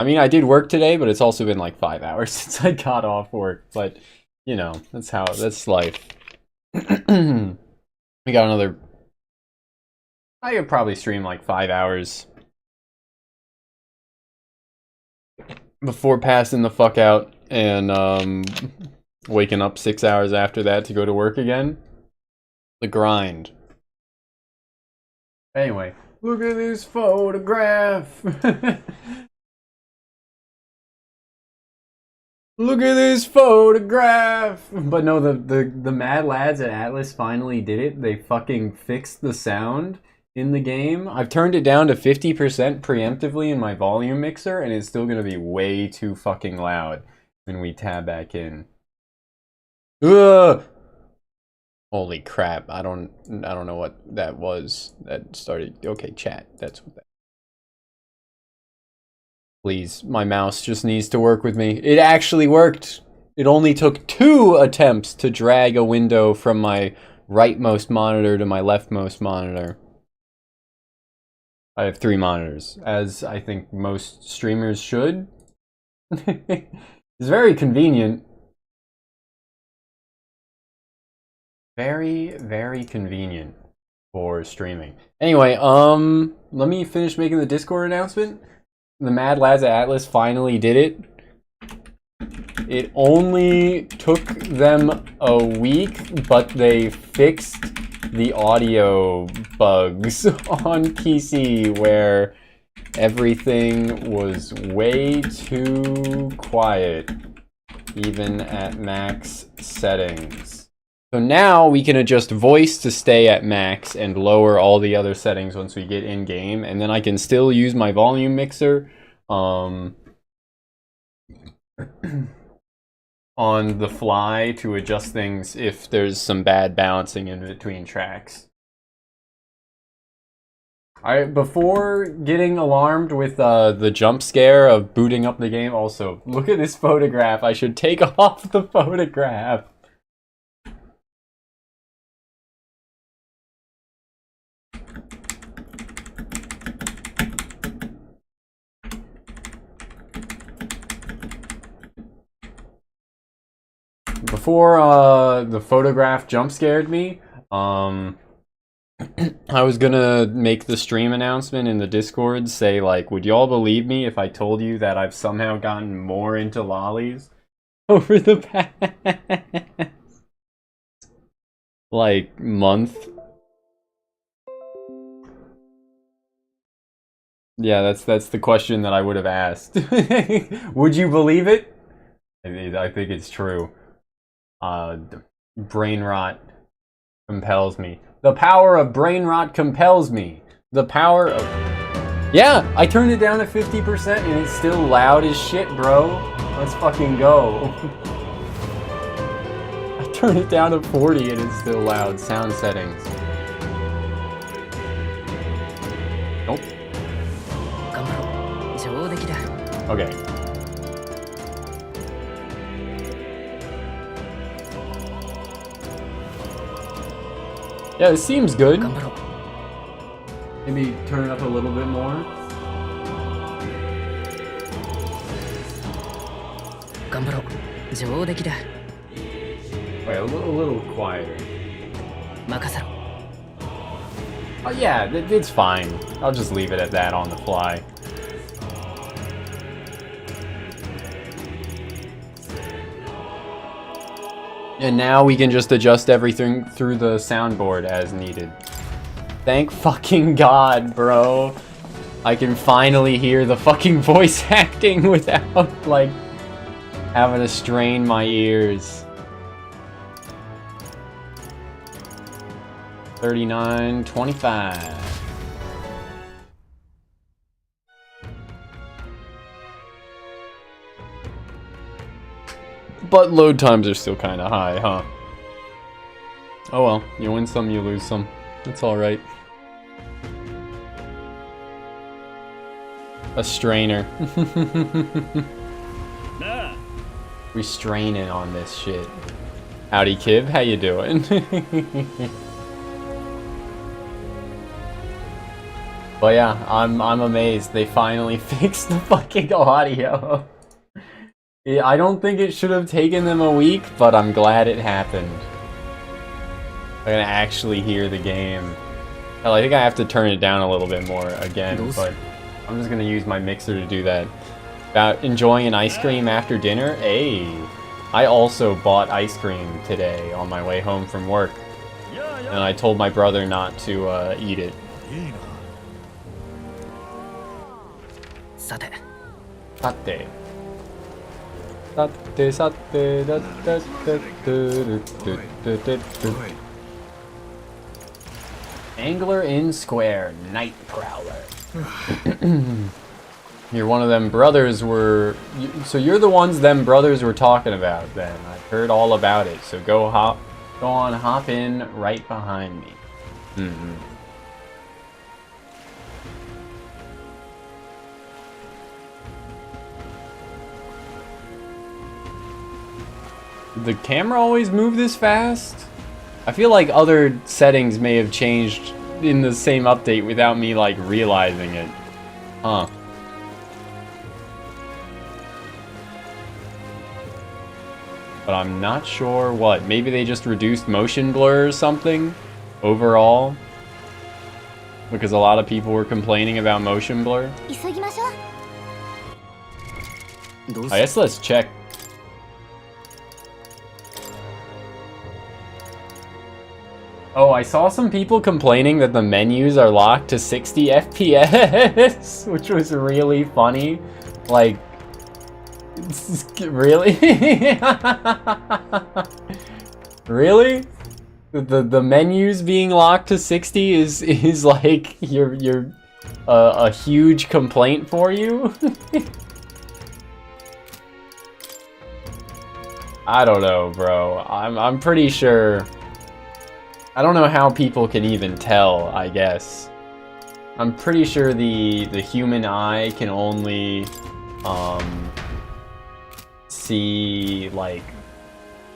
I mean, I did work today, but it's also been like 5 hours since I got off work. But, you know, that's life. We got another... I could probably stream like 5 hours before passing the fuck out and waking up 6 hours after that to go to work again. The grind. Anyway, look at this photograph. Look at this photograph. But no, the mad lads at Atlas finally did it. They fucking fixed the sound in the game. I've turned it down to 50% preemptively in my volume mixer, and it's still gonna be way too fucking loud when we tab back in. Ugh! Holy crap, I don't know what that was that started. Okay, chat, that's what that. Please, my mouse just needs to work with me. It actually worked. It only took 2 attempts to drag a window from my rightmost monitor to my leftmost monitor. I have 3 monitors, as I think most streamers should. It's very convenient. Very, very convenient for streaming. Anyway, let me finish making the Discord announcement. The Mad Lads at Atlas finally did it. It only took them a week, but they fixed the audio bugs on PC where everything was way too quiet, even at max settings. So now we can adjust voice to stay at max and lower all the other settings once we get in game, and then I can still use my volume mixer on the fly to adjust things if there's some bad balancing in between tracks. Before getting alarmed with the jump scare of booting up the game, also, look at this photograph. I should take off the photograph. Before the photograph jump scared me, I was gonna make the stream announcement in the Discord, say like, would y'all believe me if I told you that I've somehow gotten more into lollies over the past like month? Yeah, that's the question that I would have asked. Would you believe it? I think it's true. Brain rot compels me. The power of brain rot compels me. The power of... Yeah, I turned it down to 50% and it's still loud as shit, bro. Let's fucking go. I turned it down to 40 and it's still loud. Sound settings. Nope. Okay. Yeah, it seems good. Maybe turn it up a little bit more. Wait, a little quieter. Yeah, it's fine. I'll just leave it at that on the fly. And now we can just adjust everything through the soundboard as needed. Thank fucking God, bro. I can finally hear the fucking voice acting without, like, having to strain my ears. 39:25. But load times are still kind of high, huh? Oh well, you win some, you lose some. It's alright. A strainer. We straining on this shit. Howdy, Kib. How you doing? But yeah, I'm amazed. They finally fixed the fucking audio. Yeah, I don't think it should have taken them a week, but I'm glad it happened. I can actually hear the game. Hell, I think I have to turn it down a little bit more again, but I'm just gonna use my mixer to do that. About enjoying an ice cream after dinner? Hey, I also bought ice cream today on my way home from work. And I told my brother not to eat it. Sate. Angler in Square, Night Prowler. You're one of them brothers so you're the ones them brothers were talking about then. I've heard all about it, so go on, hop in right behind me. Did the camera always move this fast? I feel like other settings may have changed in the same update without me like realizing it. Huh. But I'm not sure what. Maybe they just reduced motion blur or something overall? Because a lot of people were complaining about motion blur. I guess let's check. Oh, I saw some people complaining that the menus are locked to 60 FPS, which was really funny. Like, really? Really? The menus being locked to 60 is like a huge complaint for you? I don't know, bro. I'm pretty sure. I don't know how people can even tell, I guess. I'm pretty sure the human eye can only see like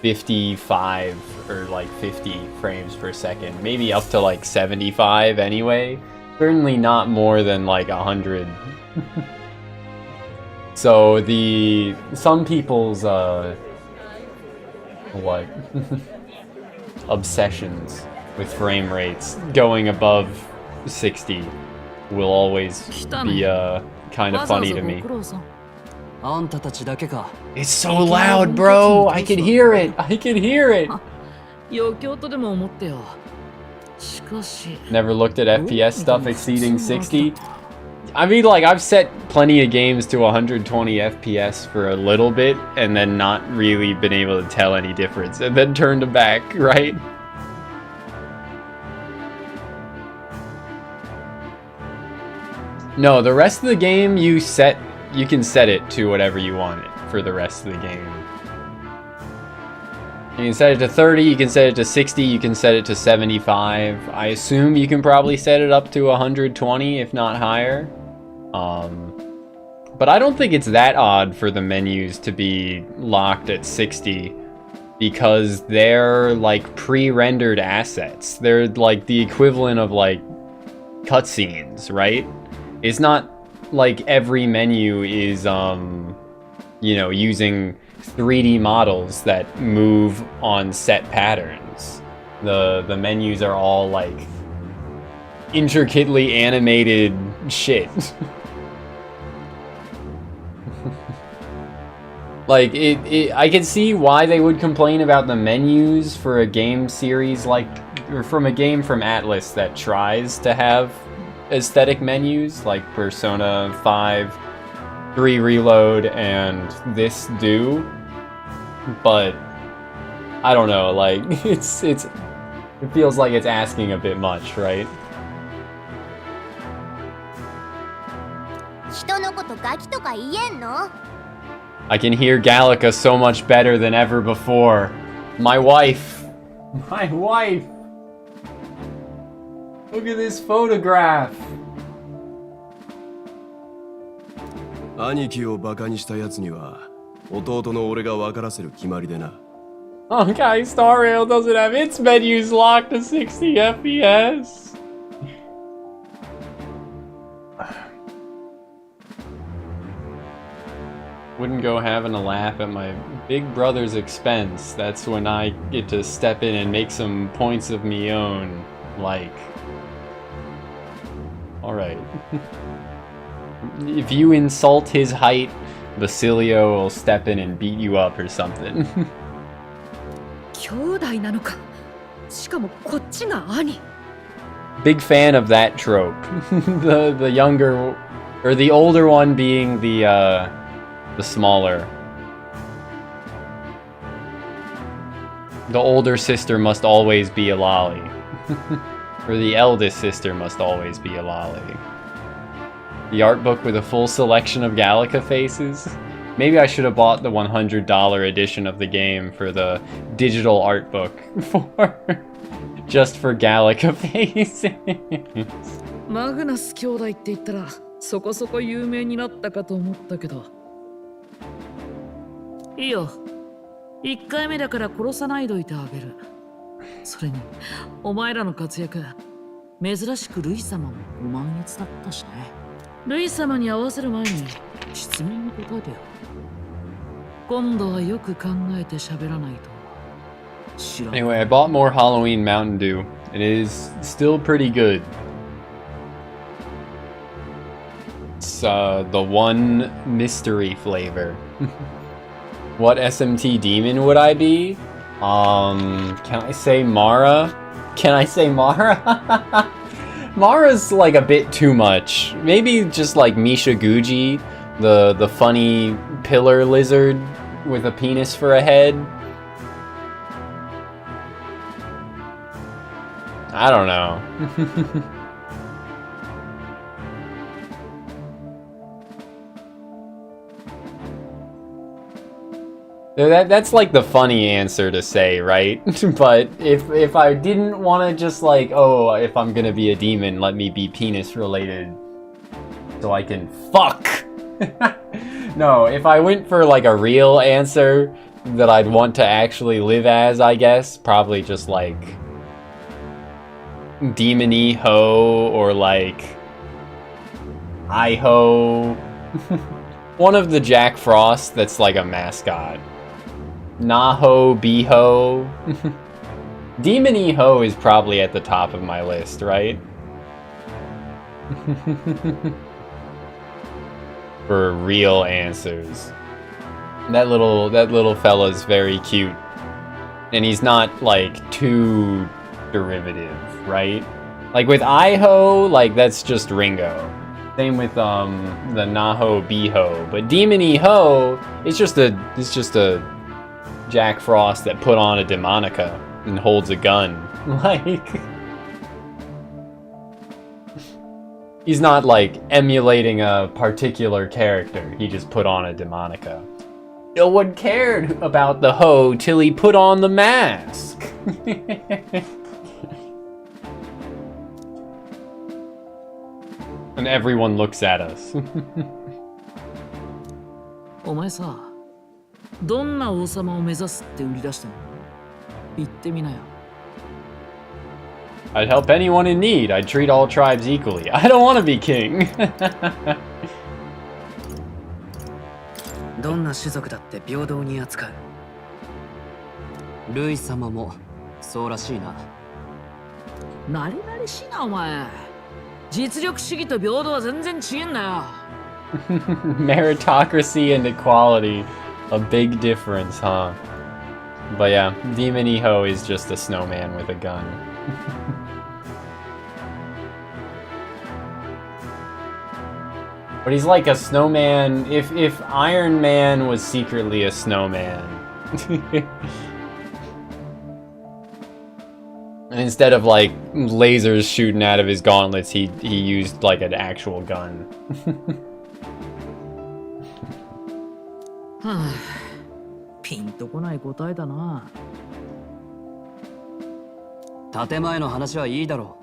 55 or like 50 frames per second, maybe up to like 75 anyway. Certainly not more than like 100. So some people's what obsessions with frame rates going above 60 will always be kind of funny to me. It's so loud, bro! I can hear it! I can hear it! Never looked at FPS stuff exceeding 60. I mean, like, I've set plenty of games to 120 FPS for a little bit, and then not really been able to tell any difference, and then turned them back, right? No, the rest of the game you can set it to whatever you want it for the rest of the game. You can set it to 30, you can set it to 60, you can set it to 75. I assume you can probably set it up to 120, if not higher. But I don't think it's that odd for the menus to be locked at 60 because they're like pre-rendered assets. They're like the equivalent of like cutscenes, right? It's not like every menu is, you know, using 3D models that move on set patterns. The menus are all like intricately animated shit. Like I can see why they would complain about the menus for a game series like, or from a game from Atlas that tries to have aesthetic menus like Persona 5, 3 Reload, and this do. But I don't know, like it feels like it's asking a bit much, right? I can hear Gallica so much better than ever before. My wife. My wife. Look at this photograph. Oh, guys, Star Rail doesn't have its menus locked to 60 FPS. wouldn't go having a laugh at my big brother's expense. That's when I get to step in and make some points of me own. Like, alright. If you insult his height, Basilio will step in and beat you up or something. 兄弟なのか。しかもこっちが兄。Big fan of that trope. the younger or the older one being the smaller. The older sister must always be a lolly. Or the eldest sister must always be a lolly. The art book with a full selection of Gallica faces. Maybe I should have bought the $100 edition of the game for the digital art book for just for Gallica faces. マグナス兄弟って言ったらそこそこ有名になったかと思ったけど。いいよ。1回目だから殺さないどいてあげる。それにお前らの活躍、珍しくルイ様もご満悦だったしね。ルイ様に合わせる前に質問に答えてよ。今度はよく考えて喋らないと。Anyway, I bought more Halloween Mountain Dew. It is still pretty good. It's the one mystery flavor. What SMT demon would I be? Can I say Mara? Can I say Mara? Mara's like a bit too much. Maybe just like Misha Guji, the funny pillar lizard with a penis for a head. I don't know. That's like the funny answer to say, right? But if I didn't want to just like, oh, if I'm gonna be a demon, let me be penis related so I can fuck. No, if I went for like a real answer that I'd want to actually live as, I guess, probably just like Demon-y Ho or like I-Ho. One of the Jack Frost that's like a mascot. Naho, Beho. Demon-y Ho is probably at the top of my list, right? For real answers. That little fella's very cute. And he's not like too derivative, right? Like with I-Ho, like that's just Ringo. Same with the Naho Beho. But Demon-y Ho, it's just a Jack Frost that put on a demonica and holds a gun. Like, he's not like emulating a particular character. He just put on a demonica. No one cared about the Ho till he put on the mask. And everyone looks at us. お前さ、どんな王様を目指すって売り出したの？言ってみなよ。I'd help anyone in need. I'd treat all tribes equally. I don't want to be king. どんな種族だって平等に扱う。ルイ様もそうらしいな。なりなりしいなお前。実力主義と平等は全然違えんだよ。Meritocracy and equality, a big difference, huh? But yeah, Demon-y Ho is just a snowman with a gun. But he's like a snowman. If Iron Man was secretly a snowman. And instead of like lasers shooting out of his gauntlets, he used like an actual gun. はあ、ピンとこない答えだな。建前の話はいいだろ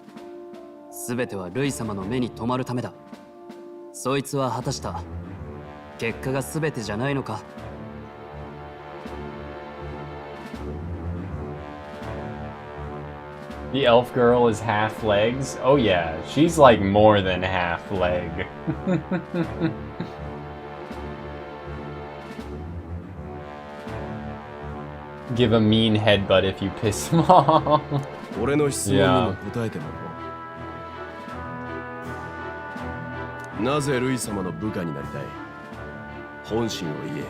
う。すべてはルイ様の目に留まるためだ。そいつは果たした結果がすべてじゃないのか。The elf girl is half legs? Oh yeah, she's like more than half leg. give a mean headbutt if you piss him off. 俺の質問にも答えてもらおう。なぜルイ様の部下になりたい？本心を言え。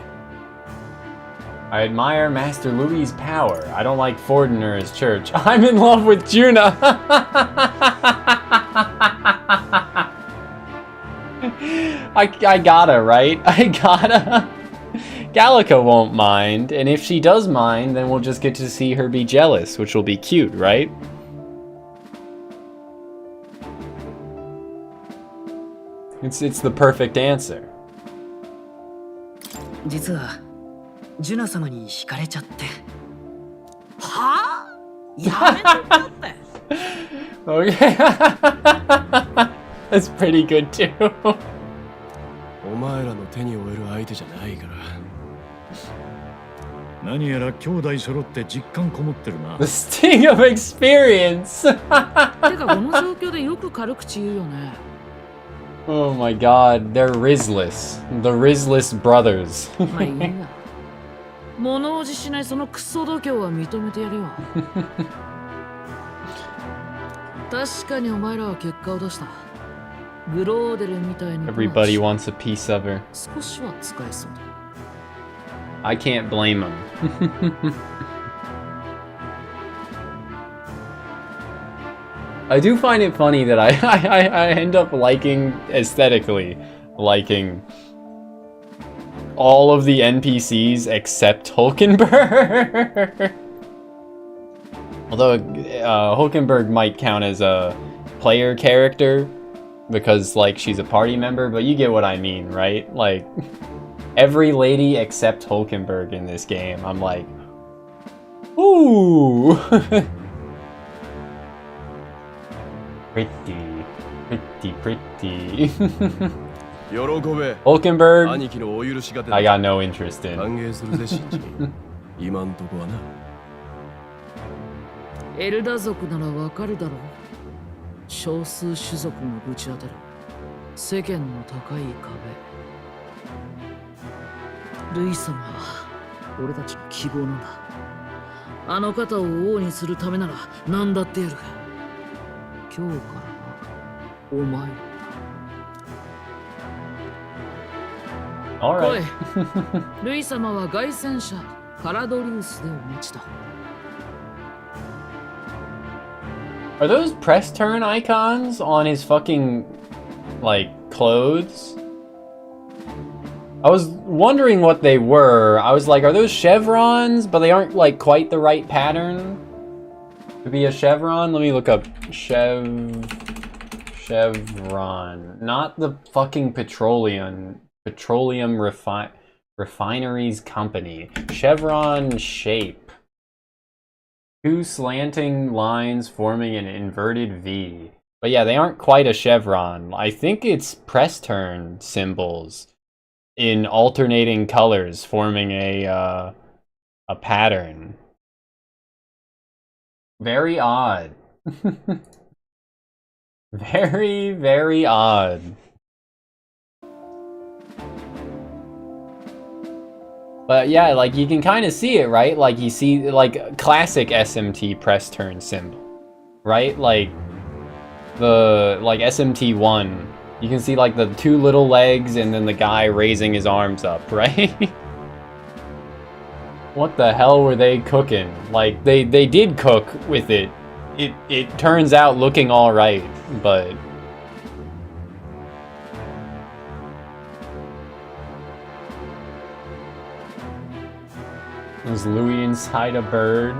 I admire Master Louis's power. I don't like Fordiner's church. I'm in love with Juna. I gotta, right? I gotta. Gallica won't mind, and if she does mind, then we'll just get to see her be jealous, which will be cute, right? It's the perfect answer. 実はジュナ様に惹かれちゃって。はあ？やめてだって。Okay. That's pretty good too. お前らの手に負える相手じゃないから。何やら兄弟揃って実感こもってるな。 The sting of experience. てかこの状況でよく軽口言うよね。Oh my god, they're Rizless. The Rizless brothers. まあいいや。物おじしないそのクソ度胸は認めてやるよ。確かにお前らは結果を出した。グローデルみたいに Everybody wants a piece of her. 少しは使えそうだ。I can't blame him. I do find it funny that I end up liking, aesthetically, liking all of the NPCs except Hulkenberg. Although Hulkenberg might count as a player character because, like, she's a party member, but you get what I mean, right? Like, every lady except Hulkenberg in this game, I'm like, ooh! Pretty, pretty, pretty. 喜べ。 Hulkenberg, 兄貴のお許しが出 I た。 got no interest 歓 in. 迎するぜ、シンジ。今んとこはな。エルダ族ならわかるだろう。少数種族がぶち当たる世間の高い壁。ルイ様は俺たちの希望なんだ。あの方を王にするためなら何だってやる。今日からはお前。おい、ルイ様は凱旋者カラドリウスでお待ちだ。Are those press turn icons on his fucking, like, clothes? I was wondering what they were. I was like, are those chevrons? But they aren't, like, quite the right pattern to be a chevron. Let me look up chevron. Not the fucking petroleum refineries company. Chevron shape. Two slanting lines forming an inverted V. But yeah, they aren't quite a chevron. I think it's press turn symbols in alternating colors forming a pattern. Very odd. Very, very odd. But yeah, like you can kind of see it, right? Like you see like classic SMT press turn symbol, right? Like the SMT1, you can see like the two little legs and then the guy raising his arms up, right? What the hell were they cooking? Like they did cook with it. It turns out looking all right, but was Louis inside a bird?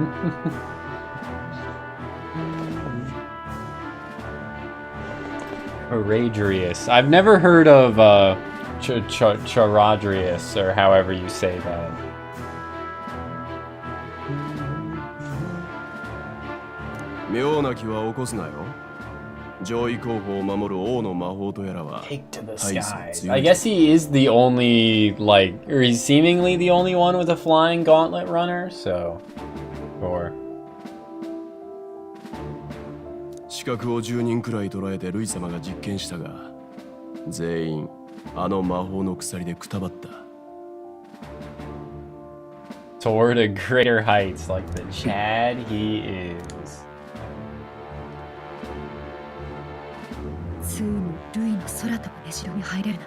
Charadrius. I've never heard of Charadrius, or however you say that. 妙な気は起こすなよ。上位候補を守る王の魔法とやらは Take to the 大層 skies. 強 I い。 guess he is the only, like, or he's seemingly the only one with a flying gauntlet runner, so, sure. 資格を10人くらい捉えてルイ様が実験したが、全員あの魔法の鎖でくたばった。Soar to greater heights like the Chad he is. ついにルイの空飛ぶ出城に入れるな。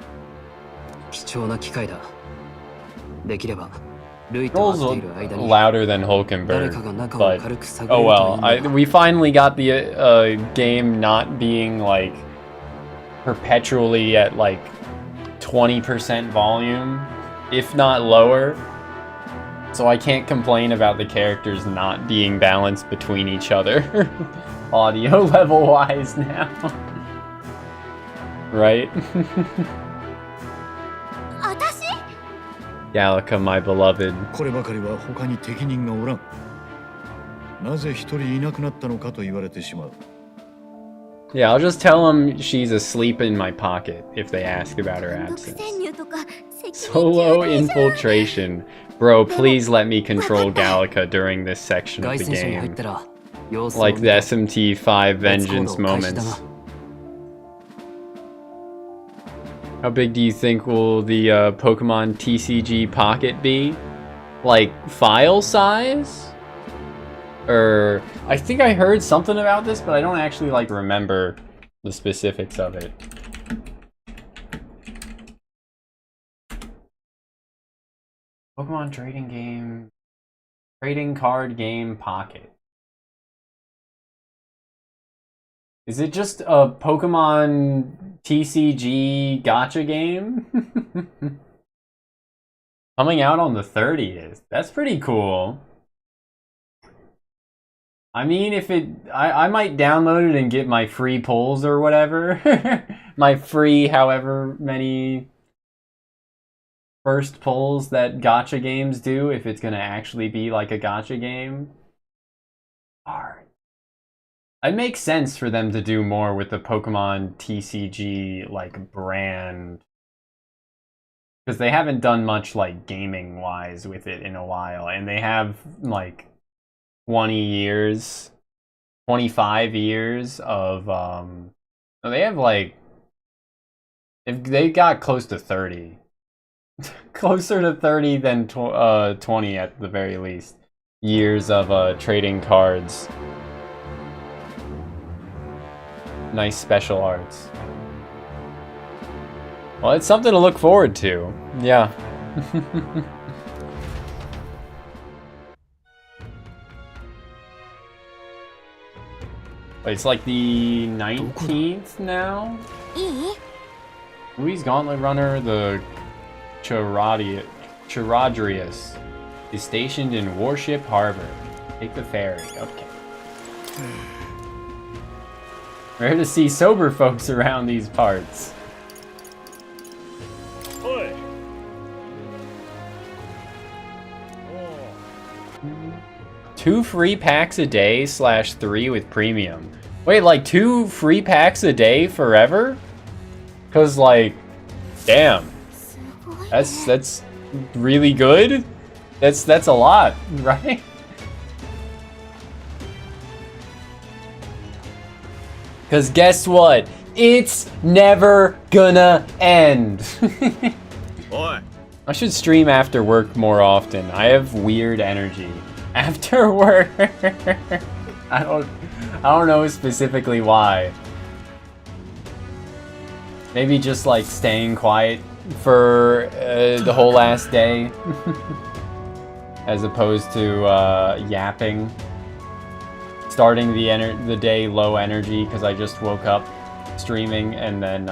貴重な機会だ。できれば、ルイと Rolls 会っている間に louder than 誰 Hulkenberg, かが中を but 軽く探れ oh るといい well. な。 We finally got the game not being like perpetually at like 20% volume, if not lower. So I can't complain about the characters not being balanced between each other, audio level wise now. Right? 私 Gallica, my beloved. こればかりは他に適任がおらん。なぜ一人いなくなったのかと言われてしまう。Yeah, I'll just tell them she's asleep in my pocket if they ask about her 独 absence. 占入とか責任 Solo 重大じゃん infiltration. Bro, please let me control Gallica during this section of 外 the 戦車に入っ game. たら、様子を Like 見 the て SMT5 別行 vengeance 動開始だ moments. な。 How big do you think will the Pokemon TCG Pocket be? Like, file size? Or, I think I heard something about this, but I don't actually, like, remember the specifics of it. Pokemon trading card game Pocket. Is it just a Pokemon TCG gacha game? Coming out on the 30th. That's pretty cool. I mean, if it... I might download it and get my free pulls or whatever. My free however many first pulls that gacha games do, if it's gonna actually be like a gacha game. Hard. It makes sense for them to do more with the Pokemon TCG like brand, because they haven't done much like gaming wise with it in a while, and they have like 20 years, 25 years of they have like, if they got close to 30, closer to 30 than 20 at the very least years of trading cards. Nice special arts. Well, it's something to look forward to. Yeah. Wait, it's like the 19th now? いい Louis Gauntlet Runner, the Charadrius, is stationed in Warship Harbor. Take the ferry. Okay. Rare to see sober folks around these parts. Oi. 2 free packs a day / 3 with premium. Wait, like 2 free packs a day forever? Cause like, damn, すごいね that's really good. That's a lot, right? Cause guess what? It's never gonna end. おい I should stream after work more often. I have weird energy after work. I don't know specifically why. Maybe just like staying quiet for the whole last day, as opposed to yapping. Starting the day low energy because I just woke up streaming, and then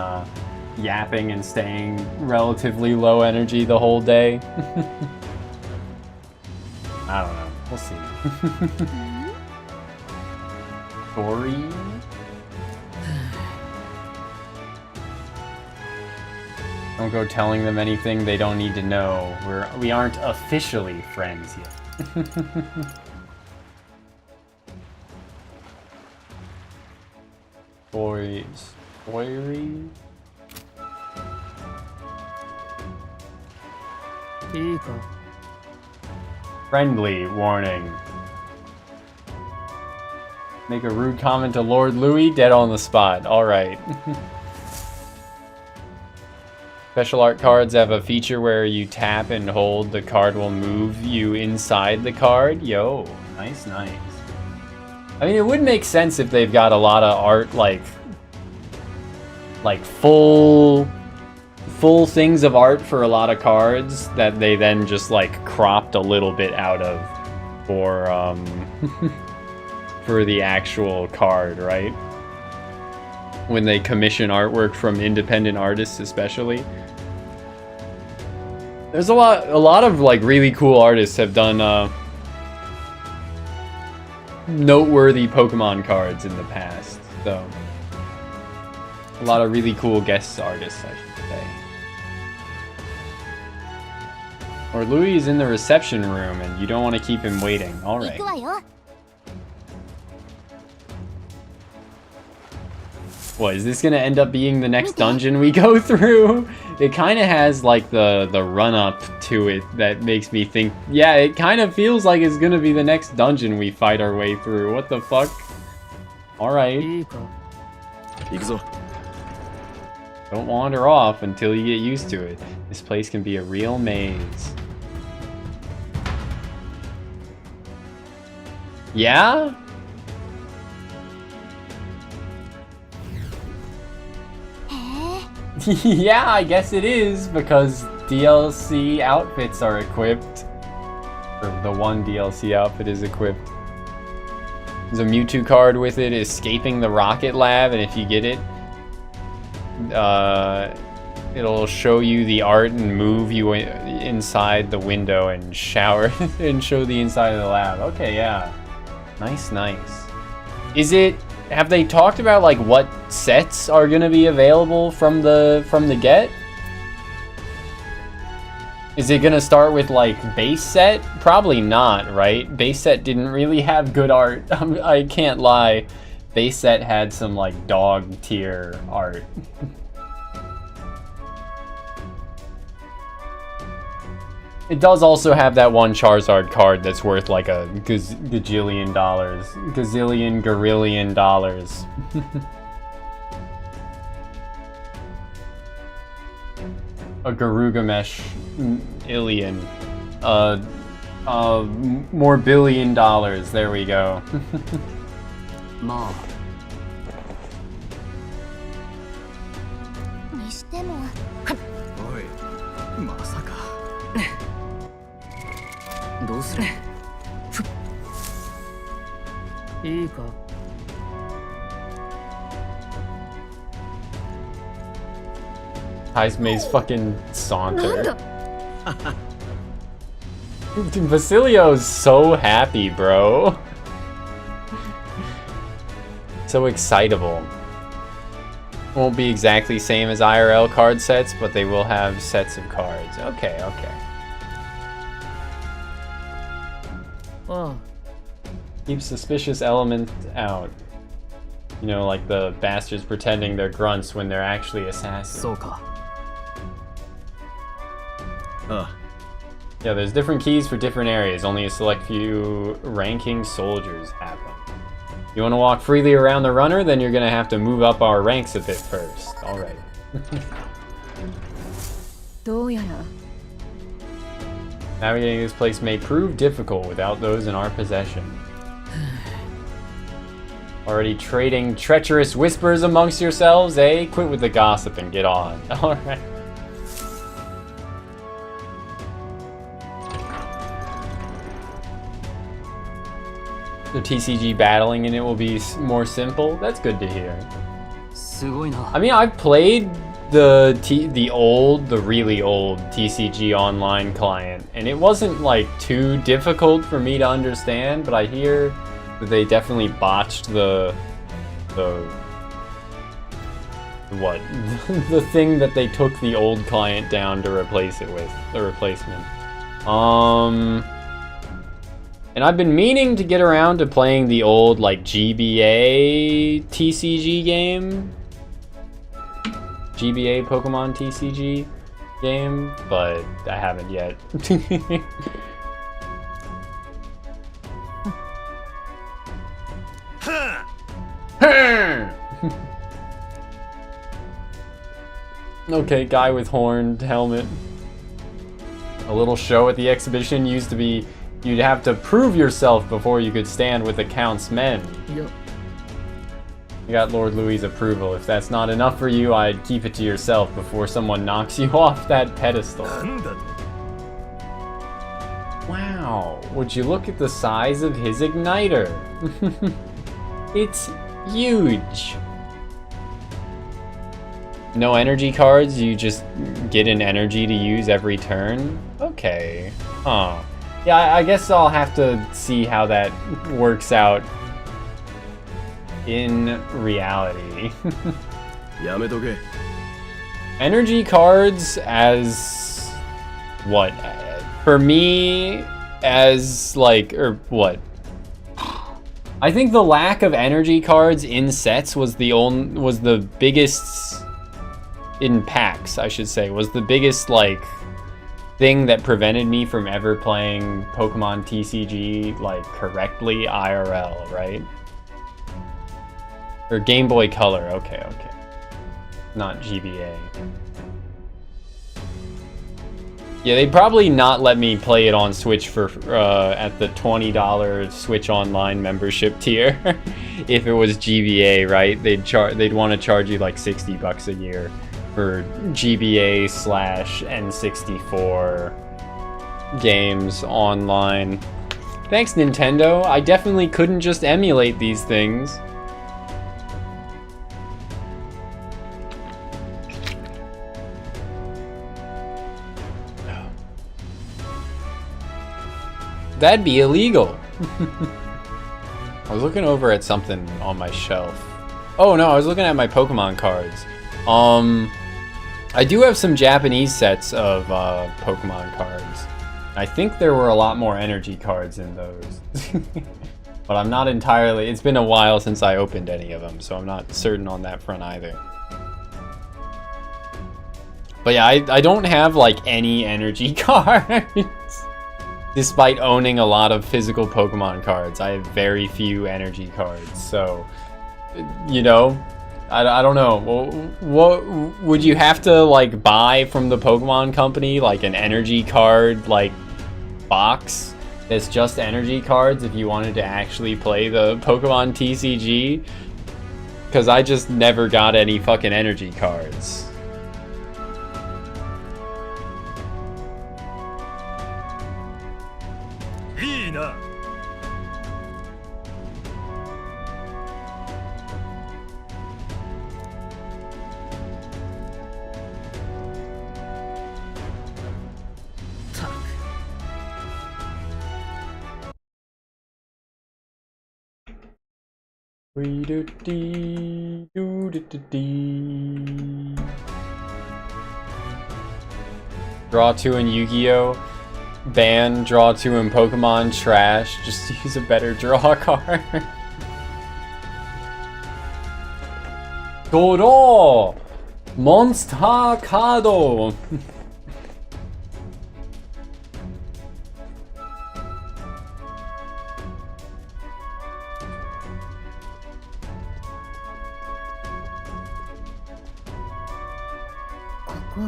yapping and staying relatively low energy the whole day. I don't know. We'll see. Story? Don't go telling them anything they don't need to know. We aren't officially friends yet. Stories. Story? いいか Friendly warning. Make a rude comment to Lord Louis, dead on the spot. Alright. Special art cards have a feature where you tap and hold, the card will move you inside the card. Yo, nice, nice. I mean, it would make sense if they've got a lot of art, like full things of art for a lot of cards that they then just like cropped a little bit out of for for the actual card, right? When they commission artwork from independent artists, especially. There's a lot of like really cool artists have done noteworthy Pokemon cards in the past, so a lot of really cool guest artists, I should say. Or Louis is in the reception room and you don't want to keep him waiting. All right. What, is this gonna end up being the next dungeon we go through? It kind of has like the run-up to it that makes me think, yeah, it kind of feels like it's gonna be the next dungeon we fight our way through. What the fuck? Alright. Don't wander off until you get used to it. This place can be a real maze. Yeah? Yeah, I guess it is, because DLC outfits are equipped. Or the one DLC outfit is equipped. There's a Mewtwo card with it, Escaping the Rocket Lab, and if you get it, it'll show you the art and move you inside the window and shower and show the inside of the lab. Okay, yeah. Nice, nice. Is it... Have they talked about like what sets are gonna be available from the get? Is it gonna start with like base set? Probably not, right? Base set didn't really have good art. I can't lie. Base set had some like dog tier art. It does also have that one Charizard card that's worth like a gazillion dollars. Gorillion dollars. A Garugamesh Illion. More billion dollars. There we go. Ma. にしてもおい、まさか。どうする？いいか。 Heisme's fucking saunter. Dude, Basilio's so happy, bro. So excitable. Won't be exactly same as IRL card sets, but they will have sets of cards. Okay, okay. Oh. Keep suspicious elements out. You know, like the bastards pretending they're grunts when they're actually assassins. そうか。 Yeah, there's different keys for different areas. Only a select few ranking soldiers have them. You want to walk freely around the runner? Then you're going to have to move up our ranks a bit first. Alright. どうやら Navigating this place may prove difficult without those in our possession. Already trading treacherous whispers amongst yourselves, eh? Quit with the gossip and get on. Alright. The TCG battling in it will be more simple. That's good to hear. すごいな。 I mean, I've played the really old TCG online client, and it wasn't like too difficult for me to understand, but I hear that they definitely botched the what? The thing that they took the old client down to replace it with, the replacement. And I've been meaning to get around to playing the old like GBA TCG game. GBA Pokemon TCG game, but I haven't yet. Okay, guy with horned helmet. A little show at the exhibition used to be you'd have to prove yourself before you could stand with the Count's men. Yup. You got Lord Louis' approval. If that's not enough for you, I'd keep it to yourself before someone knocks you off that pedestal. Wow, would you look at the size of his igniter? It's huge. No energy cards, you just get an energy to use every turn? Okay. Huh. Yeah, I guess I'll have to see how that works out in reality. Energy cards as what? For me, as like, or what? I think the lack of energy cards in sets was the biggest, in packs, I should say, was the biggest like thing that prevented me from ever playing Pokemon TCG like correctly IRL, right? Or Game Boy Color, okay. Not GBA. Yeah, they'd probably not let me play it on Switch for at the $20 Switch Online membership tier if it was GBA, right? They'd want to charge you like $60 a year for GBA/N64 games online. Thanks, Nintendo. I definitely couldn't just emulate these things. That'd be illegal. I was looking over at something on my shelf. Oh no, I was looking at my Pokemon cards. I do have some Japanese sets of Pokemon cards. I think there were a lot more energy cards in those. But I'm not entirely... It's been a while since I opened any of them, so I'm not certain on that front either. But yeah, I don't have like any energy cards. Despite owning a lot of physical Pokemon cards, I have very few energy cards. So, you know, I don't know. What would you have to like buy from the Pokemon company, like an energy card like box that's just energy cards if you wanted to actually play the Pokemon TCG? Because I just never got any fucking energy cards. Draw 2 in Yu-Gi-Oh! Ban draw 2 in Pokemon, trash. Just use a better draw card. Doro! Monster Card! ここ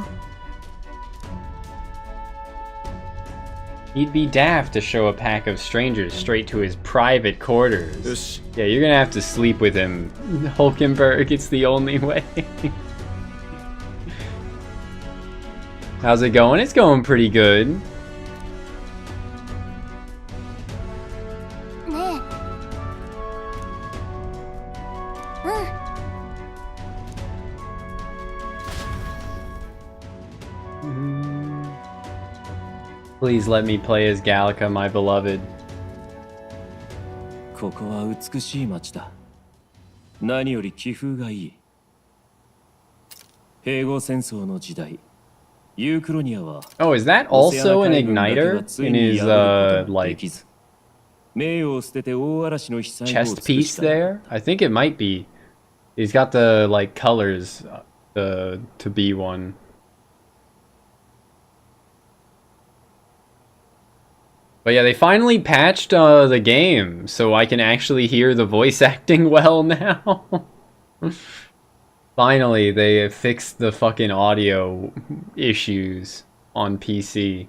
He'd be daft to show a pack of strangers straight to his private quarters. Yeah, you're gonna have to sleep with him, Hulkenberg. It's the only way. How's it going? It's going pretty good. ねえうん Please let me play as Gallica, my beloved. ここは美しい街だ。何より気風がいい。併合戦争の時代、ユークロニアは Oh, is that also an igniter in his, like, 名誉を捨てて大嵐の被災を chest piece there? I think it might be. He's got the, like, colors to be one. But yeah, they finally patched the game, so I can actually hear the voice acting well now. Finally, they fixed the fucking audio issues on PC.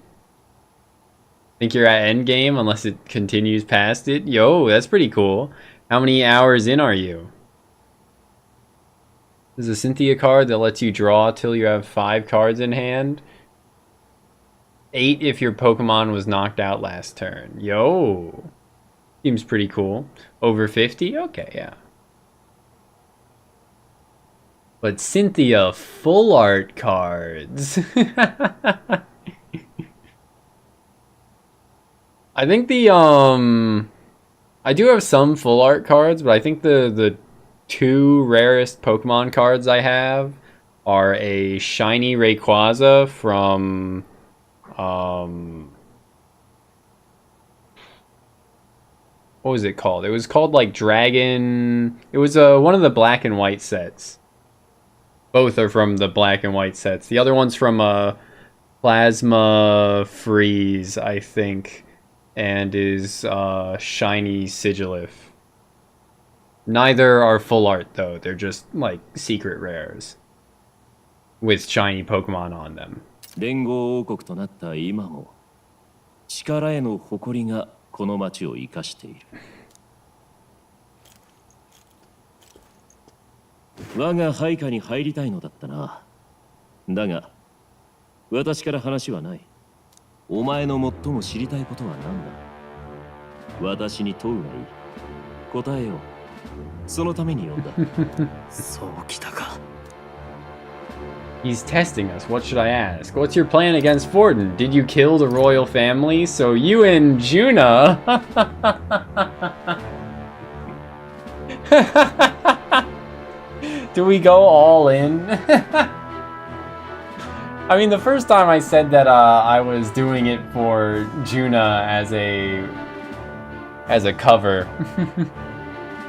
Think you're at endgame unless it continues past it? Yo, that's pretty cool. How many hours in are you? There's a Cynthia card that lets you draw till you have 5 cards in hand. 8 if your Pokemon was knocked out last turn. Yo. Seems pretty cool. Over 50? Okay, yeah. But Cynthia full art cards. I think the I do have some full art cards, but I think the 2 rarest Pokemon cards I have are a shiny Rayquaza from what was it called? It was called like Dragon. It was one of the black and white sets. Both are from the black and white sets. The other one's from Plasma Freeze, I think, and is shiny Sigilif. Neither are full art though. They're just like secret rares with shiny Pokemon on them. 連合王国となった今も力への誇りがこの町を生かしている。我が配下に入りたいのだったな。だが私から話はない。お前の最も知りたいことは何だ。私に問うがいい。答えよう。そのために呼んだ。そうきたか。He's testing us. What should I ask? What's your plan against Forden? Did you kill the royal family? So you and Juna... Do we go all in? I mean, the first time I said that I was doing it for Juna as a cover.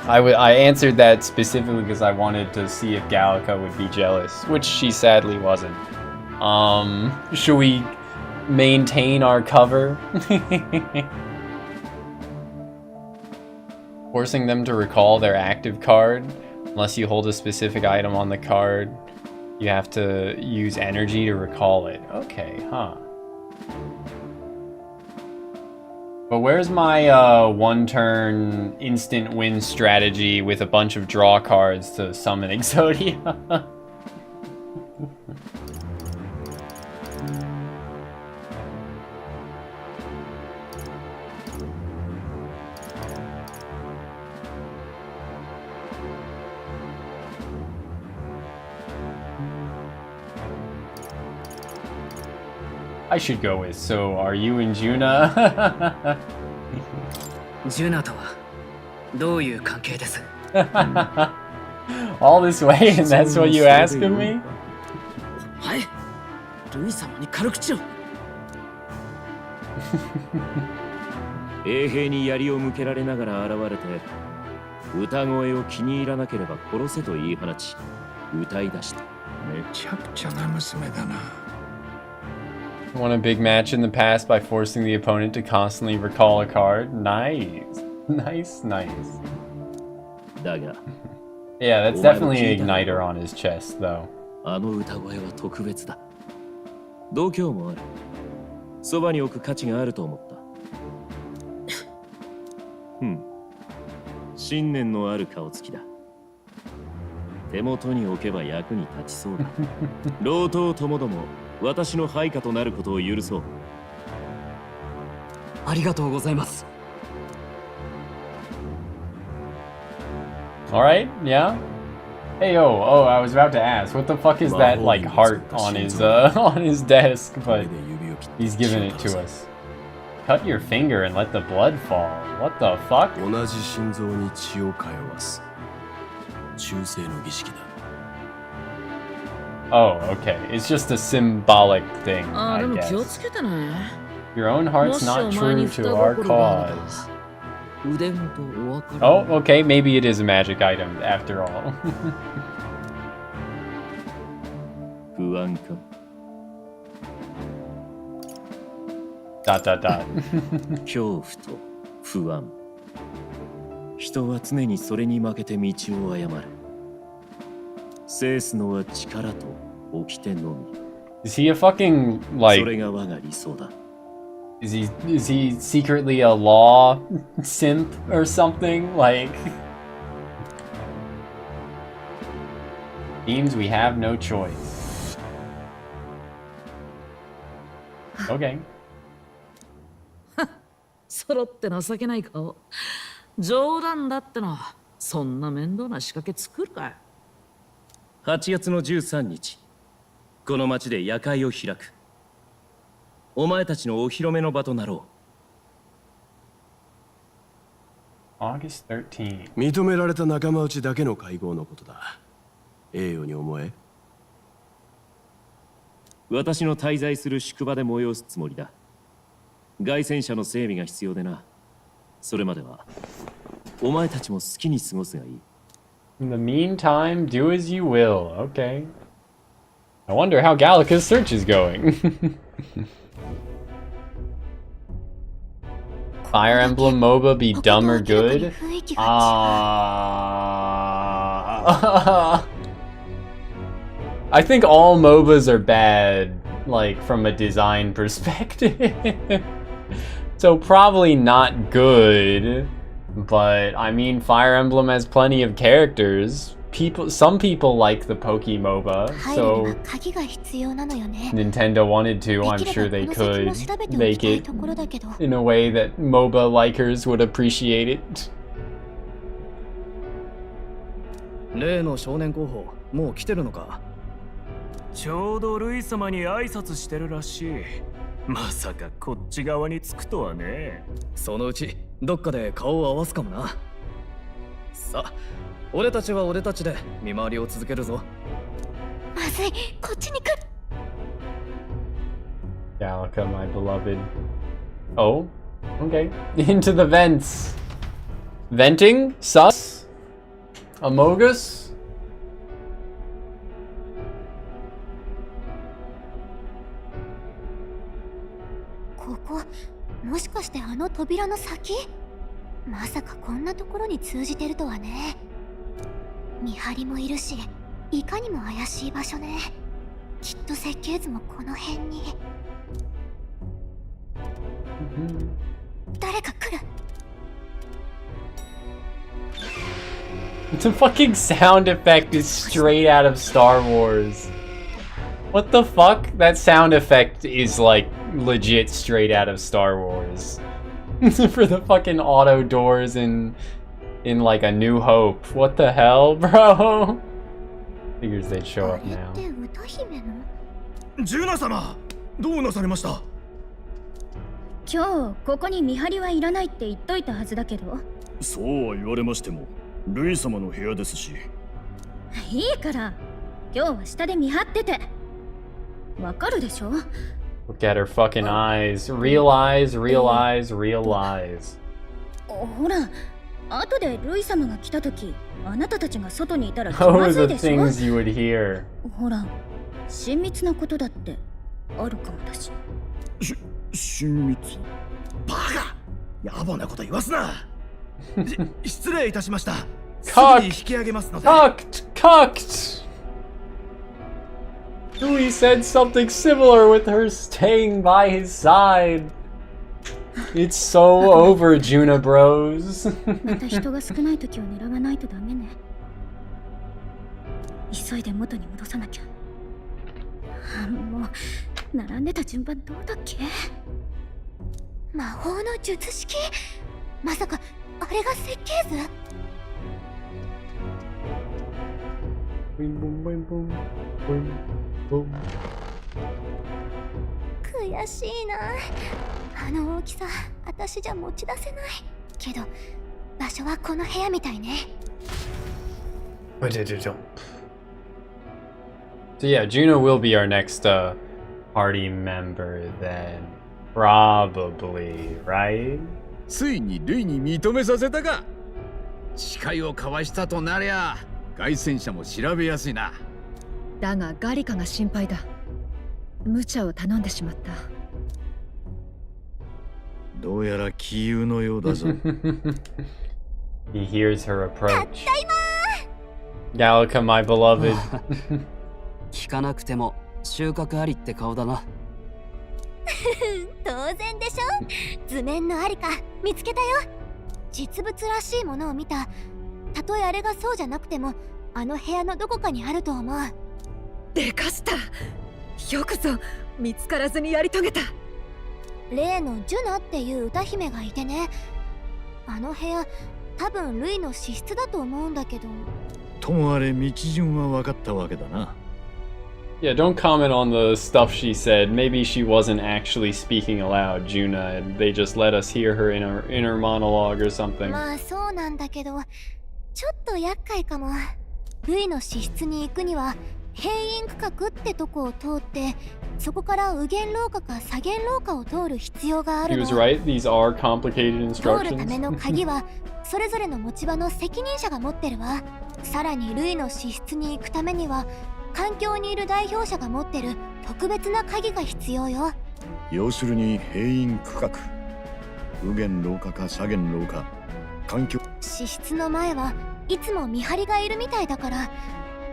I answered that specifically because I wanted to see if Gallica would be jealous, which she sadly wasn't. Should we maintain our cover? Forcing them to recall their active card. Unless you hold a specific item on the card, you have to use energy to recall it. Okay, huh. But where's my one-turn instant win strategy with a bunch of draw cards to summon Exodia? I should go with, so are you and Juna? ジュナとはどういう関係です？ All this way and that's what you ask of me? はい。ルイ様に軽口を。衛兵に槍を向けられながら現れて、歌声を気に入らなければ殺せと言い放ち、歌い出した。めちゃくちゃな娘だな。Won a big match in the past by forcing the opponent to constantly recall a card. Nice. Nice, nice. Yeah, that's definitely an igniter on his chest, though. あの歌声は特別だ。度胸もある。そばに置く価値があると思った。信念のある顔つきだ。手元に置けば役に立ちそうだ。老頭ともども。私の配下となることを許そう。ありがとうございます。Alright, yeah. Hey, oh, I was about to ask, what the fuck is that, like, heart on his desk, but he's giving it to us. Cut your finger and let the blood fall. What the fuck? 同じ心臓に血を通わす。忠誠の儀式だ。Oh, okay. It's just a symbolic thing, ああ、で I も気を guess. つけてね。 Your own heart's not true to our cause. 腕ごとお別れ。 Oh, okay. Maybe it is a magic item after all. 不安か。dot dot dot. 恐怖と不安。人は常にそれに負けて道を誤る。制すのは力と掟のみ。 Is he a fucking そ like れが我が理想だ。 is he secretly a law simp or something? Like seems we have no choice. Okay. 揃って情けない顔。冗談だっての。そんな面倒な仕掛け作るかよ。8月の13日、この町で夜会を開く。お前たちのお披露目の場となろ August 13th. 認められた仲間内だけの会合のことだ。栄誉に思え。う。私の滞在する宿場で催すつもりだ。凱旋者の整備が必要でな。それまではお前たちも好きに過ごすがいい。 In the meantime, do as you will. Okay. I wonder how Gallica's search is going. Fire Emblem MOBA be dumb or good? I think all MOBAs are bad, like from a design perspective. So probably not good. But I mean, Fire Emblem has plenty of characters. Some people like the Poke-MOBA, so Nintendo wanted to. I'm sure they could make it in a way that MOBA likers would appreciate it. 例の少年候補、もう来てるのか。ちょうどルイ様に挨拶してるらしい。まさかこっち側に着くとはね。そのうちどっかで顔を合わすかもな。さあ、俺たちは俺たちで見回りを続けるぞ。まずい、こっちに来る。Gallica, my beloved. Oh, okay. Into the vents. Venting? Sus? Amogus? ここ、もしかしてあの扉の先？まさかこんなところに通じてるとはね。見張りもいるし、いかにも怪しい場所ね。きっと設計図もこの辺に。誰か来る。 The fucking sound effect is straight out of Star Wars. What the fuck? That sound effect is like legit straight out of Star Wars. For the fucking auto doors in like A New Hope. What the hell, bro? Figures they'd show up now. ジュナ様、どうなされました？今日ここに見張りはいらないって言っといたはずだけど。そうは言われましても、ルイ様の部屋ですし。いいから、今日は下で見張ってて。わかるでしょ？ Look at her fucking eyes. Realize, realize, realize. ほら、後でルイ様が来たとき、あなたたちが外にいたら気 What ま were ずい the でしょ？ things you would hear? ほら、親密なことだってあるかもだし。親密。バカ！野暮なこと言わすな。失礼いたしました。すぐに引き上げますので。Cocked! Louis said something similar with her staying by his side. It's so over, Juna bros. また人が少ない時を狙わないとダメね。急いで元に戻さなきゃ。もう並んでた順番どうだっけ？魔法の術式？まさかあれが設計図？ 悔しいな。あの大きさ、私じゃ持ち出せない。けど、場所はこの部屋みたいね。So yeah, Juno will be our next party member then. Probably, right? ついにルイに認めさせたか。誓いを交わしたとなりゃ、凱旋者も調べやすいな。だがガリカが心配だ。無茶を頼んでしまった。どうやら杞憂のようだぞ。He hears her approach. ただいま Gallica, my beloved. 聞かなくても収穫ありって顔だな。当然でしょ。図面のありか見つけたよ。実物らしいものを見た。たとえあれがそうじゃなくても、あの部屋のどこかにあると思う。でかした。よくぞ見つからずにやり遂げた。例のジュナっていう歌姫がいてね。あの部屋、多分ルイの資質だと思うんだけど。ともあれ道順は分かったわけだな。Yeah, don't comment on the stuff she said. Maybe she wasn't actually speaking aloud, Juna, and they just let us hear her in her inner monologue or something. まあそうなんだけど、ちょっと厄介かも。ルイの資質に行くには閉院区画ってとこを通って、そこから右舷廊下か左舷廊下を通る必要がある He の。 was right, these are complicated 通るため instructions. の鍵はそれぞれの持ち場の責任者が持ってるわ。さらにルイの資質に行くためには環境にいる代表者が持ってる特別な鍵が必要よ。要するに閉院区画、右舷廊下か左舷廊下、環境。資質の前はいつも見張りがいるみたいだから、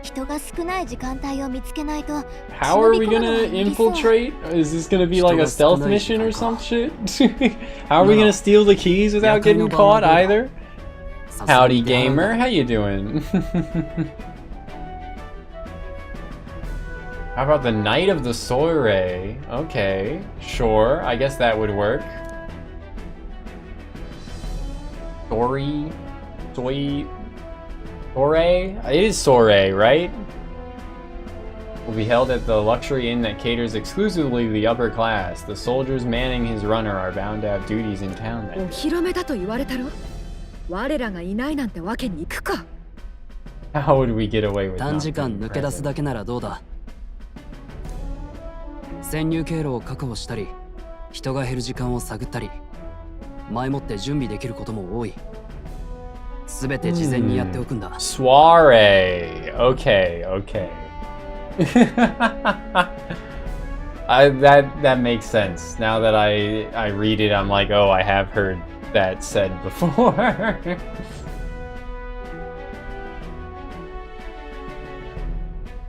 人が少ない時間帯を見つけないと。 How are we gonna infiltrate? Is this gonna be like a stealth mission or some shit? How are we gonna steal the keys without getting caught either? Howdy gamer, how you doing? How about the Night of the Soiree? Okay, sure, I guess that would work. Soiree? Soiree? It is soiree, right? Will be held at the luxury inn that caters exclusively to the upper class. The soldiers manning his runner are bound to have duties in town お then. 披露目だと言われたろ。我らがいないなんてわけにいくか。 How would we get away with 短 not 時間 being 抜け出す present? だけならどうだ。潜入経路を確保したり、人が減る時間を探ったり、前もって準備できることも多い。すべて事前にやっておくんだ。Soiree. Okay, okay. That makes sense. Now that I read it, I'm like, oh, I have heard that said before.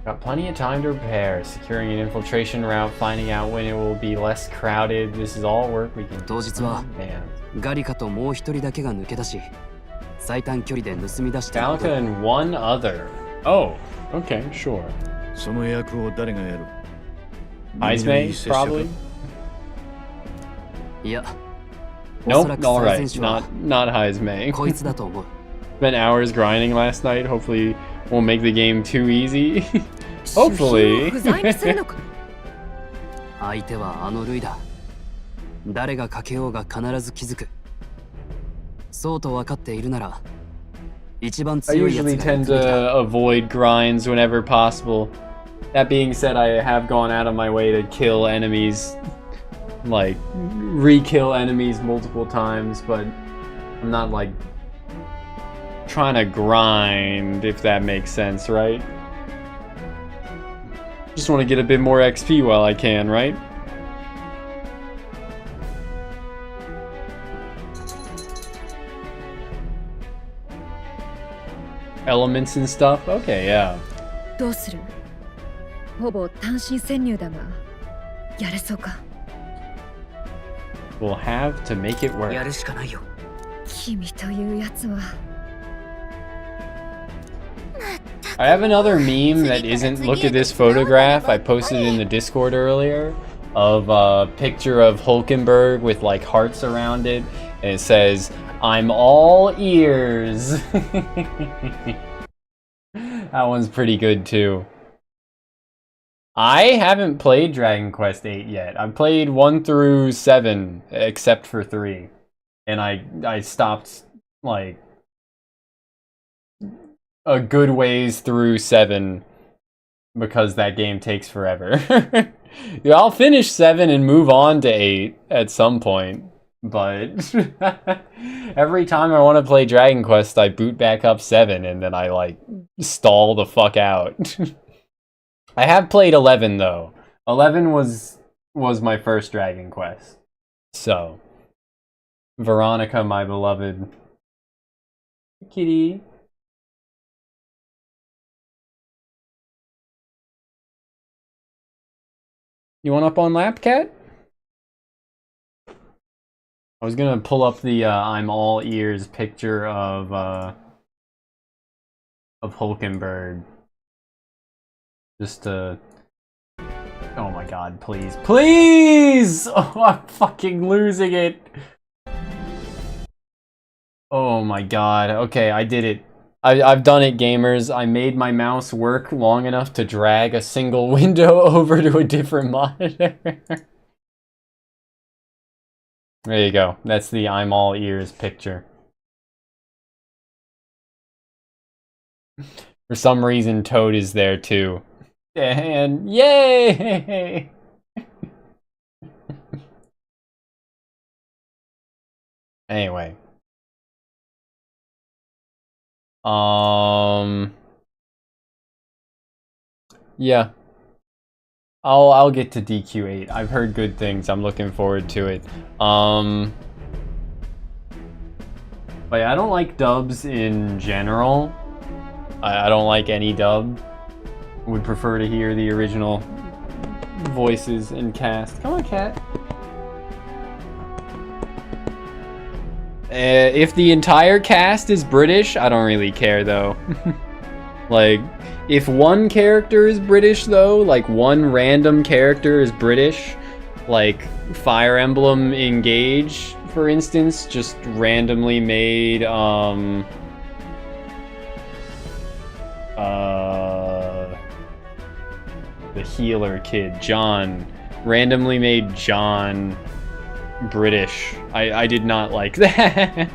Got plenty of time to prepare. Securing an infiltration route, finding out when it will be less crowded. This is all work we can. 当日は Man. ガリカともう一人だけが抜け出し、最短距離で盗み出していくこと Gallica and one other. Oh, okay, sure. その役を誰がやる？ Heisme, probably. いや、おそら Nope, く all 最 right. 善手は Not Heisme. こいつだと思う。 Spent hours grinding last night. Hopefully, won't make the game too easy. Hopefully. 不在にするのか。相手はあのルイだ。誰がかけようが必ず気づく。そうと分かっているなら、一番 I 強いやつ usually が行 tend くべきだ。 to avoid grinds whenever possible. That being said, I have gone out of my way to kill enemies, like re-kill enemies multiple times, but I'm not like trying to grind, if that makes sense, right? Just want to get a bit more XP while I can, right? Elements and stuff? Okay, yeah. どうする？ほぼ単身潜入だが、やれそうか。We'll have to make it や work. るしかないよ。君というやつは。I have another meme that isn't look at this photograph I posted in the Discord earlier of a picture of Hulkenberg with like hearts around it, and it says, "I'm all ears." That one's pretty good too. I haven't played Dragon Quest VIII yet. I've played 1 through 7, except for 3. And I stopped, like, a good ways through 7 because that game takes forever. Yeah, I'll finish 7 and move on to 8 at some point. But every time I want to play Dragon Quest, I boot back up 7 and then I, like, stall the fuck out. I have played 11 though. 11 was my first Dragon Quest. So, Veronica, my beloved kitty. You want up on lap, cat? I was gonna pull up the I'm all ears picture of Hulkenberg. Just to... Oh my god, please. Please! Oh, I'm fucking losing it. Oh my god. Okay, I did it. I've done it, gamers. I made my mouse work long enough to drag a single window over to a different monitor. There you go. That's the I'm all ears picture. For some reason, Toad is there too. And yay! Anyway. Yeah. I'll get to DQ8. I've heard good things. I'm looking forward to it. But yeah, I don't like dubs in general. I don't like any dub. Would prefer to hear the original voices and cast. Come on, cat. If the entire cast is British, I don't really care though. Like, if one character is British though, like one random character is British, like Fire Emblem Engage, for instance, just randomly made, the healer kid, John, randomly made John British. I did not like that.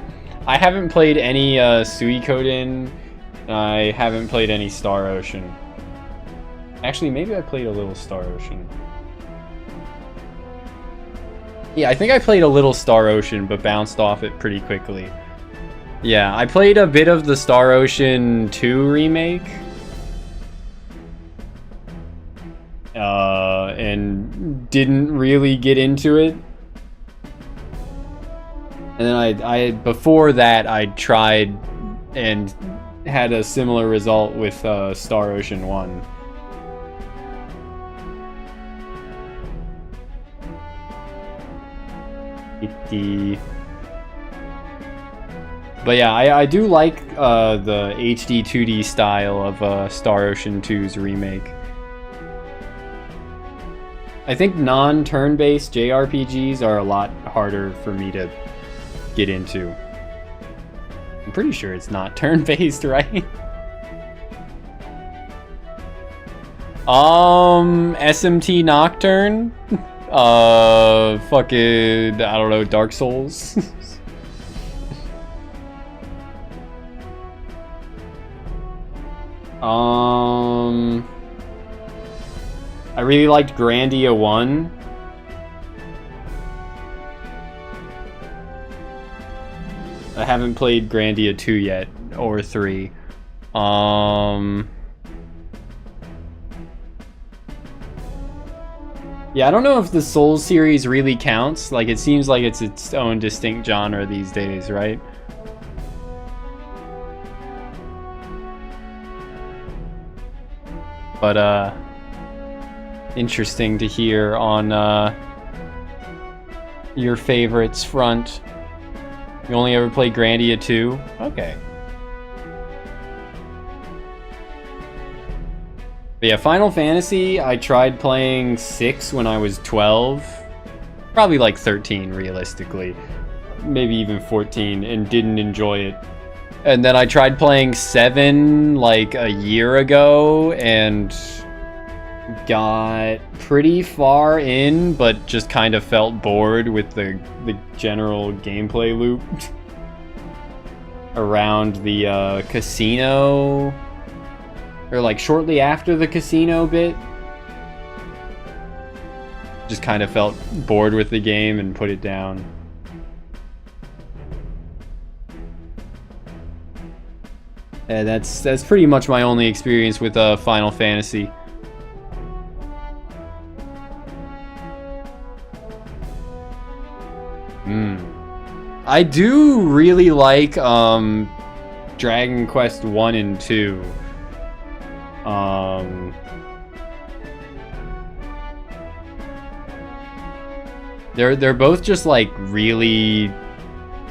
I haven't played any Suikoden. I haven't played any Star Ocean. Actually, maybe I played a little Star Ocean. Yeah, I think I played a little Star Ocean, but bounced off it pretty quickly. Yeah, I played a bit of the Star Ocean 2 remake. And didn't really get into it. And then I before that, I tried and had a similar result with Star Ocean 1. But yeah, I do like the HD 2D style of Star Ocean 2's remake. I think non-turn-based JRPGs are a lot harder for me to get into. I'm pretty sure it's not turn-based, right? SMT Nocturne? Fucking, I don't know, Dark Souls? I really liked Grandia 1. I haven't played Grandia 2 yet, or 3. Yeah, I don't know if the Souls series really counts. Like, it seems like it's its own distinct genre these days, right? But, interesting to hear on, your favorites front. You only ever played Grandia 2? Okay. But yeah, Final Fantasy, I tried playing 6 when I was 12. Probably like 13, realistically. Maybe even 14, and didn't enjoy it. And then I tried playing 7 like a year ago, and got pretty far in, but just kind of felt bored with the general gameplay loop around the casino, or like shortly after the casino bit. Just kind of felt bored with the game and put it down. And that's pretty much my only experience with Final Fantasy. I do really like Dragon Quest 1 and 2. They're both just like really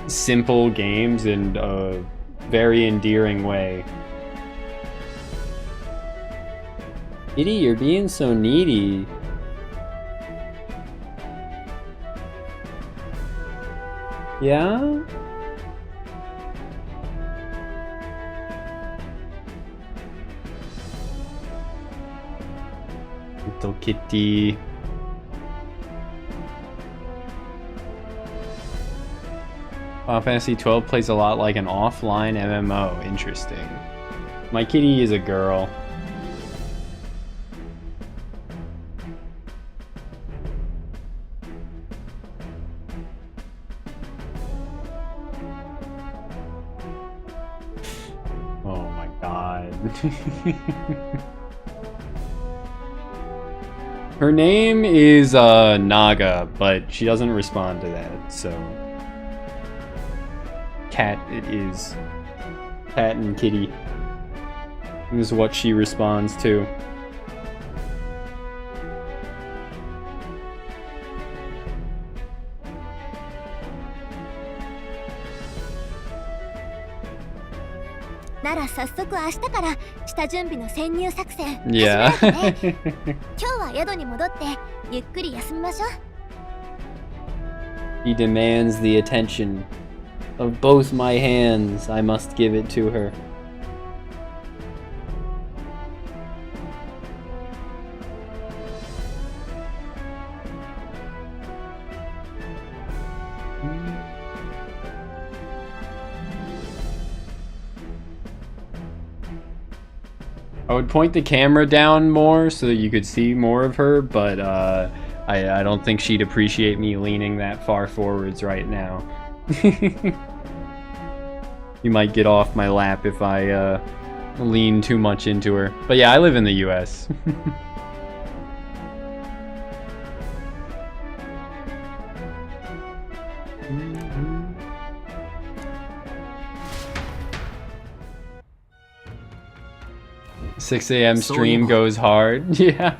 simple games in a very endearing way. Kitty, you're being so needy. Yeah? Little kitty. Final Fantasy 12 plays a lot like an offline MMO. Interesting. My kitty is a girl. Oh my god. Her name is Naga, but she doesn't respond to that, so... Cat it is. Cat and kitty is what she responds to. Yeah. 今日は宿に戻ってゆっくり休みましょう。 He demands the attention of both my hands. I must give it to her. I would point the camera down more so that you could see more of her, but I don't think she'd appreciate me leaning that far forwards right now. You might get off my lap if I lean too much into her. But yeah, I live in the US. $6 a.m. stream goes hard. Yeah.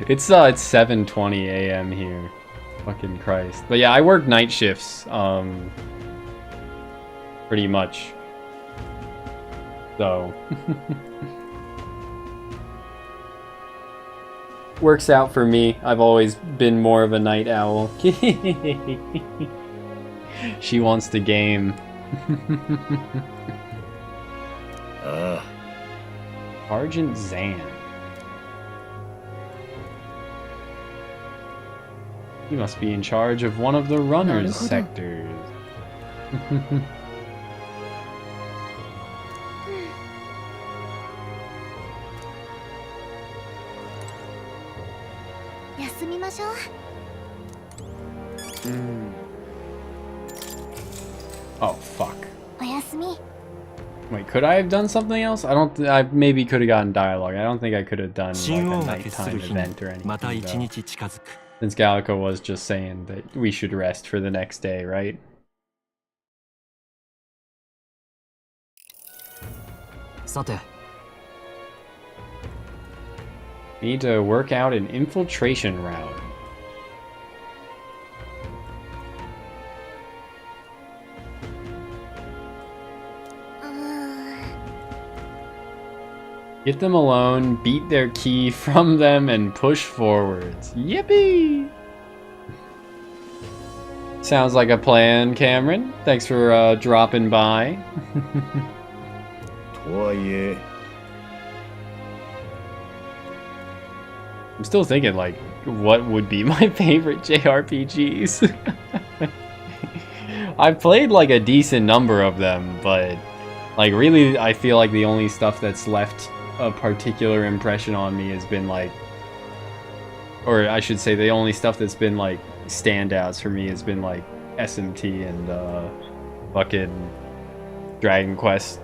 It's 7:20 a.m. here. Fucking Christ. But yeah, I work night shifts, pretty much. So. Works out for me. I've always been more of a night owl. She wants to game. Sergeant Zan. He must be in charge of one of the runners sectors. Oh fuck. Wait, could I have done something else? I maybe could have gotten dialogue. I don't think I could have done like a nighttime event or anything. Though. Since Gallico was just saying that we should rest for the next day, right? Need to work out an infiltration route. Get them alone, beat their key from them, and push forwards. Yippee! Sounds like a plan, Cameron. Thanks for dropping by. I'm still thinking, like, what would be my favorite JRPGs? I've played, like, a decent number of them, but, like, really, I feel like the only stuff that's left a particular impression on me has been, like, or I should say the only stuff that's been, like, standouts for me has been, like, SMT and, fucking Dragon Quest.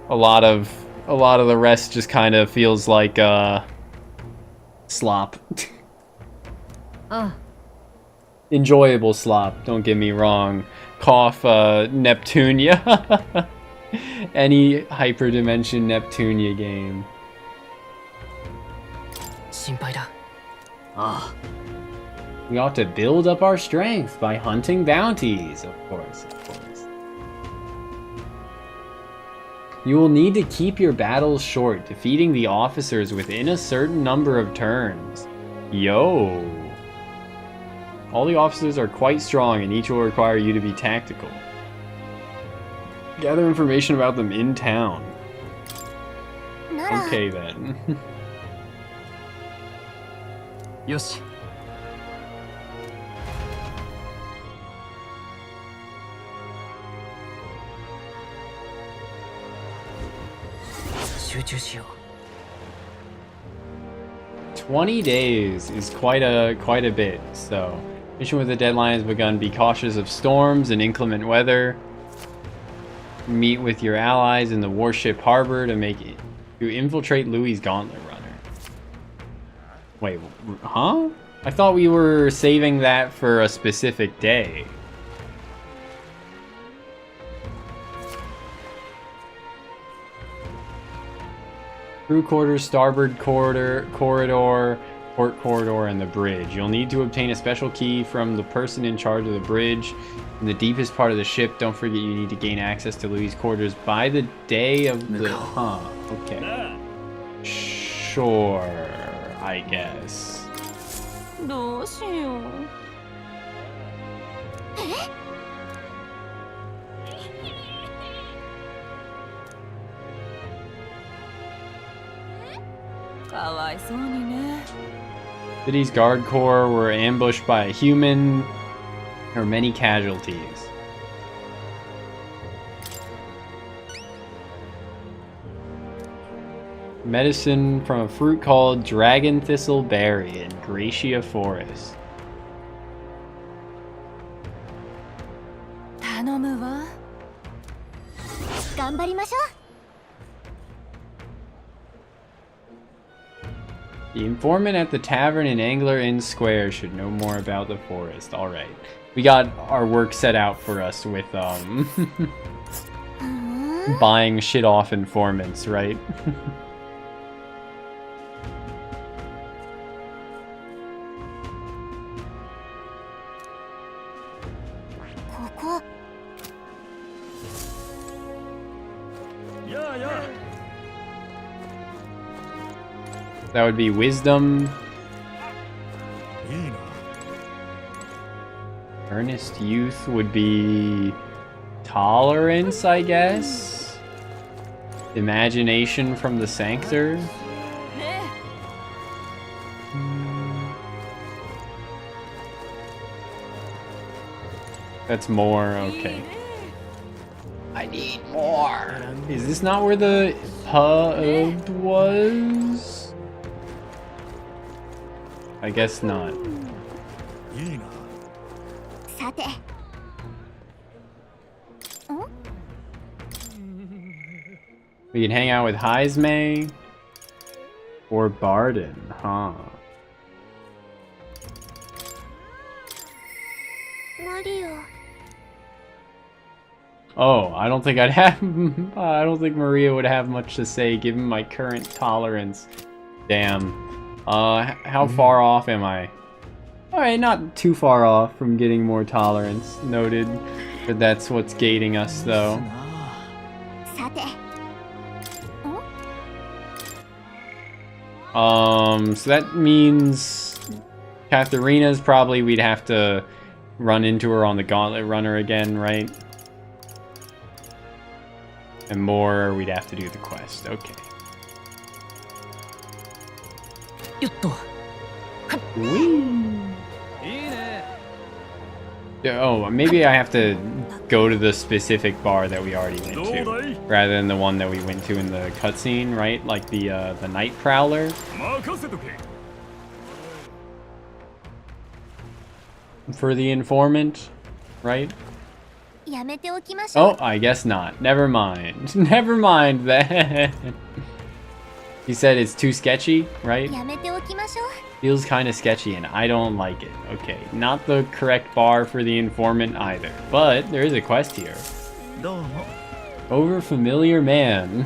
A lot of the rest just kind of feels like slop. Enjoyable slop, don't get me wrong. Cough Neptunia. Any hyperdimension Neptunia game. あ We ought to build up our strength by hunting bounties. Of course, of course. You will need to keep your battles short, defeating the officers within a certain number of turns. Yo. All the officers are quite strong and each will require you to be tactical. Gather information about them in town. Okay then. よし 集中しよう 20 days is quite a bit, so mission with the deadline has begun. Be cautious of storms and inclement weather. Meet with your allies in the warship harbor to infiltrate Louis' gauntlet runner. Wait, huh? I thought we were saving that for a specific day. Crew quarters, starboard corridor, port corridor, and the bridge. You'll need to obtain a special key from the person in charge of the bridge in the deepest part of the ship. Don't forget you need to gain access to Louis' quarters by the day of the... Huh, okay. Sure, I guess. どうしよう。かわいそうにね。 City's guard corps were ambushed by a human. There were many casualties. Medicine from a fruit called dragon thistle berry in Gracia Forest. 頼むわ。頑張りましょう。 The informant at the tavern in Angler Inn Square should know more about the forest. Alright. We got our work set out for us with, buying shit off informants, right? That would be wisdom. Earnest youth would be tolerance, I guess. Imagination from the sanctor. That's more, okay. I need more. Is this not where the pub was? I guess not. We can hang out with Heismay or Barden, huh? Oh, I don't think I'd have. I don't think Maria would have much to say given my current tolerance. Damn. How far off am I? Alright, not too far off from getting more tolerance. Noted. But that's what's gating us, though. So that means Katharina's probably we'd have to run into her on the Gauntlet Runner again, right? And more, we'd have to do the quest. Okay. Oh, maybe I have to go to the specific bar that we already went to, rather than the one that we went to in the cutscene, right? Like the Night Prowler. For the informant, right? Oh, I guess not. Never mind. Never mind that. He said it's too sketchy, right? Feels kind of sketchy and I don't like it. Okay, not the correct bar for the informant either. But there is a quest here. Over familiar man.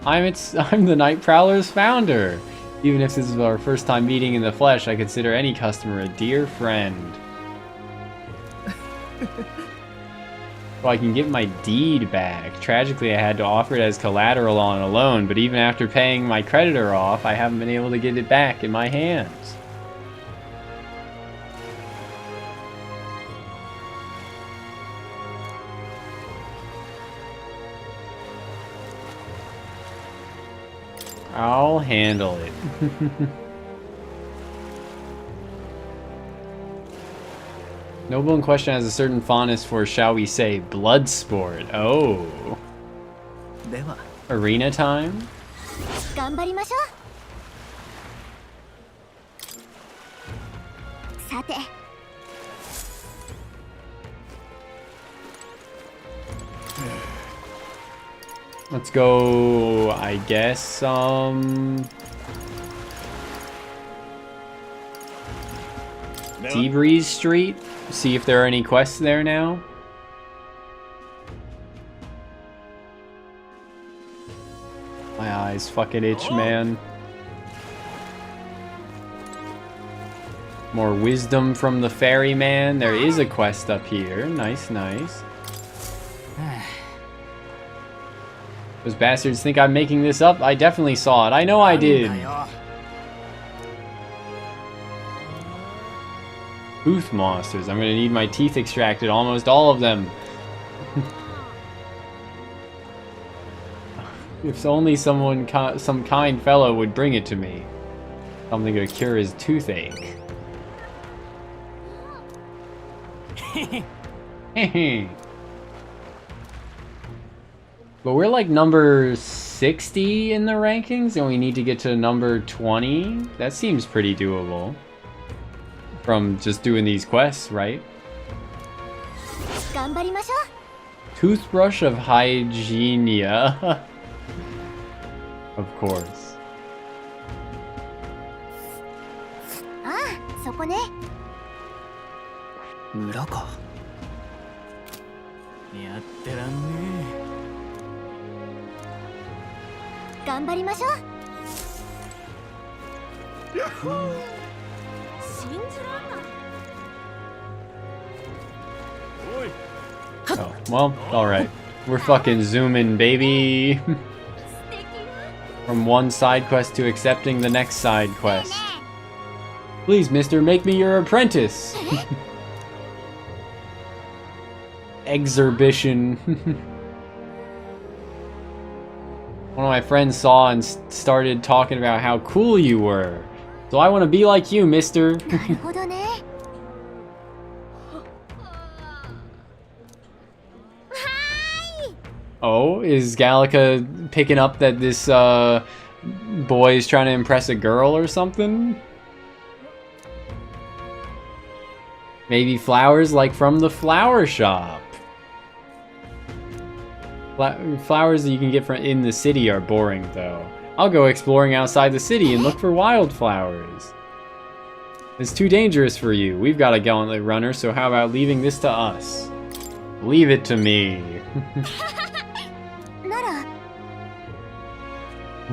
I'm the Night Prowler's founder. Even if this is our first time meeting in the flesh, I consider any customer a dear friend. So I can get my deed back. Tragically, I had to offer it as collateral on a loan, but even after paying my creditor off, I haven't been able to get it back in my hands. I'll handle it. Noble in question has a certain fondness for, shall we say, blood sport. Oh. Arena time? 頑張りましょう。さて。 Let's go, I guess, Seabreeze Street? See if there are any quests there now. My eyes fucking itch, man. More wisdom from the ferryman. There is a quest up here. Nice, nice. Those bastards think I'm making this up? I definitely saw it. I know I did. Tooth monsters. I'm gonna need my teeth extracted. Almost all of them. If only someone, some kind fellow would bring it to me. Something to cure his toothache. But we're like number 60 in the rankings, and we need to get to number 20. That seems pretty doable. From just doing these quests, right? Toothbrush of Hygienia. Of course. Ah, そこね。村か。やってらんねえ。頑張りましょう。信じらんない。 Oh, well, alright. We're fucking zooming, baby. From one side quest to accepting the next side quest. Please, mister, make me your apprentice. Exhibition. One of my friends saw and started talking about how cool you were. So I want to be like you, mister. Oh, is Gallica picking up that this boy is trying to impress a girl or something? Maybe flowers like from the flower shop. Flowers that you can get from in the city are boring though. I'll go exploring outside the city and look for wildflowers. It's too dangerous for you. We've got a gauntlet runner, so how about leaving this to us? Leave it to me.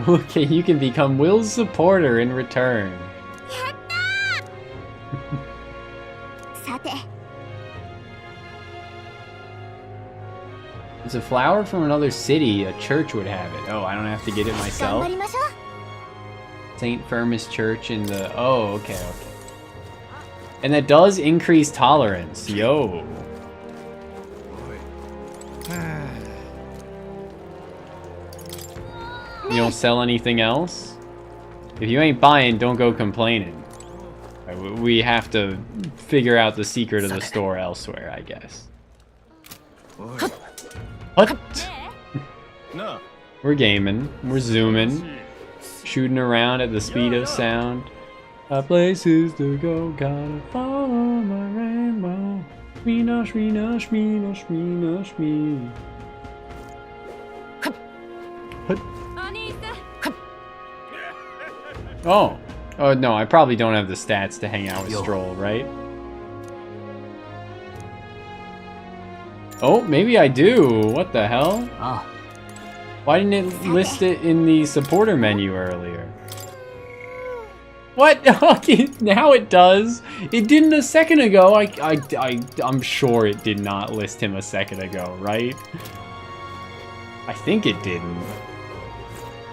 Okay, you can become Will's supporter in return. It's a flower from another city. A church would have it. Oh, I don't have to get it myself? St. Firmus Church in the... Oh, okay, okay. And that does increase tolerance. Yo. You don't sell anything else? If you ain't buying, don't go complaining. Right, we have to figure out the secret of the store elsewhere, I guess. What? We're gaming. We're zooming. Shooting around at the speed of sound. Places to go, gotta follow my rainbow. Shmeena, shmeena, shmeena, shmeena, shmee. Oh. Oh, no, I probably don't have the stats to hang out with Stroll, right? Oh, maybe I do. What the hell? Why didn't it list it in the supporter menu earlier? What? Now it does. It didn't a second ago. I'm sure it did not list him a second ago, right? I think it didn't.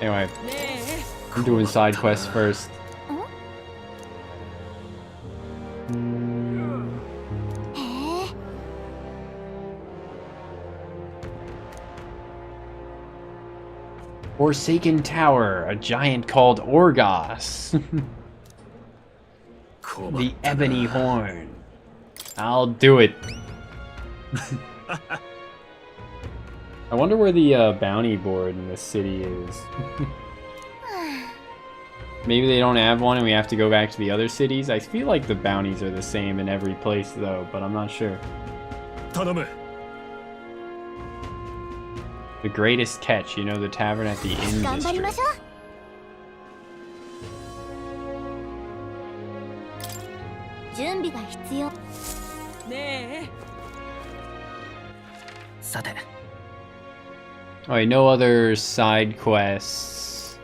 Anyway, I'm doing side quests first. Forsaken Tower, a giant called Orgos. The Ebony Horn. I'll do it. I wonder where the bounty board in this city is. Maybe they don't have one and we have to go back to the other cities. I feel like the bounties are the same in every place though, but I'm not sure. The Greatest Catch, you know, the tavern at the inn district. Alright, no other side quests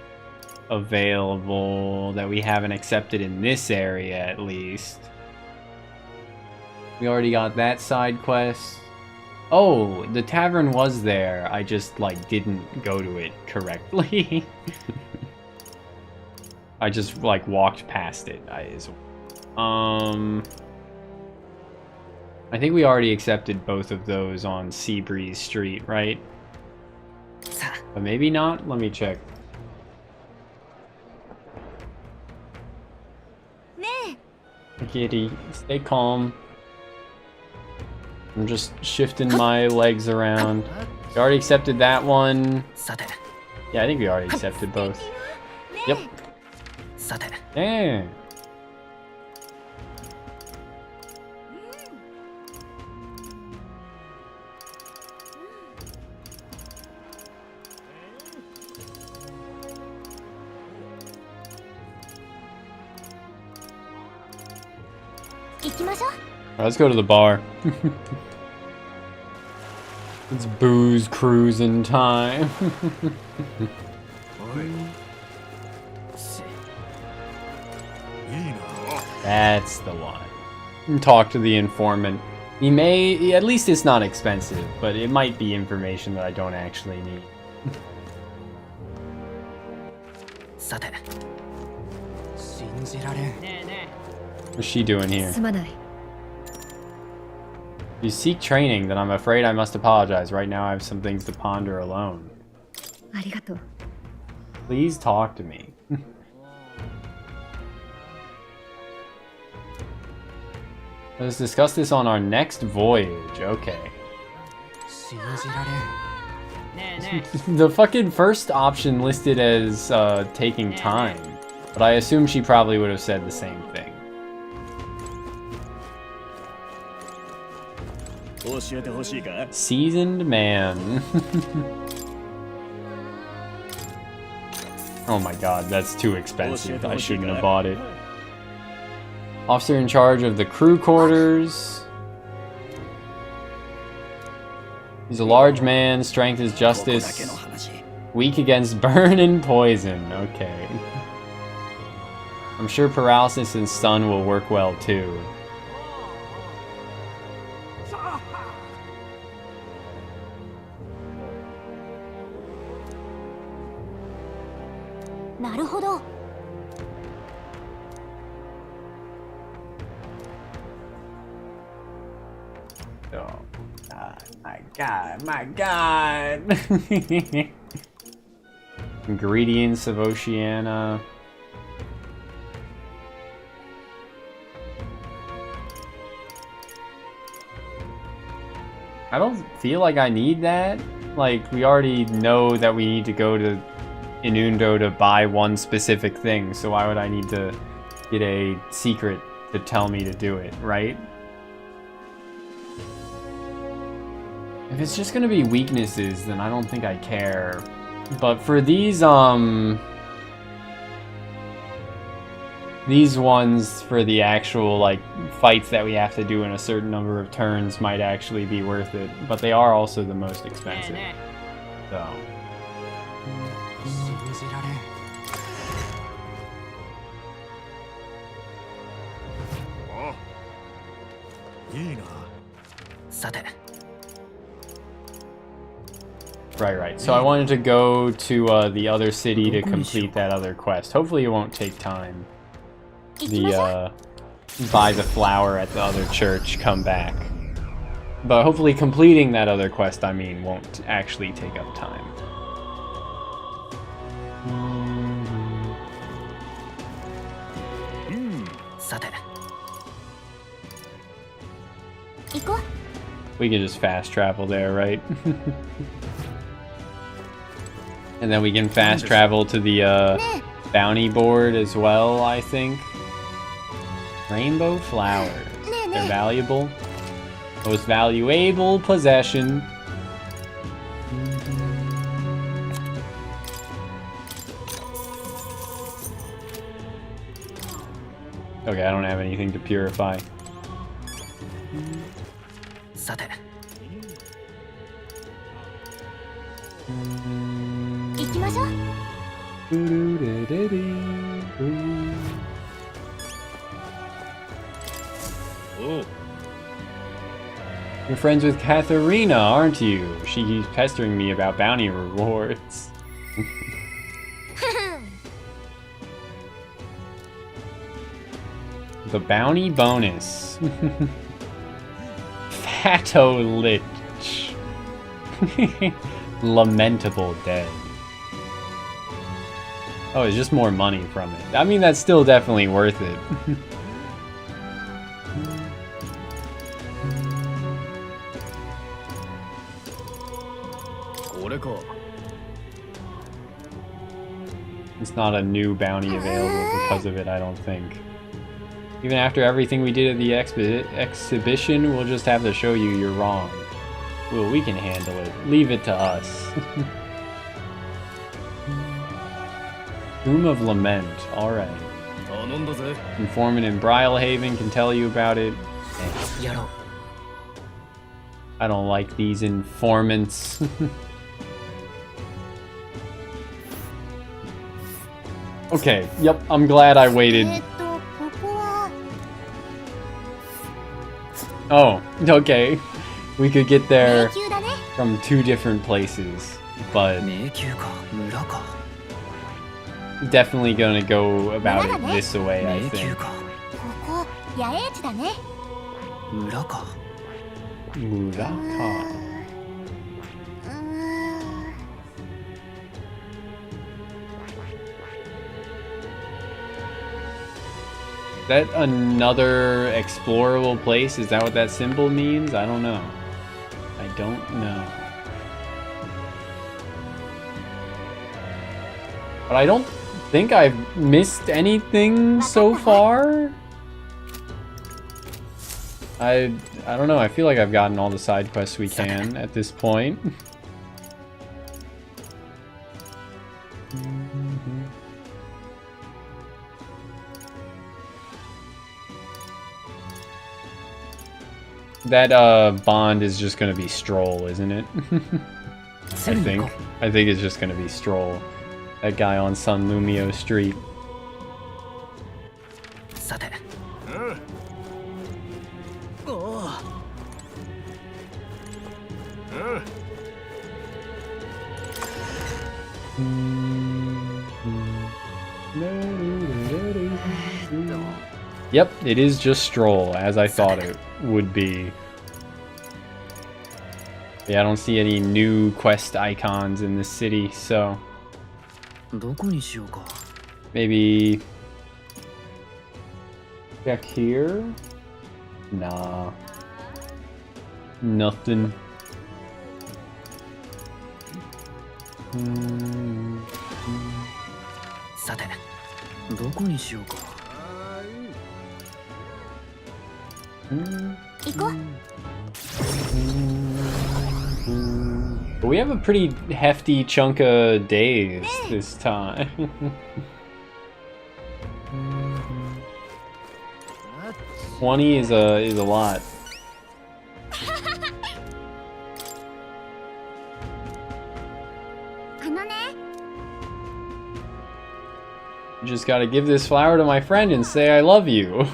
available that we haven't accepted in this area, at least. We already got that side quest. Oh, the tavern was there. I just, like, didn't go to it correctly. I just, like, walked past it. I think we already accepted both of those on Seabreeze Street, right? But maybe not? Let me check. Kitty, stay calm. I'm just shifting my legs around. We already accepted that one. Yeah, I think we already accepted both. Yep. Yeah. Let's go to the bar. It's booze cruising time. That's the one. Talk to the informant. He may, at least it's not expensive, but it might be information that I don't actually need. What's she doing here? If you seek training, then I'm afraid I must apologize. Right now I have some things to ponder alone. Please talk to me. Let's discuss this on our next voyage. Okay. The fucking first option listed as taking time. But I assume she probably would have said the same thing. Seasoned man. Oh my god, that's too expensive. I shouldn't have bought it. Officer in charge of the crew quarters. He's a large man, strength is justice. Weak against burn and poison. Okay. I'm sure paralysis and stun will work well too. Oh, my god. Ingredients of Oceania. I don't feel like I need that. Like, we already know that we need to go to Inundo to buy one specific thing, so why would I need to get a secret to tell me to do it, right? If it's just gonna be weaknesses, then I don't think I care. But for these ones for the actual, like, fights that we have to do in a certain number of turns might actually be worth it. But they are also the most expensive. So, Right. So I wanted to go to the other city to complete that other quest. Hopefully it won't take time. The buy the flower at the other church, come back. But hopefully completing that other quest, I mean, won't actually take up time. We can just fast travel there, right? And then we can fast travel to the bounty board as well, I think. Rainbow flowers. They're valuable. Most valuable possession. Okay, I don't have anything to purify. Oh. You're friends with Katharina, aren't you? She keeps pestering me about bounty rewards. The bounty bonus. Fatto Lich. Lamentable dead. Oh, it's just more money from it. I mean, that's still definitely worth it. It's not a new bounty available because of it, I don't think. Even after everything we did at the exhibition, we'll just have to show you you're wrong. Well, we can handle it. Leave it to us. Room of Lament. Alright. Informant in Brylehaven can tell you about it. I don't like these informants. Okay, yep, I'm glad I waited. Oh, okay. We could get there from 2 different places, but definitely gonna go about it this way, I think. Muraka. Is that another explorable place? Is that what that symbol means? I don't know. I don't know. But I don't think I've missed anything so far. I don't know. I feel like I've gotten all the side quests we can at this point. That bond is just gonna be Stroll, isn't it? I think it's just gonna be Stroll. That guy on Sun Lumio Street. Yep, it is just Stroll, as I thought it would be. Yeah, I don't see any new quest icons in this city, so maybe check here? Nah. Nothing. But we have a pretty hefty chunk of days this time. 20 is a lot. You just gotta give this flower to my friend and say I love you.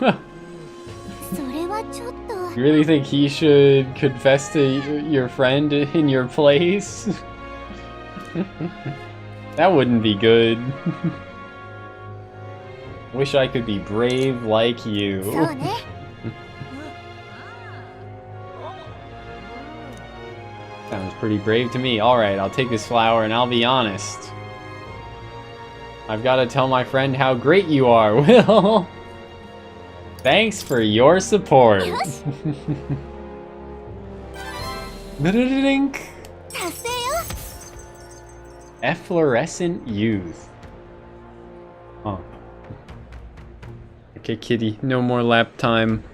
You really think he should confess to your friend in your place? That wouldn't be good. Wish I could be brave like you. Sounds pretty brave to me. Alright, I'll take this flower and I'll be honest. I've got to tell my friend how great you are, Will. Thanks for your support. Efflorescent youth. Oh. Okay, kitty. No more lap time.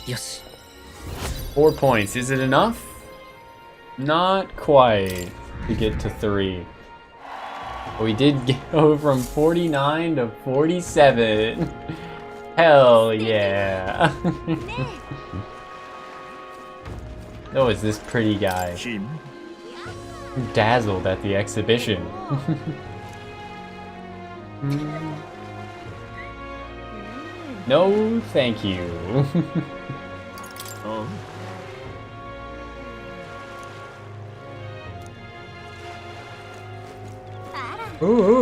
Yes. 4 points. Is it enough? Not quite to get to 3. But we did go from 49 to 47. Hell yeah. Oh, it's this pretty guy. Dazzled at the exhibition. No, thank you. Oh. Ooh.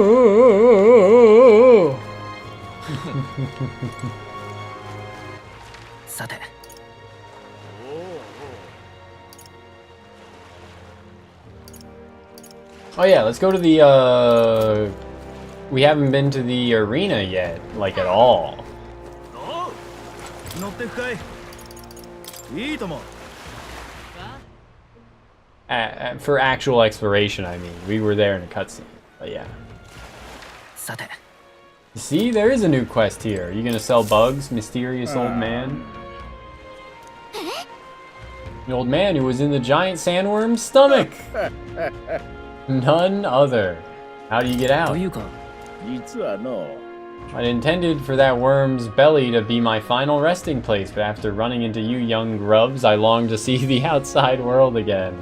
さて Oh yeah, let's go to the, we haven't been to the arena yet, like at all. For actual exploration, I mean. We were there in a cutscene, but yeah. さて See, there is a new quest here. Are you gonna sell bugs, mysterious old man? The old man who was in the giant sandworm's stomach! None other. How do you get out? I'd intended for that worm's belly to be my final resting place, but after running into you young grubs, I long to see the outside world again.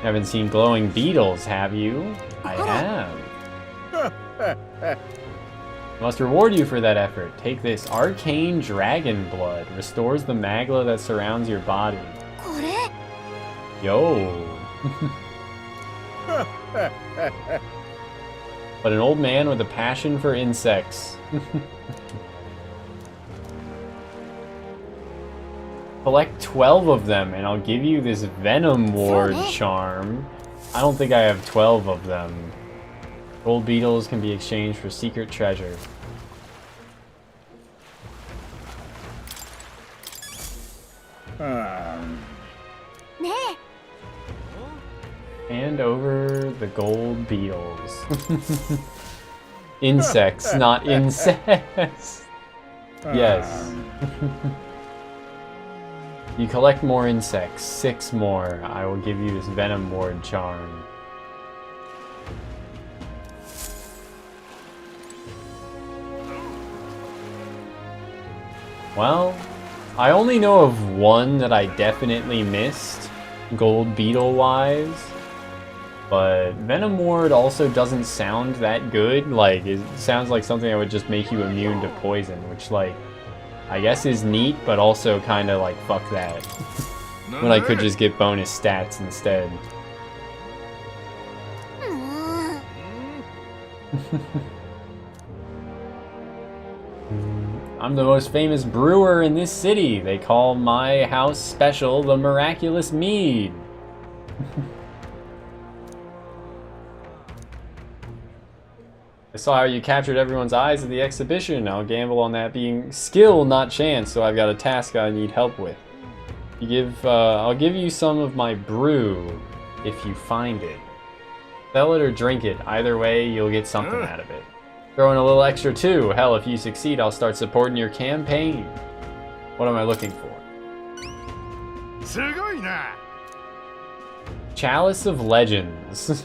Haven't seen glowing beetles, have you? I have. Must reward you for that effort. Take this arcane dragon blood. Restores the magla that surrounds your body. Yo. But an old man with a passion for insects. Collect 12 of them and I'll give you this Venom Ward charm. I don't think I have 12 of them. Gold beetles can be exchanged for secret treasure. Hand over the gold beetles. Insects, not incest. Yes. You collect more insects, 6 more. I will give you this Venom Ward charm. Well, I only know of one that I definitely missed, gold beetle-wise. But Venom Ward also doesn't sound that good. Like, it sounds like something that would just make you immune to poison, which, like, I guess is neat, but also kind of like, fuck that. When I could just get bonus stats instead. I'm the most famous brewer in this city. They call my house special the Miraculous Mead. I saw how you captured everyone's eyes at the exhibition. I'll gamble on that being skill, not chance, so I've got a task I need help with. I'll give you some of my brew if you find it. Sell it or drink it. Either way, you'll get something out of it. Throw in a little extra too. Hell, if you succeed, I'll start supporting your campaign. What am I looking for? Chalice of Legends.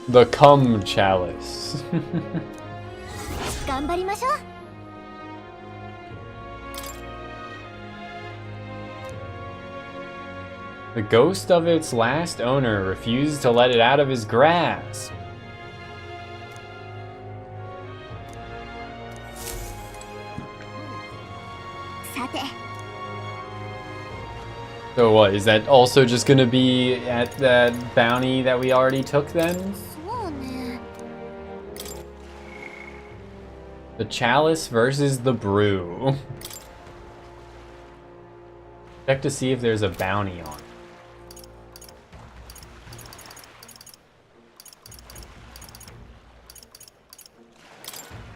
The Cum Chalice. The ghost of its last owner refused to let it out of his grasp. So what, is that also just gonna be at that bounty that we already took then? The Chalice versus the Brew. Check to see if there's a bounty on it.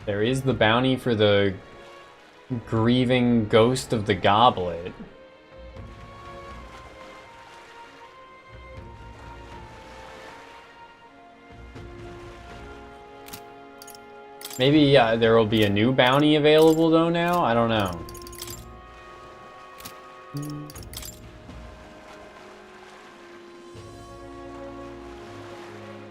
There is the bounty for the grieving ghost of the goblet. Maybe there will be a new bounty available though now? I don't know.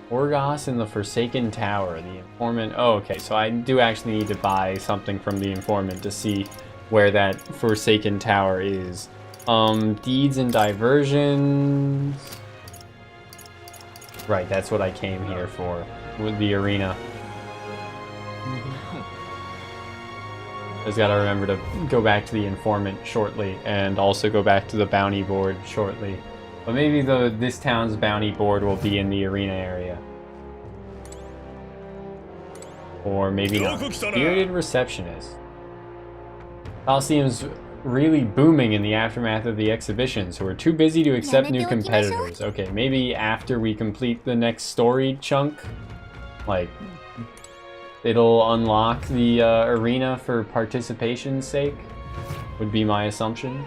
Orgos in the Forsaken Tower. The informant. Oh, okay. So I do actually need to buy something from the informant to see where that Forsaken Tower is. Deeds and diversions. Right, that's what I came here for. With the arena. Just gotta remember to go back to the informant shortly and also go back to the bounty board shortly. But maybe this town's bounty board will be in the arena area. Or maybe not. Spirited Receptionist. Coliseum's really booming in the aftermath of the exhibition, so we're too busy to accept new competitors. Okay, maybe after we complete the next story chunk, like, it'll unlock the arena for participation's sake, would be my assumption.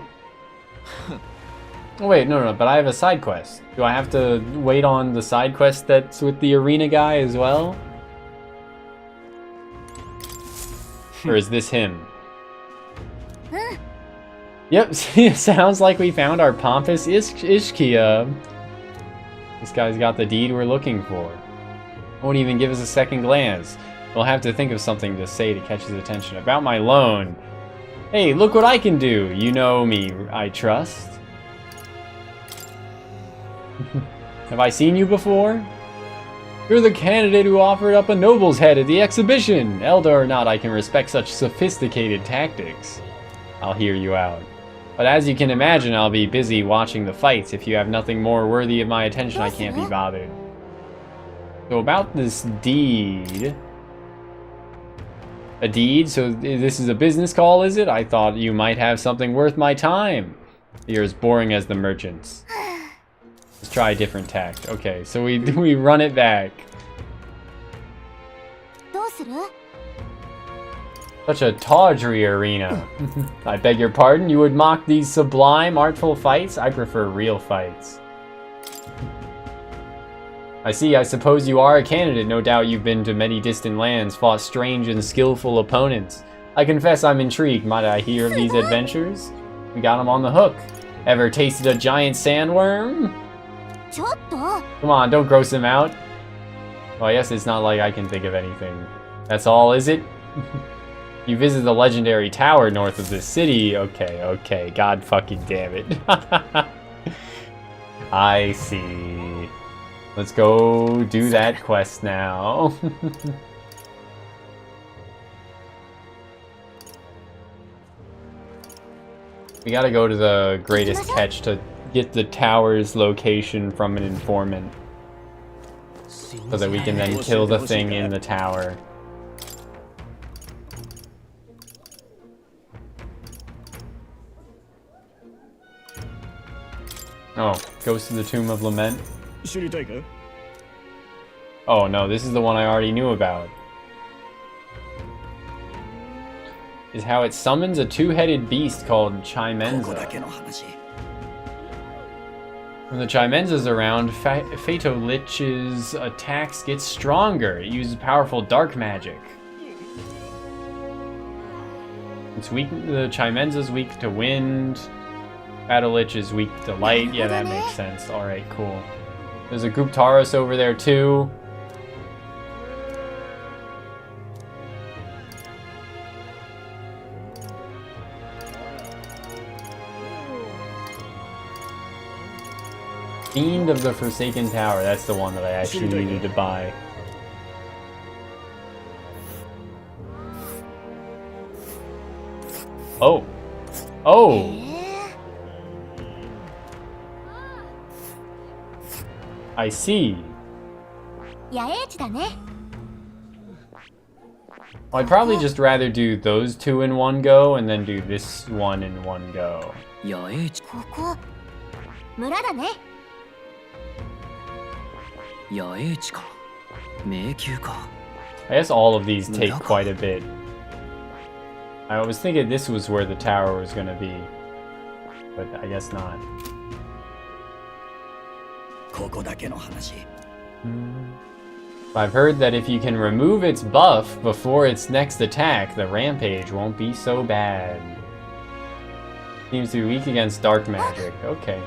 Oh wait, no, but I have a side quest. Do I have to wait on the side quest that's with the arena guy as well? Or is this him? Yep, sounds like we found our pompous Ishkia. This guy's got the deed we're looking for. Won't even give us a second glance. We'll have to think of something to say to catch his attention. About my loan. Hey, look what I can do. You know me, I trust. Have I seen you before? You're the candidate who offered up a noble's head at the exhibition. Elder or not, I can respect such sophisticated tactics. I'll hear you out. But as you can imagine, I'll be busy watching the fights. If you have nothing more worthy of my attention, I can't be bothered. So about this deed... A deed? So this is a business call, is it? I thought you might have something worth my time. You're as boring as the merchants. Let's try a different tact. Okay, so we run it back. Such a tawdry arena. I beg your pardon, you would mock these sublime, artful fights? I prefer real fights. I see, I suppose you are a candidate. No doubt you've been to many distant lands, fought strange and skillful opponents. I confess I'm intrigued. Might I hear of these adventures? We got him on the hook. Ever tasted a giant sandworm? Come on, don't gross him out. Well, I guess it's not like I can think of anything. That's all, is it? You visit the legendary tower north of this city. Okay. God fucking damn it. I see. Let's go do that quest now. We gotta go to the greatest catch to get the tower's location from an informant. So that we can then kill the thing in the tower. Oh, goes to the Tomb of Lament. Oh no, this is the one I already knew about. Is how it summons a two-headed beast called Chimenza. When the Chimenza's around, Fatolich's attacks get stronger. It uses powerful dark magic. It's weak. The Chimenza's weak to wind. Fatolich is weak to light. Yeah, that makes sense. Alright, cool. There's a Guptaros over there too. Fiend of the Forsaken Tower. That's the one that I actually needed to buy. Oh. Oh. I see. I'd probably just rather do those two in one go and then do this one in one go. 野営地。ここ村だね。野営地か。迷宮か。 I guess all of these take quite a bit. I was thinking this was where the tower was going to be, but I guess not. ここだけの話。I've heard that if you can remove its buff before its next attack, the rampage won't be so bad. Seems to be weak against dark magic. Okay.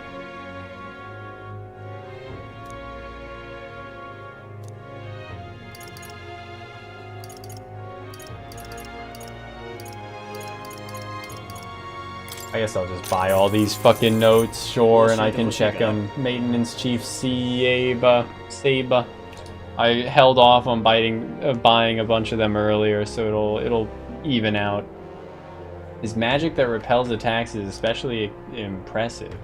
I guess I'll just buy all these fucking notes, sure, and I can check them. Maintenance Chief Saba. I held off on buying a bunch of them earlier, so it'll even out. His magic that repels attacks is especially impressive.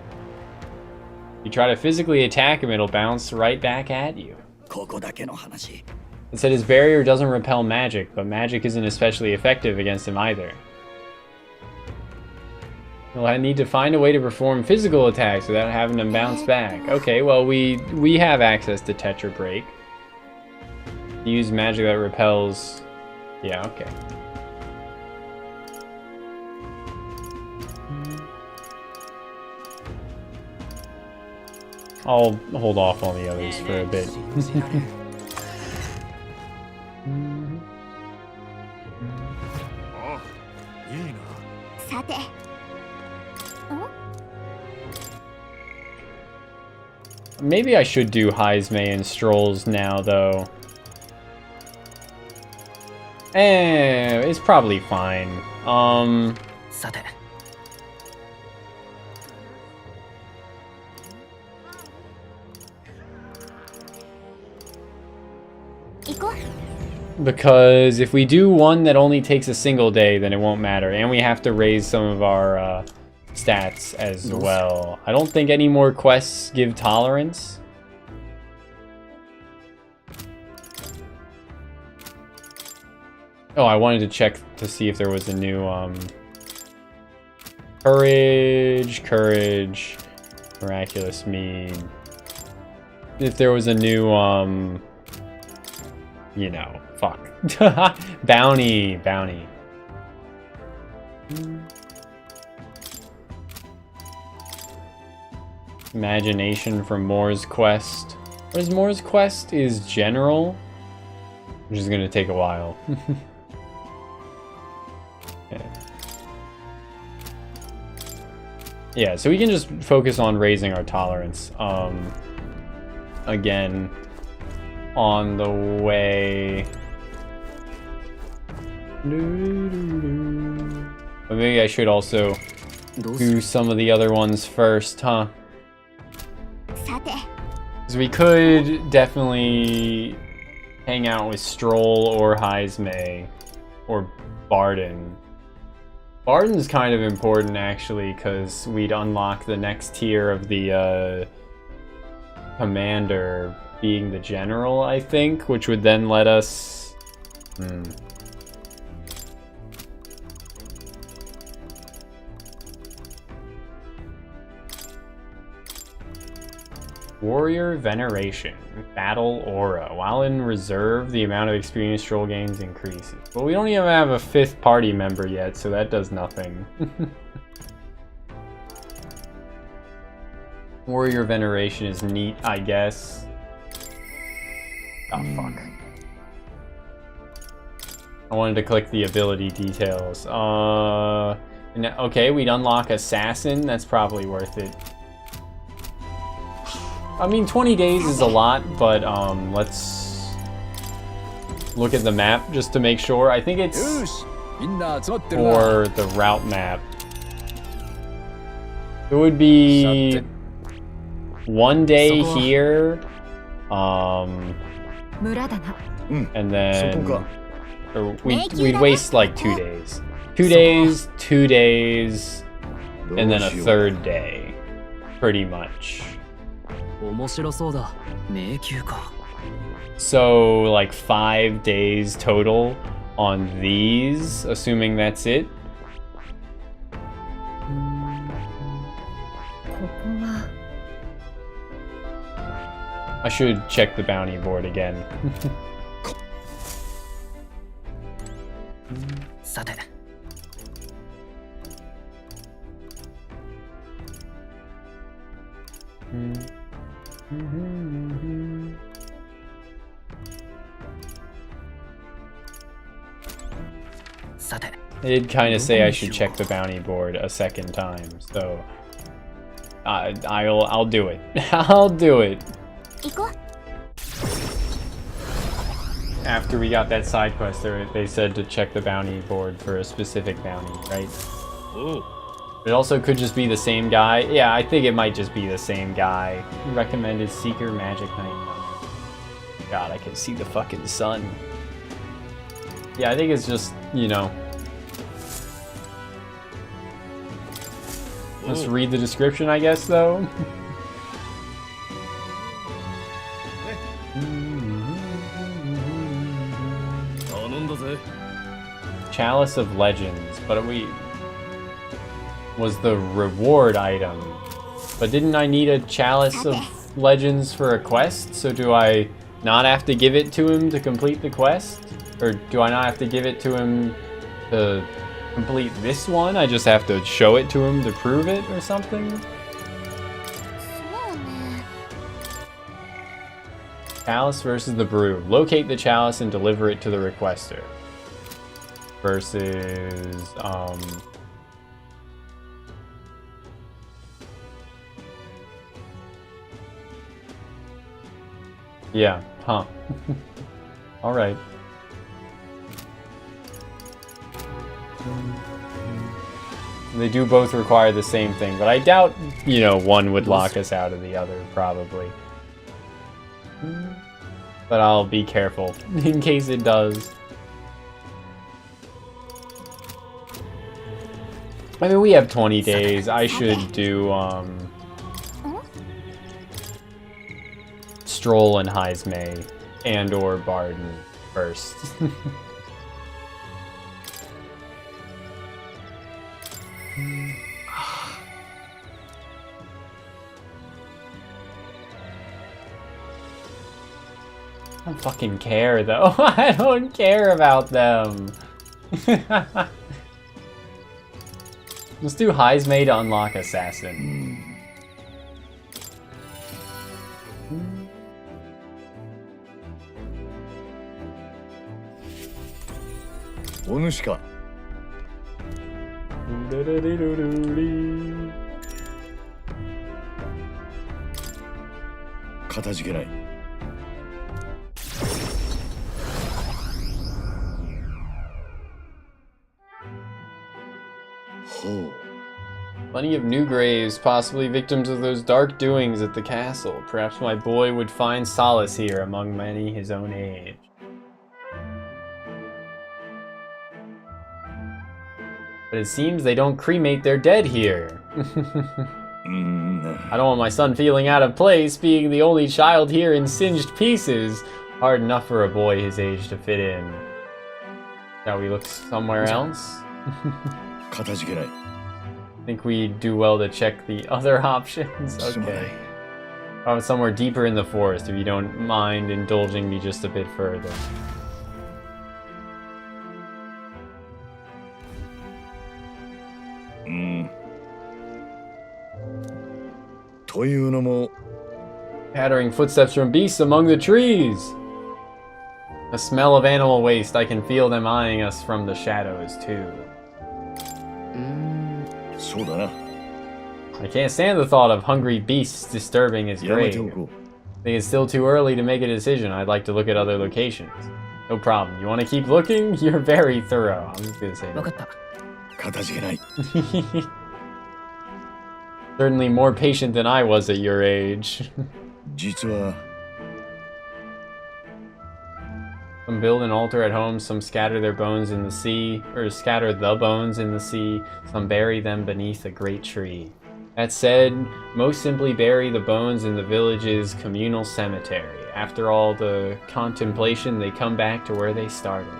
You try to physically attack him, it'll bounce right back at you. It said his barrier doesn't repel magic, but magic isn't especially effective against him either. Well, I need to find a way to perform physical attacks without having them bounce back. Okay, well, we have access to Tetra Break. Use magic that repels... Yeah, okay. I'll hold off on the others for a bit. Maybe I should do Heismay and Strolls now, though. It's probably fine. Because if we do one that only takes a single day, then it won't matter. And we have to raise some of our stats as well. I don't think any more quests give tolerance. Oh, I wanted to check to see if there was a new courage, miraculous mead. If there was a new you know, fuck. bounty. Imagination from Moore's Quest. What is Moore's Quest? Is general, which is gonna take a while. Yeah, so we can just focus on raising our tolerance. Again, on the way. But maybe I should also do some of the other ones first, huh? Because we could definitely hang out with Stroll or Heismay or Barden. Barden's kind of important, actually, because we'd unlock the next tier of the commander being the general, I think, which would then let us... Warrior Veneration. Battle Aura. While in reserve, the amount of experience Stroll gains increases. Well, we don't even have a 5th party member yet, so that does nothing. Warrior Veneration is neat, I guess. Oh, fuck. I wanted to click the ability details. Okay, we'd unlock Assassin. That's probably worth it. I mean, 20 days is a lot, but let's look at the map just to make sure. I think it's for the route map. It would be 1 day here, 村だな。 and then そこか。 or we'd waste like 2 days. 2 days, 2 days, and then a 3rd day, pretty much. 面白そうだ。迷宮か。 So like 5 days total on these, assuming that's it. ここは I should check the bounty board again. さて。さて。 They did kind of say I should check the bounty board a second time, so I'll do it. I'll do it. 行こう。 After we got that side quest, they said to check the bounty board for a specific bounty, right? It also could just be the same guy. Yeah, I think it might just be the same guy. Recommended Seeker Magic Knight. God, I can see the fucking sun. Yeah, I think it's just, you know. Let's read the description, I guess, though. Chalice of Legends, but was the reward item. But didn't I need a Chalice of Legends for a quest? So do I not have to give it to him to complete the quest? Or do I not have to give it to him to complete this one? I just have to show it to him to prove it or something? そうね。 Chalice versus the Brew. Locate the chalice and deliver it to the requester. Versus, yeah, huh. Alright. They do both require the same thing, but I doubt, you know, one would lock us out of the other, probably. But I'll be careful, in case it does. I mean, we have 20 days. I should do, Stroll and Heismay and or Barden first. I don't fucking care, though. I don't care about them. Let's do Heismay to unlock Assassin. Onushika. かたじけない。 Plenty of new graves, possibly victims of those dark doings at the castle. Perhaps my boy would find solace here among many his own age. But it seems they don't cremate their dead here. I don't want my son feeling out of place, being the only child here in singed pieces. Hard enough for a boy his age to fit in. Shall we look somewhere else? かたじけない。 I think we do well to check the other options. Okay. Probably somewhere deeper in the forest, if you don't mind indulging me just a bit further. Pattering footsteps from beasts among the trees. The smell of animal waste. I can feel them eyeing us from the shadows too. そうだな。 I can't stand the thought of hungry beasts disturbing his やめて grave. おこう。 I think it's still too early to make a decision. I'd like to look at other locations. No problem. You want to keep looking? You're very thorough. I'm just gonna say わかった。かたじけない。Certainly more patient than I was at your age. 実は Some build an altar at home, some scatter their bones in the sea, or scatter the bones in the sea, some bury them beneath a great tree. That said, most simply bury the bones in the village's communal cemetery. After all the contemplation, they come back to where they started.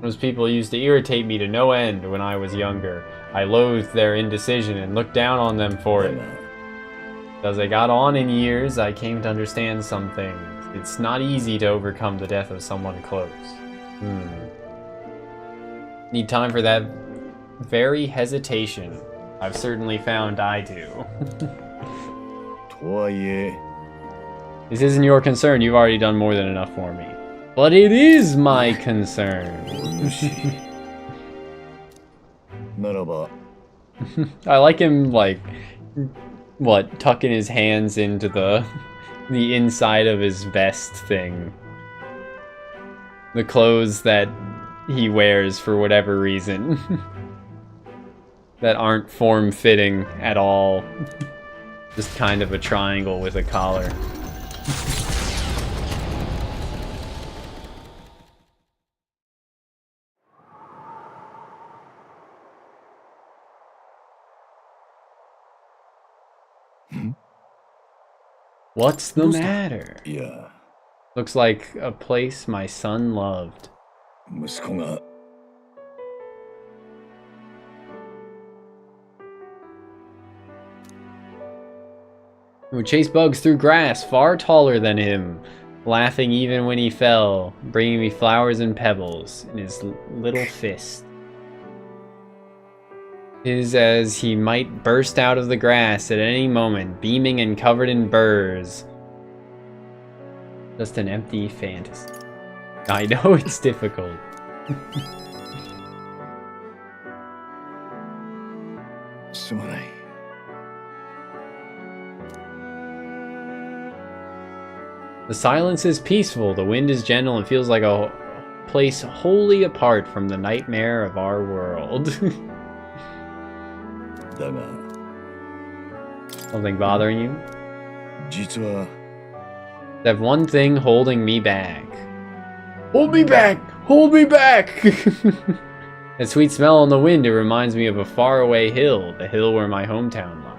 Those people used to irritate me to no end when I was younger. I loathed their indecision and looked down on them for it. As I got on in years, I came to understand some things. It's not easy to overcome the death of someone close. Need time for that very hesitation. I've certainly found I do. とはいえ This isn't your concern. You've already done more than enough for me. But it is my concern. ならば I like him, like, what, tucking his hands into the inside of his vest thing. The clothes that he wears for whatever reason. That aren't form-fitting at all. Just kind of a triangle with a collar. What's the matter? いや Looks like a place my son loved. 息子が Who chased bugs through grass far taller than him, laughing even when he fell, bringing me flowers and pebbles in his little fist. 'Tis as he might burst out of the grass at any moment, beaming and covered in burrs. Just an empty fantasy. I know it's difficult. The silence is peaceful, the wind is gentle, and feels like a place wholly apart from the nightmare of our world. だが Something bothering you? 実は I have one thing holding me back. Hold me back! Hold me back! That sweet smell on the wind, it reminds me of a faraway hill, the hill where my hometown lies.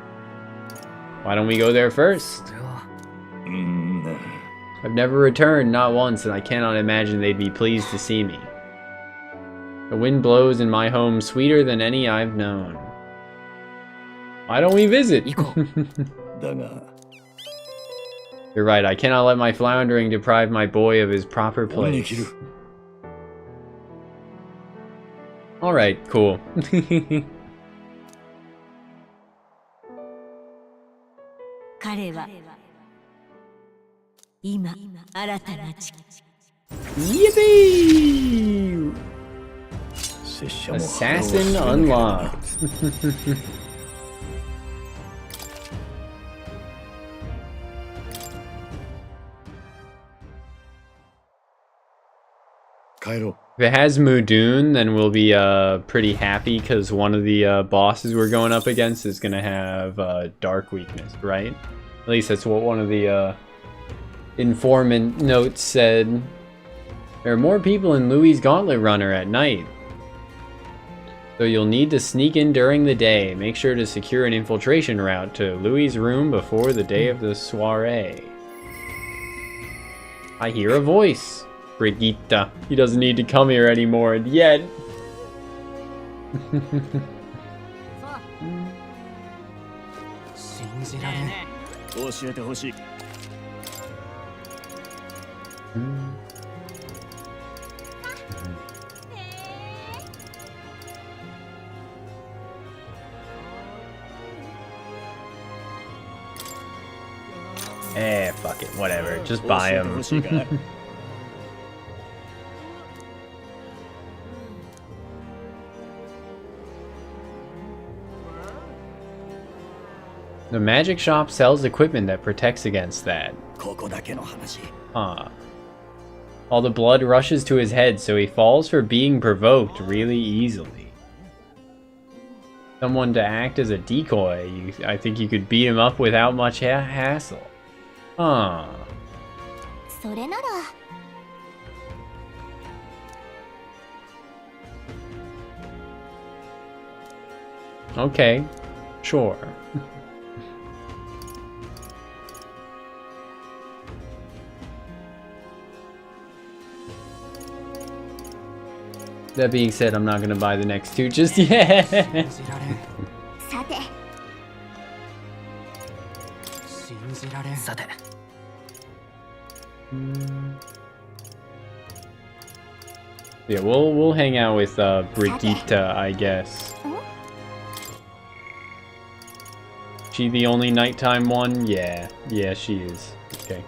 Why don't we go there first? I've never returned, not once, and I cannot imagine they'd be pleased to see me. The wind blows in my home sweeter than any I've known. Why don't we visit? だが You're right, I cannot let my floundering deprive my boy of his proper place. Alright, cool. 彼は今新たな地 Yippee! Assassin unlocked. If it has Mudun, then we'll be pretty happy because one of the bosses we're going up against is gonna have dark weakness, right? At least that's what one of the informant notes said. There are more people in Louis' Gauntlet Runner at night, so you'll need to sneak in during the day. Make sure to secure an infiltration route to Louis' room before the day of the soiree. I hear a voice. Brigitte. He doesn't need to come here anymore yet. Fuck it, whatever. Just buy him. The magic shop sells equipment that protects against that. Huh. All the blood rushes to his head, so he falls for being provoked really easily. someone to act as a decoy. I think you could beat him up without much hassle. Huh. それなら Okay, sure. That being said, I'm not gonna buy the next two just yet. さて さて Yeah, we'll hang out with Brigitte, I guess. She the only nighttime one? Yeah, she is. Okay.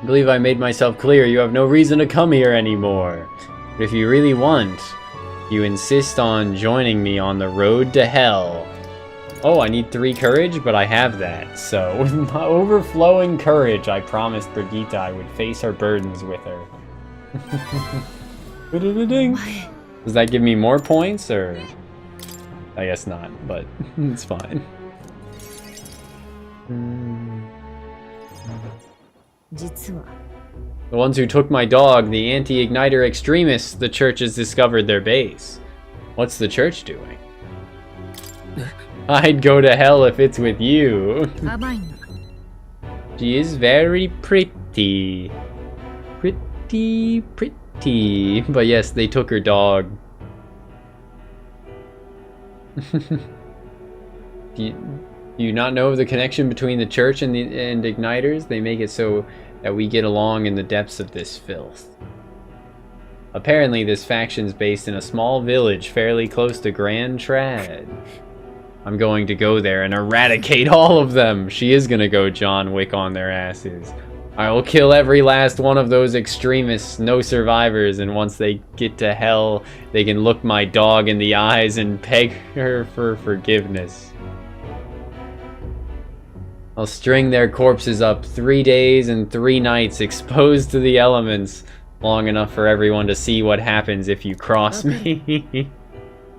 I believe I made myself clear. You have no reason to come here anymore. But if you really want, you insist on joining me on the road to hell. Oh, I need 3 courage, but I have that. So, with my overflowing courage, I promised Brigitte I would face her burdens with her. Does that give me more points, or...? I guess not, but it's fine. The ones who took my dog, the anti-igniter extremists, the church has discovered their base. What's the church doing? I'd go to hell if it's with you. She is very pretty. Pretty. But yes, they took her dog. Do you not know of the connection between the church and igniters? They make it so that we get along in the depths of this filth. Apparently, this faction's based in a small village fairly close to Grand Trad. I'm going to go there and eradicate all of them. She is gonna go John Wick on their asses. I will kill every last one of those extremists, no survivors, and once they get to hell, they can look my dog in the eyes and beg her for forgiveness. I'll string their corpses up 3 days and 3 nights exposed to the elements, long enough for everyone to see what happens if you cross me.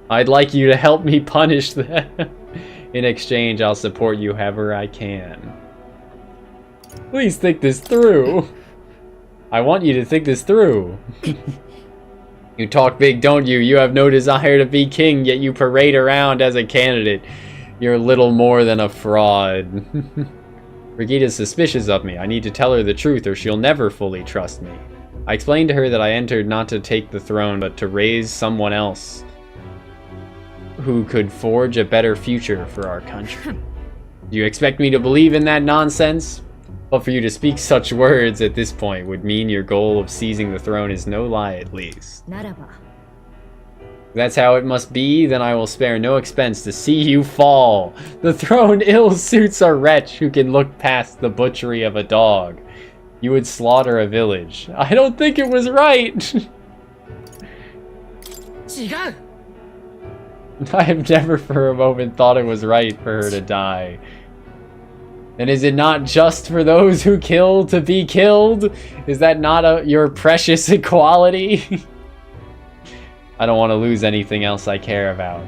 I'd like you to help me punish them. In exchange, I'll support you however I can. Please think this through. I want you to think this through. You talk big, don't you? You have no desire to be king, yet you parade around as a candidate. You're little more than a fraud. Brigitte's suspicious of me. I need to tell her the truth or she'll never fully trust me. I explained to her that I entered not to take the throne, but to raise someone else who could forge a better future for our country. Do you expect me to believe in that nonsense? But for you to speak such words at this point would mean your goal of seizing the throne is no lie, at least. If that's how it must be, then I will spare no expense to see you fall. The throne ill suits a wretch who can look past the butchery of a dog. You would slaughter a village. I don't think it was right. I have never for a moment thought it was right for her to die. And is it not just for those who kill to be killed? Is that not your precious equality? I don't want to lose anything else I care about.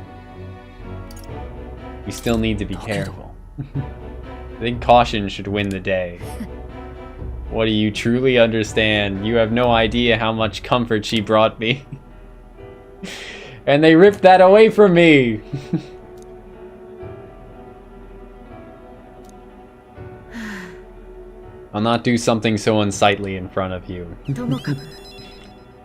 We still need to be careful. I think caution should win the day. What do you truly understand? You have no idea how much comfort she brought me. And they ripped that away from me! I'll not do something so unsightly in front of you.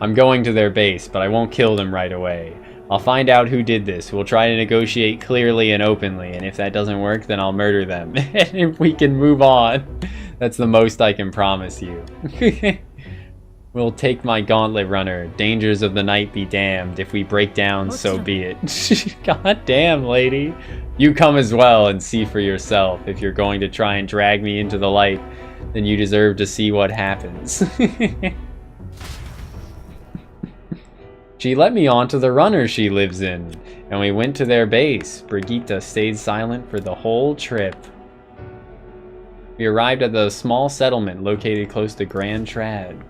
I'm going to their base, but I won't kill them right away. I'll find out who did this. We'll try to negotiate clearly and openly, and if that doesn't work, then I'll murder them. And if we can move on, that's the most I can promise you. We'll take my gauntlet runner. Dangers of the night be damned. If we break down, so be it. God damn, lady. You come as well and see for yourself. If you're going to try and drag me into the light, then you deserve to see what happens. She let me onto the runner she lives in. and we went to their base. Brigitte stayed silent for the whole trip. We arrived at the small settlement located close to Grand Trad.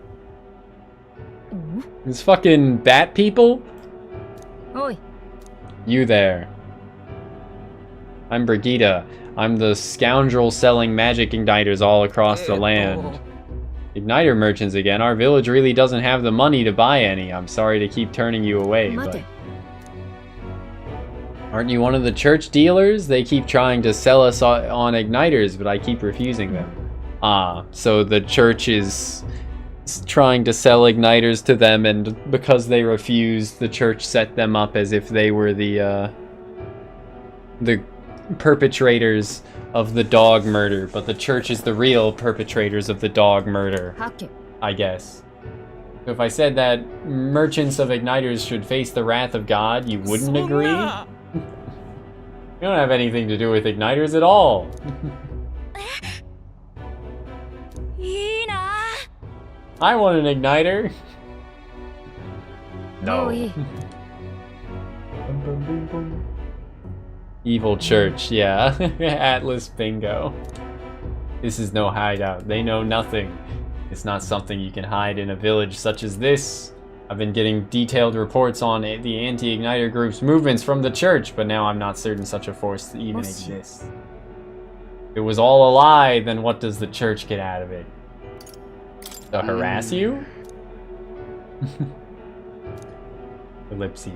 These fucking bat people? Oi. You there. I'm Brigitte. I'm the scoundrel selling magic igniters all across the land. Igniter merchants again. Our village really doesn't have the money to buy any. I'm sorry to keep turning you away, but... Aren't you one of the church dealers? They keep trying to sell us on igniters, but I keep refusing them. Ah, so the church is trying to sell igniters to them, and because they refused, the church set them up as if they were the perpetrators of the dog murder, but the church is the real perpetrators of the dog murder, I guess. So if I said that merchants of igniters should face the wrath of God, you wouldn't agree? You don't have anything to do with igniters at all. I want an igniter. No. Evil church, yeah. Atlas bingo. This is no hideout. They know nothing. It's not something you can hide in a village such as this. I've been getting detailed reports on the anti-igniter group's movements from the church, but now I'm not certain such a force even exists. If it was all a lie, then what does the church get out of it? To harass you? Ellipses.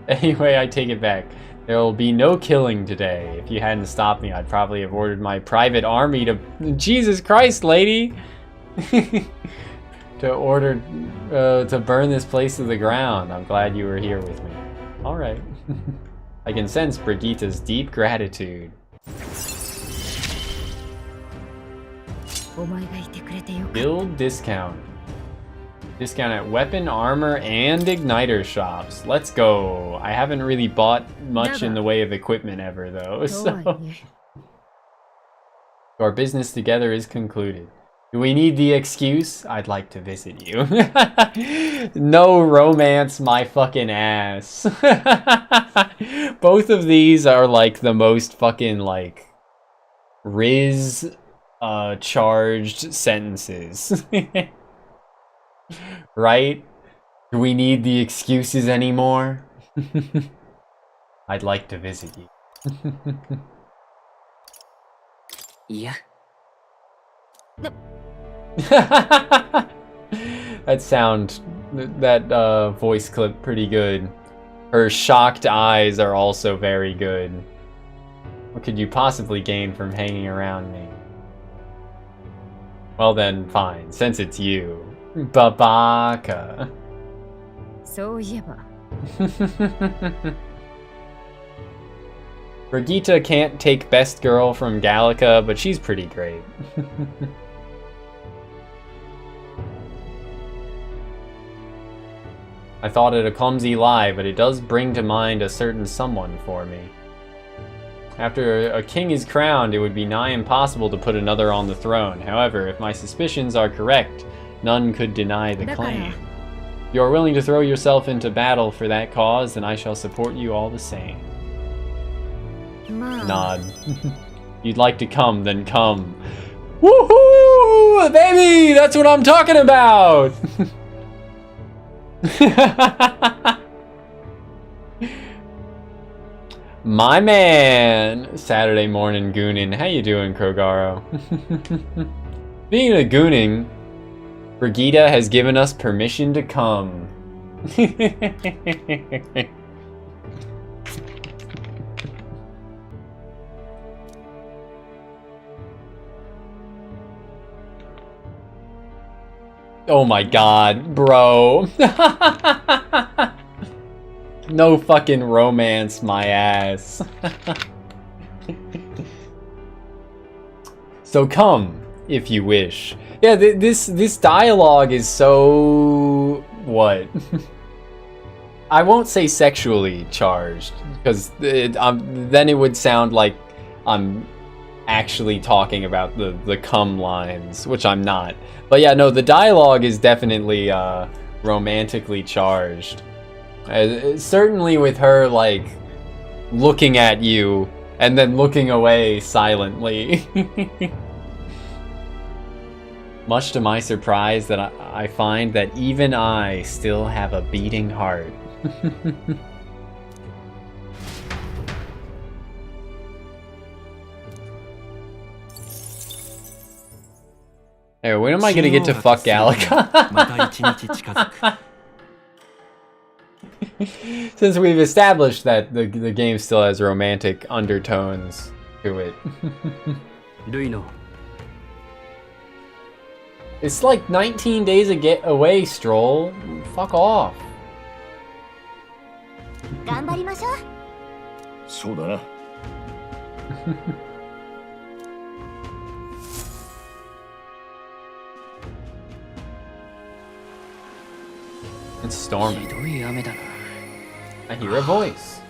Anyway, I take it back. There will be no killing today. If you hadn't stopped me, I'd probably have ordered my private army to... Jesus Christ, lady! to burn this place to the ground. I'm glad you were here with me. Alright. I can sense Brigitte's deep gratitude. Build discount. Discount at weapon, armor, and igniter shops. Let's go. I haven't really bought much in the way of equipment ever, though, so... Our business together is concluded. Do we need the excuse? I'd like to visit you. No romance, my fucking ass. Both of these are like the most fucking like Riz charged sentences. Right? Do we need the excuses anymore? I'd like to visit you. Yeah. That voice clip pretty good. Her shocked eyes are also very good. What could you possibly gain from hanging around me? Well then, fine, since it's you. Babaka. Brigitte can't take best girl from Gallica, but she's pretty great. I thought it a clumsy lie, but it does bring to mind a certain someone for me. After a king is crowned, it would be nigh impossible to put another on the throne. However, if my suspicions are correct, none could deny the claim. If you are willing to throw yourself into battle for that cause, then I shall support you all the same. Nod. You'd like to come, then come. Woohoo! Baby! That's what I'm talking about! My man! Saturday morning gooning. How you doing, Krogaro? Being a gooning, Brigitte has given us permission to come. Oh my god, bro. No fucking romance, my ass. So come, if you wish. Yeah, this dialogue is so... what? I won't say sexually charged, because then it would sound like I'm actually talking about the cum lines, which I'm not. But yeah, no, the dialogue is definitely romantically charged. Certainly with her, like, looking at you and then looking away silently. Much to my surprise that I find that even I still have a beating heart. Hey, when am I gonna get to fuck Gallica? Since we've established that the game still has romantic undertones to it. It's like 19 days away, Stroll. Fuck off. 頑張りましょう。そうだな。It's storming. I hear a voice.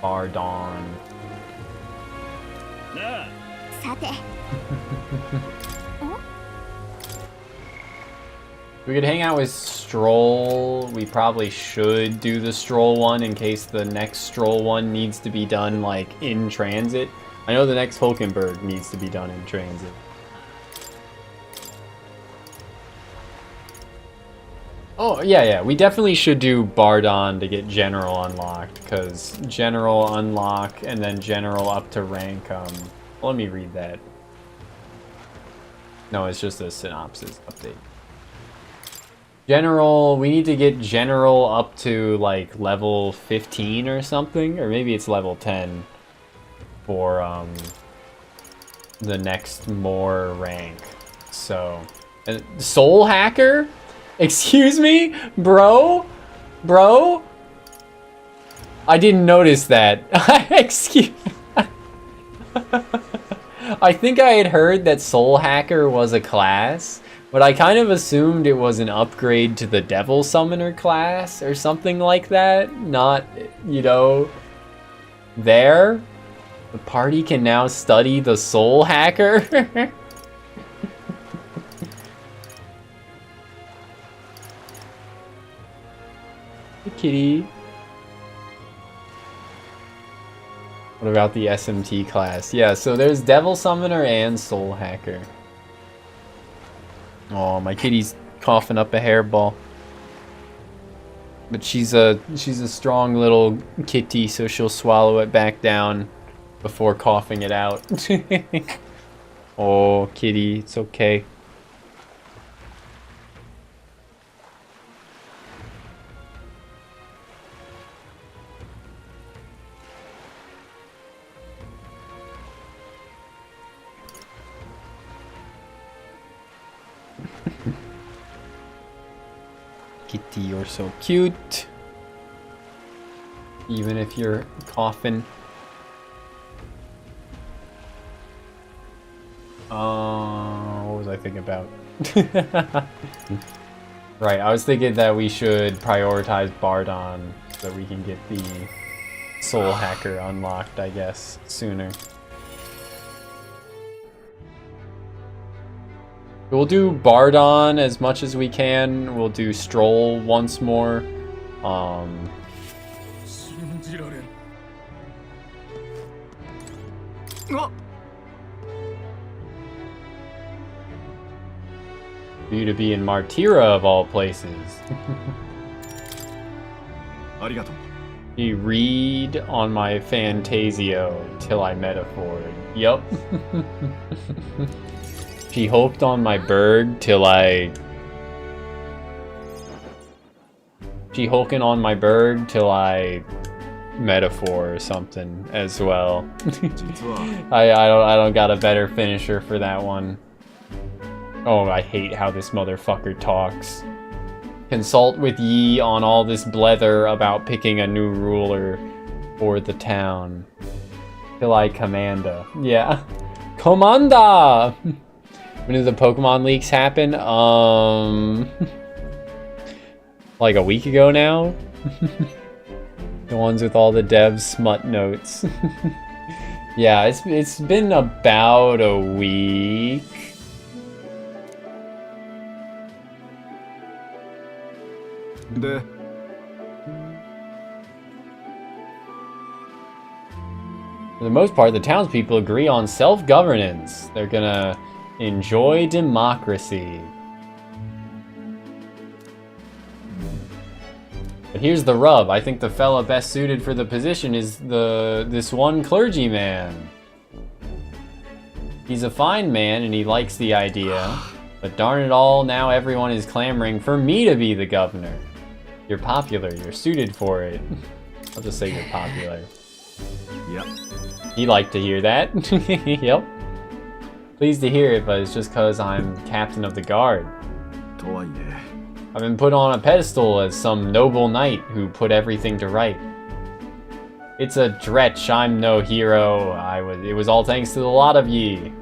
Bardon. さて。We could hang out with Stroll. We probably should do the Stroll one in case the next Stroll one needs to be done like in transit. I know the next Hulkenberg needs to be done in transit. Oh, yeah, we definitely should do Bardon to get General unlocked, because General unlock and then General up to rank, let me read that. No, it's just a synopsis update. General, we need to get General up to, like, level 15 or something, or maybe it's level 10 for, the next more rank. So, Soul Hacker? Excuse me? Bro? I didn't notice that. Excuse I think I had heard that Soul Hacker was a class, but I kind of assumed it was an upgrade to the Devil Summoner class or something like that. Not, you know, there. The party can now study the Soul Hacker. Kitty. What about the SMT class? Yeah, so there's Devil Summoner and Soul Hacker. Oh, my kitty's coughing up a hairball. But she's a strong little kitty, so she'll swallow it back down before coughing it out. Oh, kitty, it's okay. Kitty, you're so cute. Even if you're coughing. What was I thinking about? Right, I was thinking that we should prioritize Bardon so we can get the Soul Hacker unlocked, I guess, sooner. We'll do Bardon as much as we can. We'll do Stroll once more. For you to be in Martira of all places. You read on my Fantasio till I metaphored. Yup. She hoped on my berg till I... She hulking on my berg till I metaphor or something as well. I don't got a better finisher for that one. Oh, I hate how this motherfucker talks. Consult with ye on all this blether about picking a new ruler for the town. Till I commanda. Yeah. Commanda! When did the Pokemon leaks happen? Like a week ago now? The ones with all the dev smut notes. Yeah, it's been about a week. For the most part, the townspeople agree on self-governance. They're gonna enjoy democracy. But here's the rub. I think the fella best suited for the position is this one clergyman. He's a fine man and he likes the idea. But darn it all, now everyone is clamoring for me to be the governor. You're popular. You're suited for it. I'll just say you're popular. Yep. He'd like to hear that. Yep. Pleased to hear it, but it's just because I'm captain of the guard. I've been put on a pedestal as some noble knight who put everything to right. It's a dretch, I'm no hero. It was all thanks to the lot of ye.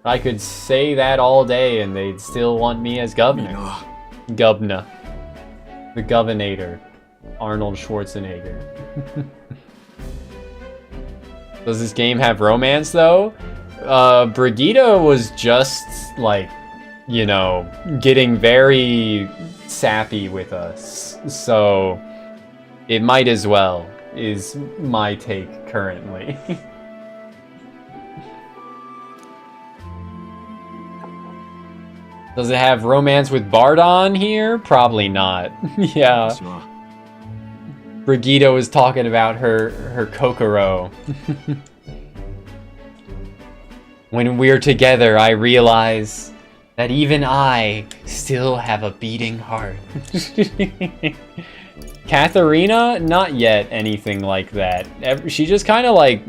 I could say that all day and they'd still want me as governor. Governor. The Governator. Arnold Schwarzenegger. Does this game have romance though? Brigitte was just like, you know, getting very sappy with us. So it might as well, is my take currently. Does it have romance with Bardon here? Probably not. Yeah. Brigitte was talking about her Kokoro. When we're together, I realize that even I still have a beating heart. Katharina? Not yet anything like that. She just kind of like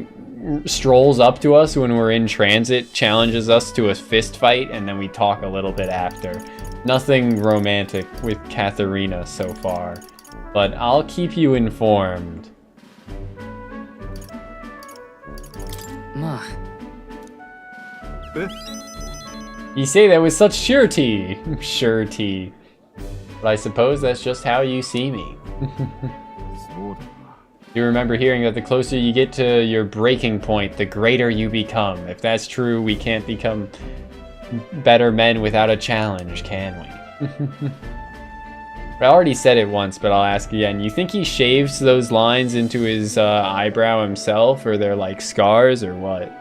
strolls up to us when we're in transit, challenges us to a fist fight, and then we talk a little bit after. Nothing romantic with Katharina so far, but I'll keep you informed. You say that with such surety. Surety. But I suppose that's just how you see me. You remember hearing that the closer you get to your breaking point, the greater you become. If that's true, we can't become better men without a challenge, can we? I already said it once, but I'll ask again. You think he shaves those lines into his eyebrow himself, or they're like scars, or what?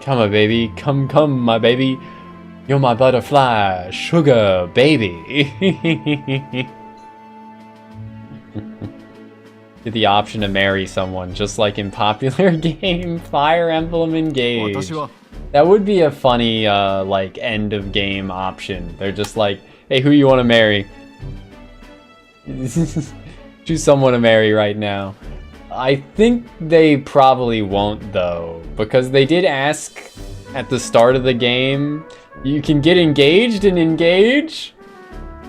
Come on, baby. Come, my baby. You're my butterfly, sugar baby. Get the option to marry someone, just like in popular game Fire Emblem Engage. That would be a funny, like, end of game option. They're just like, hey, who you want to marry? Choose someone to marry right now. I think they probably won't, though, because they did ask at the start of the game, you can get engaged and engage.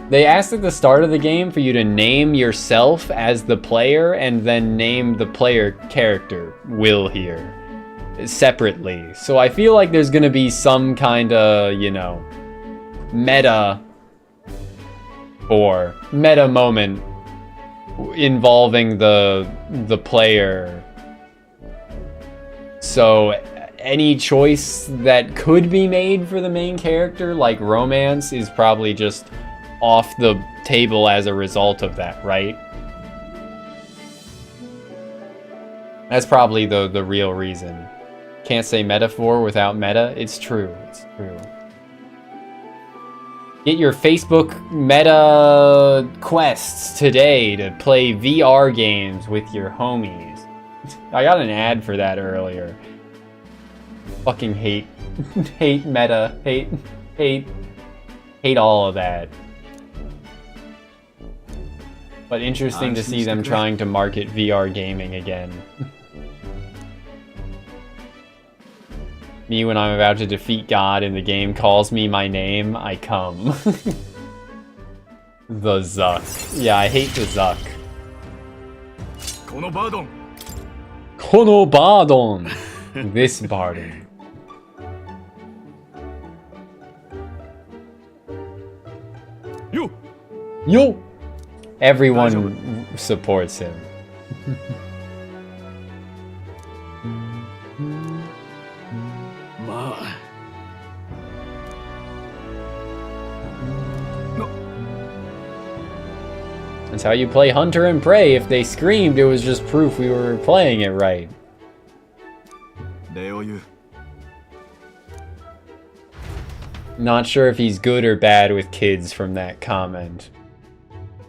They asked at the start of the game for you to name yourself as the player and then name the player character, Will here, separately. So I feel like there's gonna be some kind of, you know, meta moment involving the player. So any choice that could be made for the main character, like romance, is probably just off the table as a result of that, right? That's probably the real reason. Can't say metaphor without meta. It's true. It's true. Get your Facebook meta quests today to play VR games with your homies. I got an ad for that earlier. Fucking hate meta, hate all of that. But interesting to see them trying to market VR gaming again. Me when I'm about to defeat God and the game calls me my name, I come. The Zuck. Yeah, I hate the Zuck. Kono Bardon. This Bardon. Yo! Everyone supports him. That's how you play Hunter and Prey. If they screamed, it was just proof we were playing it right. Not sure if he's good or bad with kids from that comment.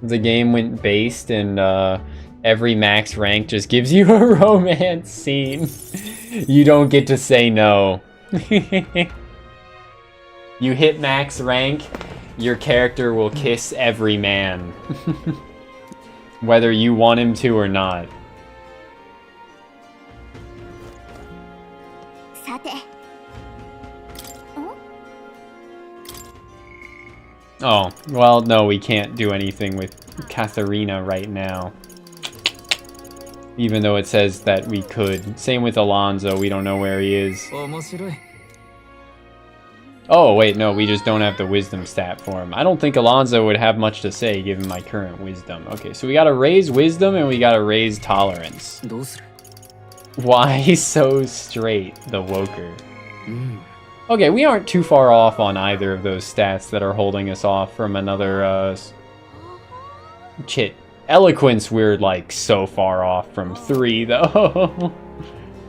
The game went based and every max rank just gives you a romance scene. You don't get to say no. You hit max rank, your character will kiss every man. Whether you want him to or not. Oh, well, no, we can't do anything with Katharina right now. Even though it says that we could. Same with Alonso, we don't know where he is. Oh, wait, no, we just don't have the wisdom stat for him. I don't think Alonso would have much to say given my current wisdom. Okay, so we gotta raise wisdom and we gotta raise tolerance. Why so straight, the Woker? Okay, we aren't too far off on either of those stats that are holding us off from another, Eloquence, we're, like, so far off from 3, though.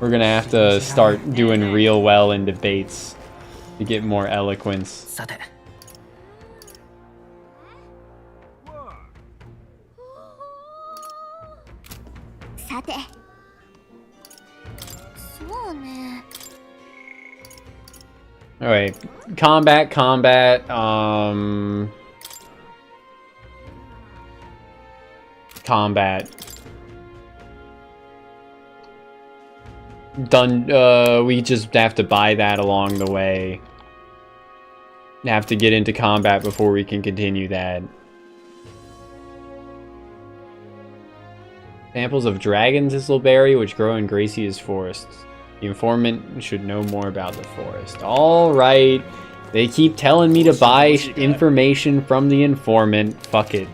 We're gonna have to start doing real well in debates to get more eloquence. Alright, combat, combat, done, we just have to buy that along the way. Have to get into combat before we can continue that. Samples of dragon thistleberry which grow in Gracie's forests. The informant should know more about the forest. Alright. They keep telling me to buy information from the informant. Fuck it.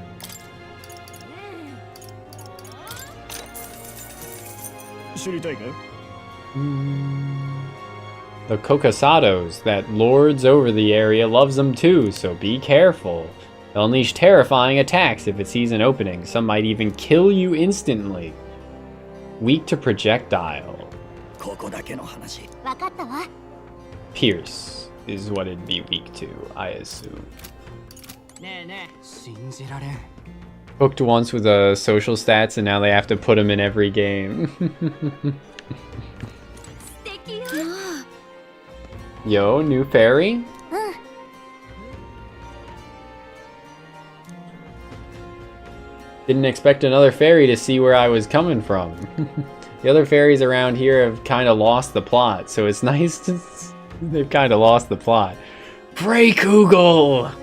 The Kokasados, that lords over the area, loves them too, so be careful. They'll unleash terrifying attacks if it sees an opening. Some might even kill you instantly. Weak to projectile. Pierce is what it'd be weak to, I assume. Hooked once with social stats and now they have to put them in every game. Yo, new fairy? Didn't expect another fairy to see where I was coming from. The other fairies around here have kind of lost the plot, so it's nice to... They've kind of lost the plot. Freykugel!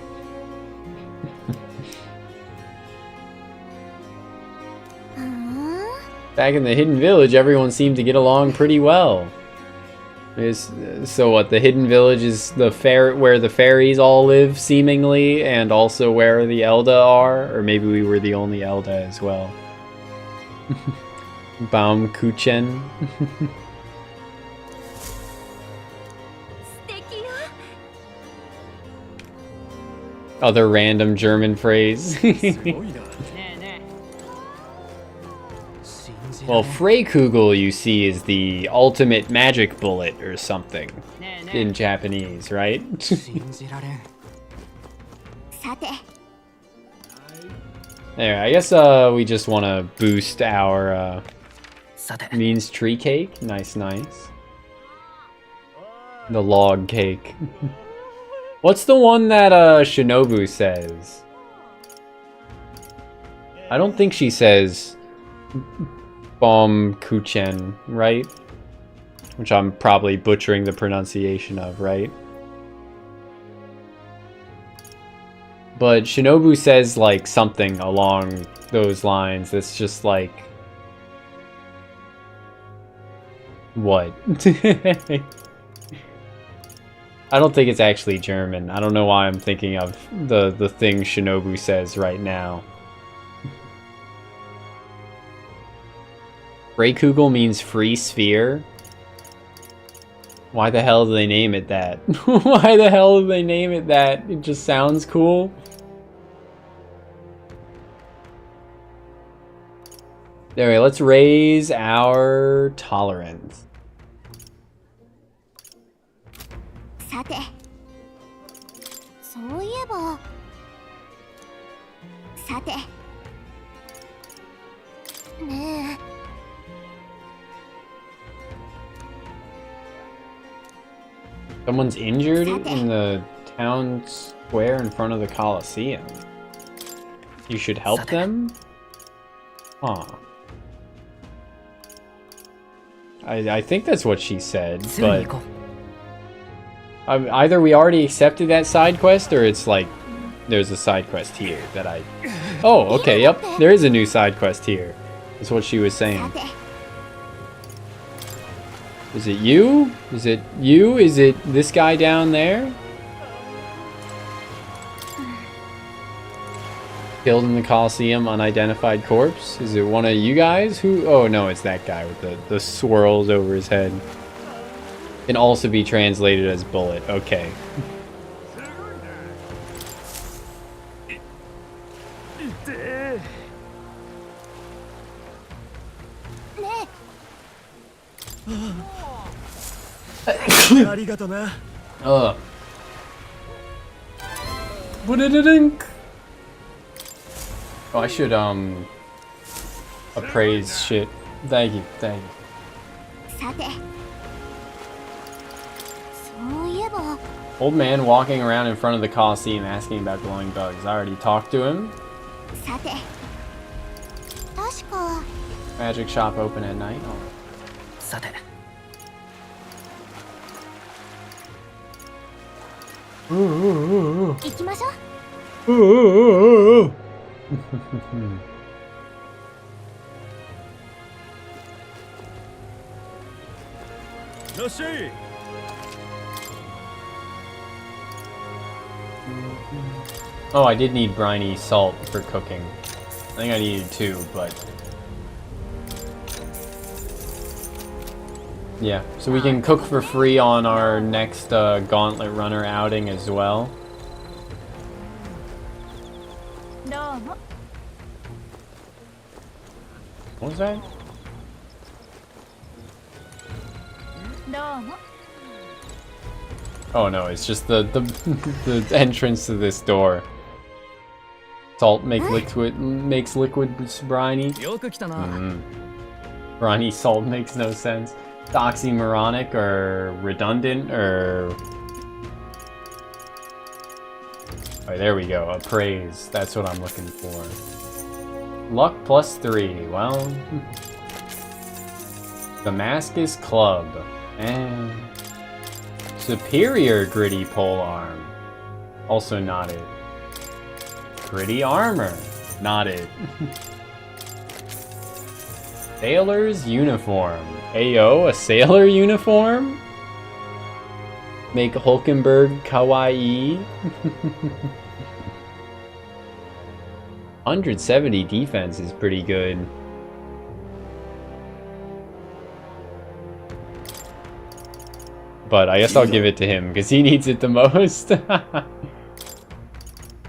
Back in the Hidden Village, everyone seemed to get along pretty well. So what, the Hidden Village is the where the fairies all live, seemingly, and also where the Elda are? Or maybe we were the only Elda as well. Baumkuchen. Other random German phrase. Well, Freykugel, you see, is the ultimate magic bullet or something in Japanese, right? There, I guess we just want to boost our means tree cake. Nice, nice. The log cake. What's the one that Shinobu says? I don't think she says Baumkuchen, right? Which I'm probably butchering the pronunciation of, right? But Shinobu says, like, something along those lines that's just like... What? I don't think it's actually German. I don't know why I'm thinking of the thing Shinobu says right now. Freykugel means free sphere. Why the hell do they name it that? Why the hell do they name it that? It just sounds cool. Anyway, let's raise our tolerance. さて、そういえば、さて、ねえ。 Someone's injured in the town square in front of the Coliseum. You should help them? Huh. I think that's what she said, but... either we already accepted that side quest, or it's like... There's a side quest here that I... Oh, okay, yep. There is a new side quest here. That's what she was saying. Is it you? Is it you? Is it this guy down there? Killed in the Coliseum, unidentified corpse? Is it one of you guys? Who? Oh no, it's that guy with the swirls over his head. Can also be translated as bullet. Okay. Ugh. Oh, I should appraise shit. Thank you, thank you. Old man walking around in front of the Coliseum asking about glowing bugs. I already talked to him. Magic shop open at night. Oh. さて 行きましょう。いらっしゃい。 Oh, I did need briny salt for cooking. I think I needed 2, but... Yeah, so we can cook for free on our next Gauntlet Runner outing as well. What was that? Oh no, it's just the entrance to this door. Salt makes liquid briny. Briny salt makes no sense. It's oxymoronic or redundant or... Oh, there we go. Appraise. That's what I'm looking for. Luck +3. Well... Damascus Club. And... Superior Gritty Polearm. Also not it. Gritty Armor. Not it. Sailor's Uniform. Ayo, a sailor uniform? Make Hulkenberg kawaii. 170 defense is pretty good. But I guess I'll give it to him because he needs it the most.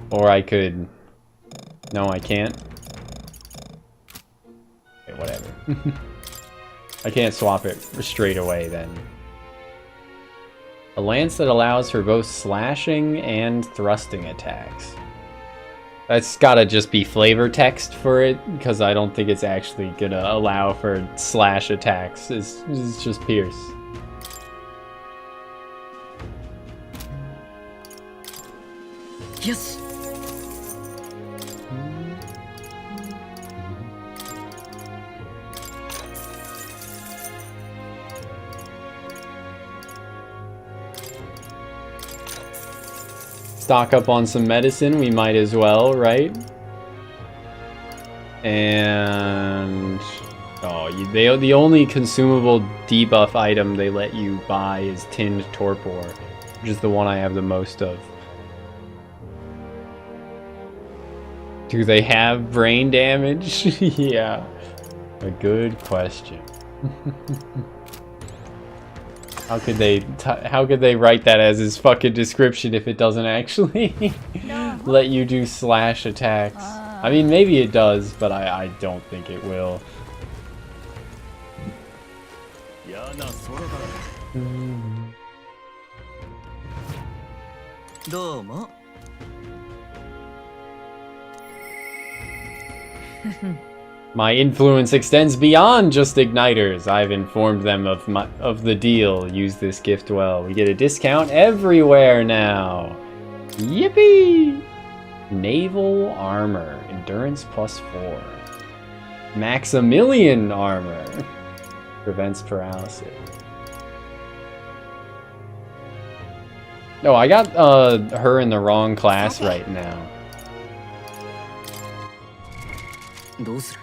Or I could... No, I can't. Okay, whatever. I can't swap it straight away then. A lance that allows for both slashing and thrusting attacks. That's gotta just be flavor text for it, because I don't think it's actually gonna allow for slash attacks. It's just pierce. Yes. Stock up on some medicine, we might as well, right? And... Oh, the only consumable debuff item they let you buy is Tinned Torpor, which is the one I have the most of. Do they have brain damage? Yeah, a good question. How could they write that as his fucking description if it doesn't actually let you do slash attacks? I mean, maybe it does, but I don't think it will. どうも。My influence extends beyond just igniters. I've informed them of the deal. Use this gift well. We get a discount everywhere now. Yippee! Naval armor. Endurance +4. Maximilian armor. Prevents paralysis. No, I got her in the wrong class right now. どうする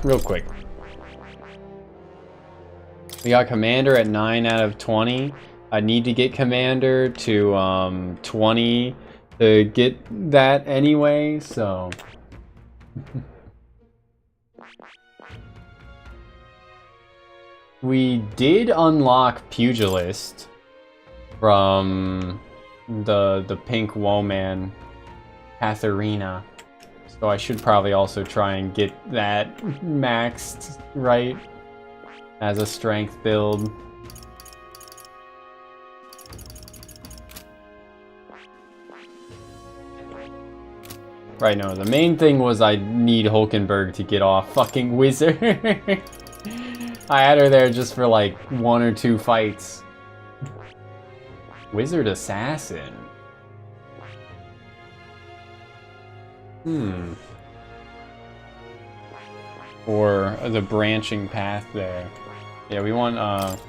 Real quick. We got Commander at 9 out of 20. I need to get Commander to 20 to get that anyway, so... We did unlock Pugilist from the pink woman, Katharina. So I should probably also try and get that maxed right as a strength build. Right, no, the main thing was I need Hulkenberg to get off fucking Wizard. I had her there just for like 1 or 2 fights. Wizard Assassin. Or the branching path there. Yeah, we want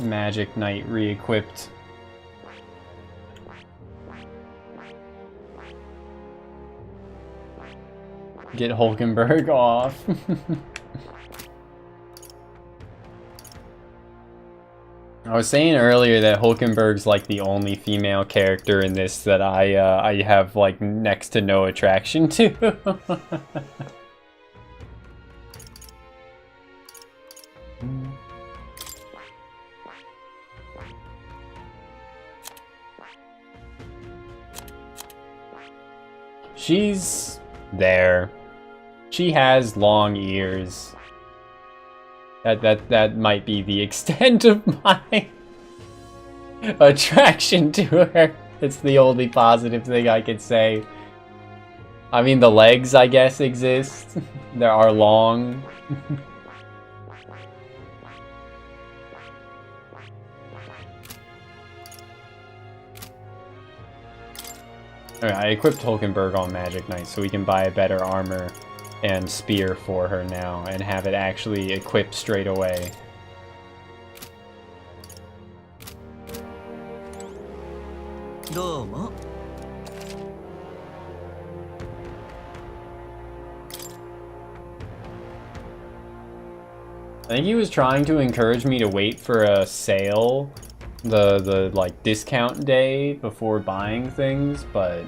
Magic Knight re-equipped. Get Hulkenberg off. I was saying earlier that Hulkenberg's like the only female character in this that I have like next to no attraction to. She's there. She has long ears. That might be the extent of my attraction to her. It's the only positive thing I could say. I mean, the legs, I guess, exist. They are long. Alright, I equipped Hulkenberg on Magic Knight so we can buy a better armor and spear for her now and have it actually equipped straight away. Domo. I think he was trying to encourage me to wait for a sale, the like discount day before buying things, but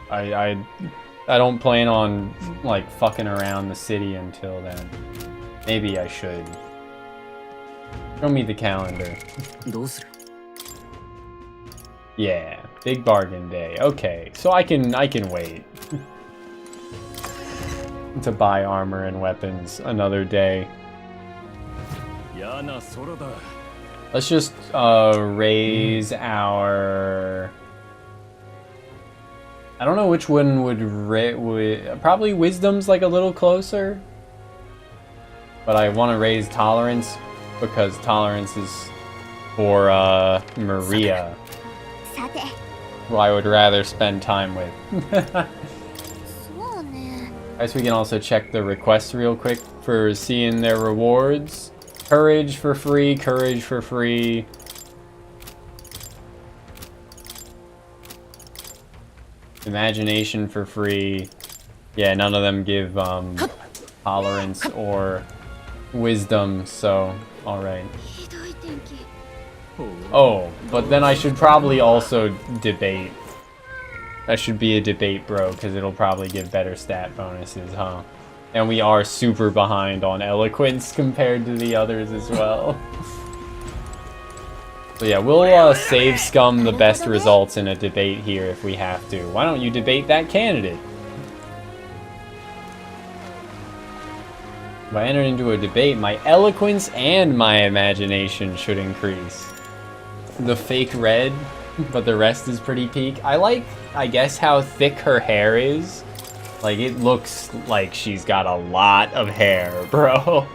I don't plan on like fucking around the city until then. Maybe I should. Show me the calendar. Yeah, big bargain day. Okay, so I can wait to buy armor and weapons another day. Let's just raise our... I don't know which one would probably Wisdom's like a little closer. But I want to raise Tolerance because Tolerance is for Maria, who I would rather spend time with. I guess we can also check the requests real quick for seeing their rewards. Courage for free, courage for free. Imagination for free. Yeah, none of them give tolerance or wisdom, so alright. Oh, but then I should probably also debate. That should be a debate, bro, because it'll probably give better stat bonuses, huh? And we are super behind on eloquence compared to the others as well. So yeah, we'll save Scum the best results in a debate here if we have to. Why don't you debate that candidate? If I enter into a debate, my eloquence and my imagination should increase. The fake red, but the rest is pretty peak. I like, I guess, how thick her hair is. Like, it looks like she's got a lot of hair, bro.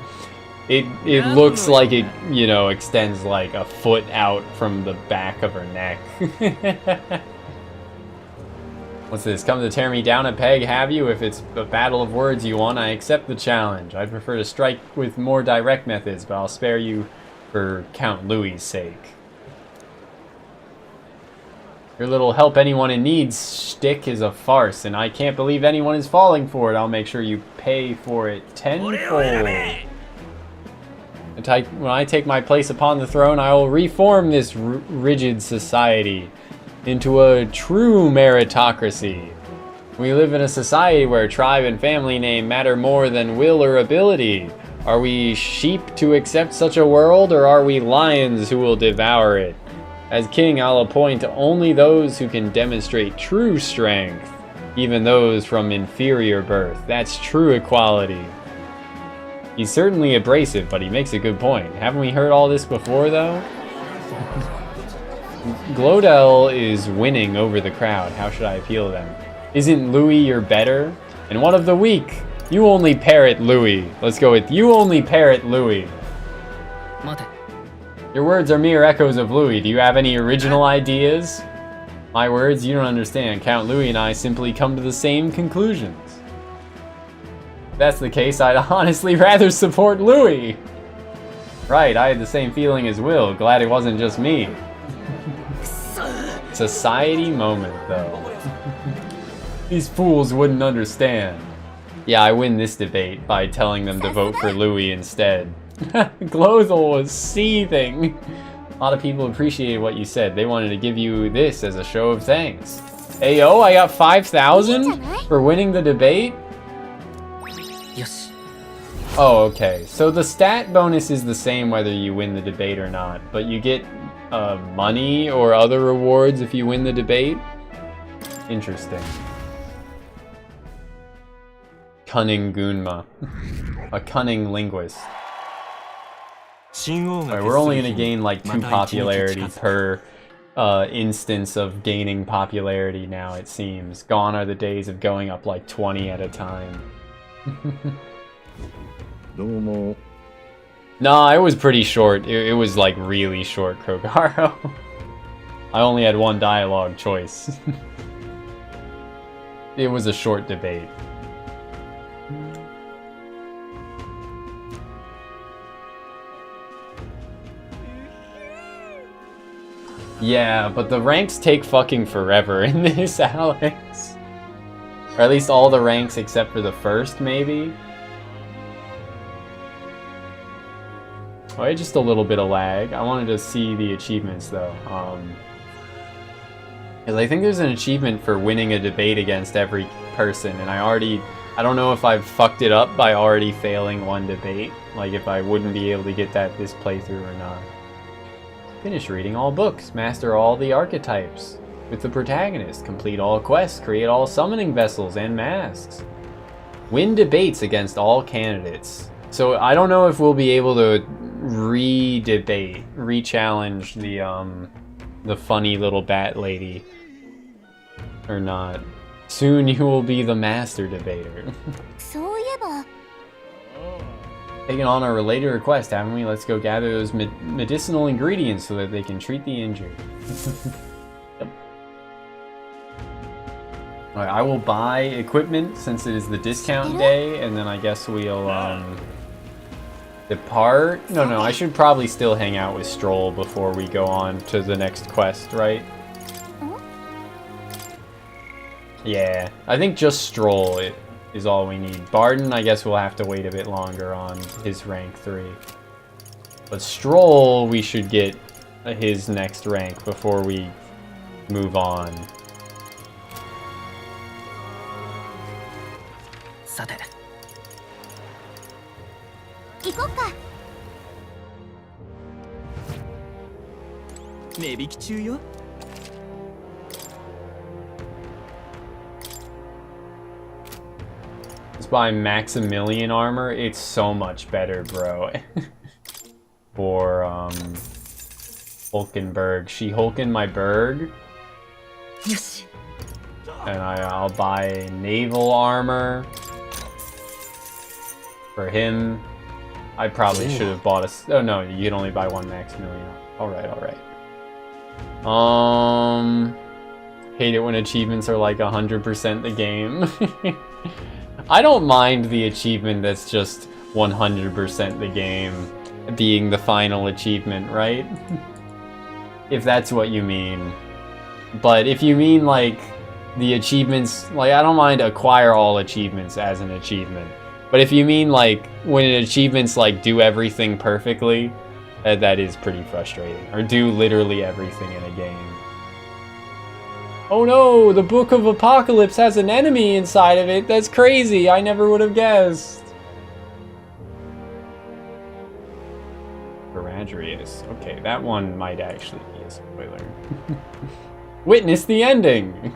It looks like it, you know, extends like a foot out from the back of her neck. What's this? Come to tear me down a peg, have you? If it's a battle of words you want, I accept the challenge. I'd prefer to strike with more direct methods, but I'll spare you for Count Louis's sake. Your little help anyone in need shtick is a farce, and I can't believe anyone is falling for it. I'll make sure you pay for it tenfold. When I take my place upon the throne, I will reform this rigid society into a true meritocracy. We live in a society where tribe and family name matter more than will or ability. Are we sheep to accept such a world, or are we lions who will devour it? As king, I'll appoint only those who can demonstrate true strength, even those from inferior birth. That's true equality. He's certainly abrasive, but he makes a good point. Haven't we heard all this before, though? Glodell is winning over the crowd. How should I appeal to them? Isn't Louis your better? And one of the weak. You only parrot Louis. Let's go with you only parrot Louis. Your words are mere echoes of Louis. Do you have any original ideas? My words, you don't understand. Count Louis and I simply come to the same conclusions. If that's the case, I'd honestly rather support Louis. Right, I had the same feeling as Will. Glad it wasn't just me. Society moment, though. These fools wouldn't understand. Yeah, I win this debate by telling them to vote for Louis instead. Glothel was seething. A lot of people appreciated what you said. They wanted to give you this as a show of thanks. Ayo, I got 5,000 for winning the debate? Yes. Oh, okay. So the stat bonus is the same whether you win the debate or not, but you get money or other rewards if you win the debate? Interesting. Cunning Gunma. A cunning linguist. Alright, we're only going to gain like 2 popularity per instance of gaining popularity now, it seems. Gone are the days of going up like 20 at a time. Nah, it was pretty short. It was like really short, Krogaro. I only had one dialogue choice. It was a short debate. Yeah, but the ranks take fucking forever in this, Alex. Or at least all the ranks except for the first, maybe? Oh, yeah, just a little bit of lag. I wanted to see the achievements, though. Because I think there's an achievement for winning a debate against every person, and I don't know if I've fucked it up by already failing one debate. Like, if I wouldn't be able to get that this playthrough or not. Finish reading all books, master all the archetypes with the protagonist, complete all quests, create all summoning vessels and masks. Win debates against all candidates. So I don't know if we'll be able to re-debate, re-challenge the funny little bat lady or not. Soon you will be the master debater. Taking on a related request, haven't we? Let's go gather those medicinal ingredients so that they can treat the injured. Yep. Alright, I will buy equipment since it is the discount day, and then I guess we'll depart. No, I should probably still hang out with Stroll before we go on to the next quest, right? Yeah, I think just Stroll is all we need. Barden, I guess we'll have to wait a bit longer on his rank 3. But Stroll, we should get his next rank before we move on. 値引き中よ。Let's buy Maximilian armor. It's so much better, bro. For Hulkenberg. She Hulken my Berg. Yes. And I'll buy naval armor for him. I probably should have bought a. Oh no, you can only buy one Maximilian. All right, all right. Hate it when achievements are like 100% the game. I don't mind the achievement that's just 100% the game being the final achievement, right? If that's what you mean. But if you mean like the achievements, like I don't mind acquire all achievements as an achievement. But if you mean like when an achievements like do everything perfectly, that is pretty frustrating. Or do literally everything in a game. Oh no, the Book of Apocalypse has an enemy inside of it. That's crazy. I never would have guessed. Baradrius. Okay, that one might actually be a spoiler. Witness the ending.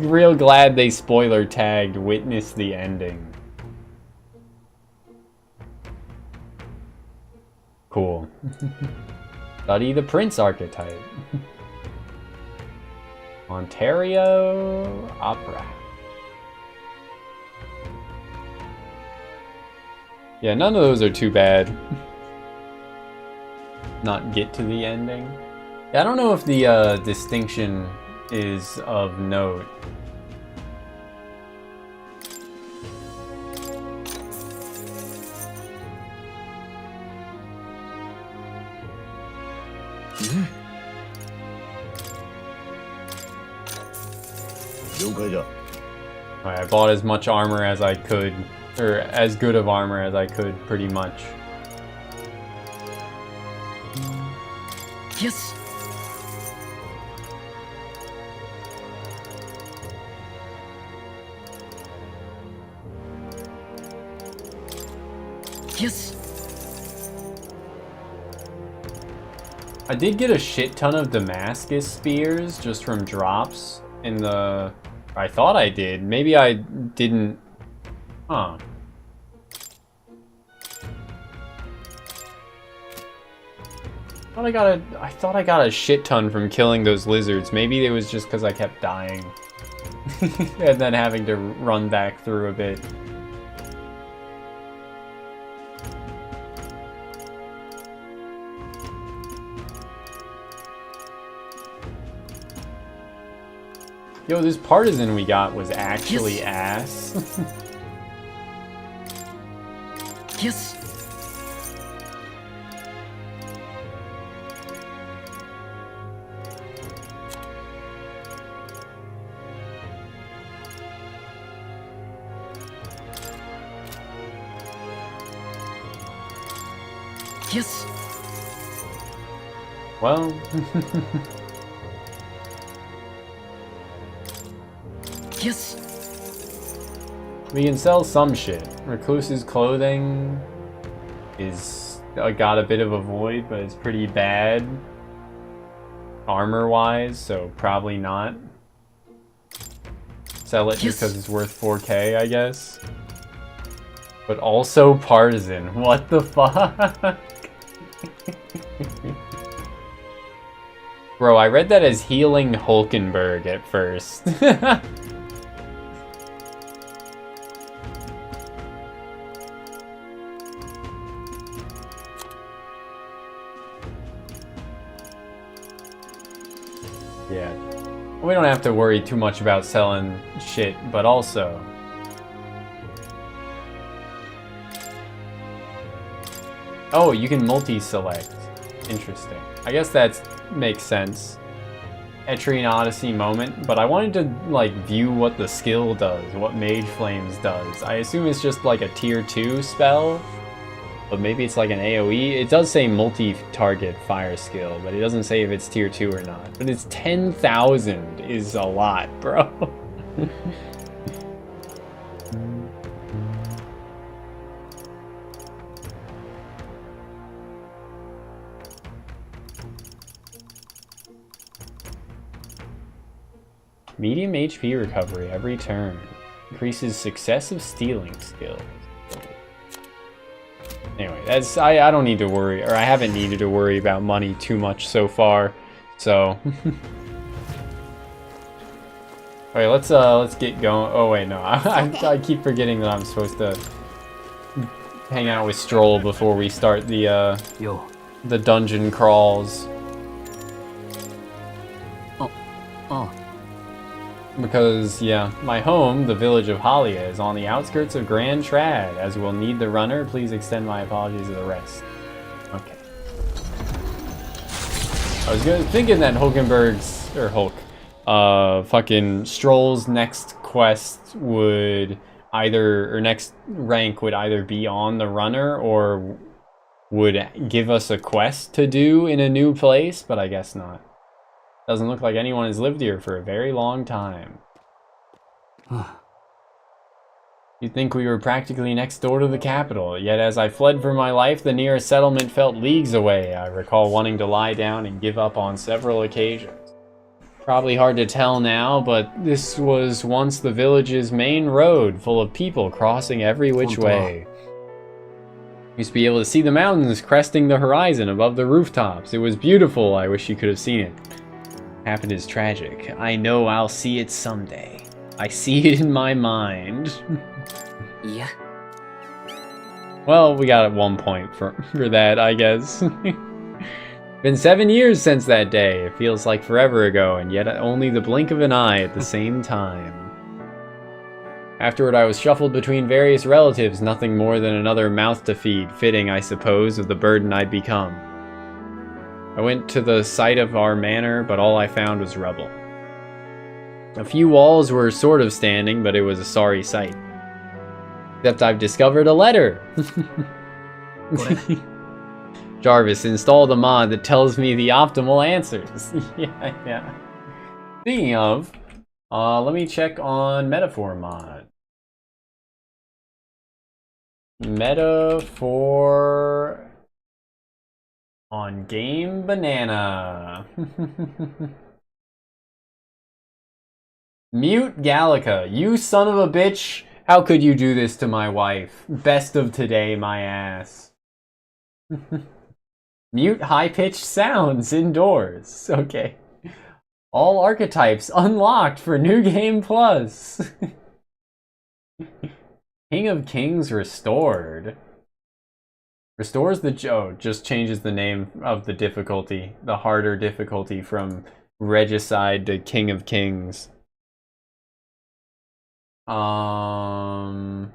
Real glad they spoiler tagged witness the ending. Cool. Study the Prince archetype. Ontario Opera. Yeah, none of those are too bad. Not get to the ending. Yeah, I don't know if the distinction is of note. Alright, I bought as much armor as I could, or as good of armor as I could, pretty much. Yes. Yes. I did get a shit ton of Damascus spears just from drops in the... I thought I did. Maybe I didn't... Huh. I thought I got a shit ton from killing those lizards. Maybe it was just because I kept dying. And then having to run back through a bit. Yo, this partisan we got was actually ass. Yes. Yes. Well. Yes. We can sell some shit. Recluse's clothing is got a bit of a void, but it's pretty bad armor-wise, so probably not. Sell it just because it's worth 4K, I guess. But also partisan. What the fuck? Bro, I read that as healing Hulkenberg at first. Yeah. We don't have to worry too much about selling shit, but also... Oh, you can multi-select. Interesting. I guess that makes sense. Etrian Odyssey moment, but I wanted to like view what the skill does, what Mage Flames does. I assume it's just like a tier 2 spell, but maybe it's like an AoE. It does say multi-target fire skill, but it doesn't say if it's tier 2 or not. But it's 10,000 is a lot, bro. Medium HP recovery every turn. Increases success of stealing skills. Anyway, that's I don't need to worry, or I haven't needed to worry about money too much so far. So alright, let's get going. Oh wait, no. I keep forgetting that I'm supposed to hang out with Stroll before we start the dungeon crawls. Because, yeah, my home, the village of Halia, is on the outskirts of Grand Trad. As we'll need the runner, please extend my apologies to the rest. Okay. I was thinking that Hulkenberg's, or fucking Stroll's next quest would either, or next rank would either be on the runner or would give us a quest to do in a new place, but I guess not. Doesn't look like anyone has lived here for a very long time. You'd think we were practically next door to the capital, yet as I fled for my life, the nearest settlement felt leagues away. I recall wanting to lie down and give up on several occasions. Probably hard to tell now, but this was once the village's main road, full of people crossing every which way. Used to be able to see the mountains cresting the horizon above the rooftops. It was beautiful. I wish you could have seen it. Happened is tragic. I know I'll see it someday. I see it in my mind. Yeah. Well, we got 1 point for that, I guess. Been 7 years since that day. It feels like forever ago, and yet only the blink of an eye at the same time. Afterward, I was shuffled between various relatives, nothing more than another mouth to feed, fitting, I suppose, of the burden I'd become. I went to the site of our manor, but all I found was rubble. A few walls were sort of standing, but it was a sorry sight. Except I've discovered a letter! Jarvis, install the mod that tells me the optimal answers. Yeah. Speaking of, let me check on Metaphor mod. Metaphor on Game Banana. Mute Gallica, you son of a bitch! How could you do this to my wife? Best of today, my ass. Mute high-pitched sounds indoors. Okay. All archetypes unlocked for New Game Plus. King of Kings restored. Restores the just changes the name of the difficulty, the harder difficulty from Regicide to King of Kings. Yeah,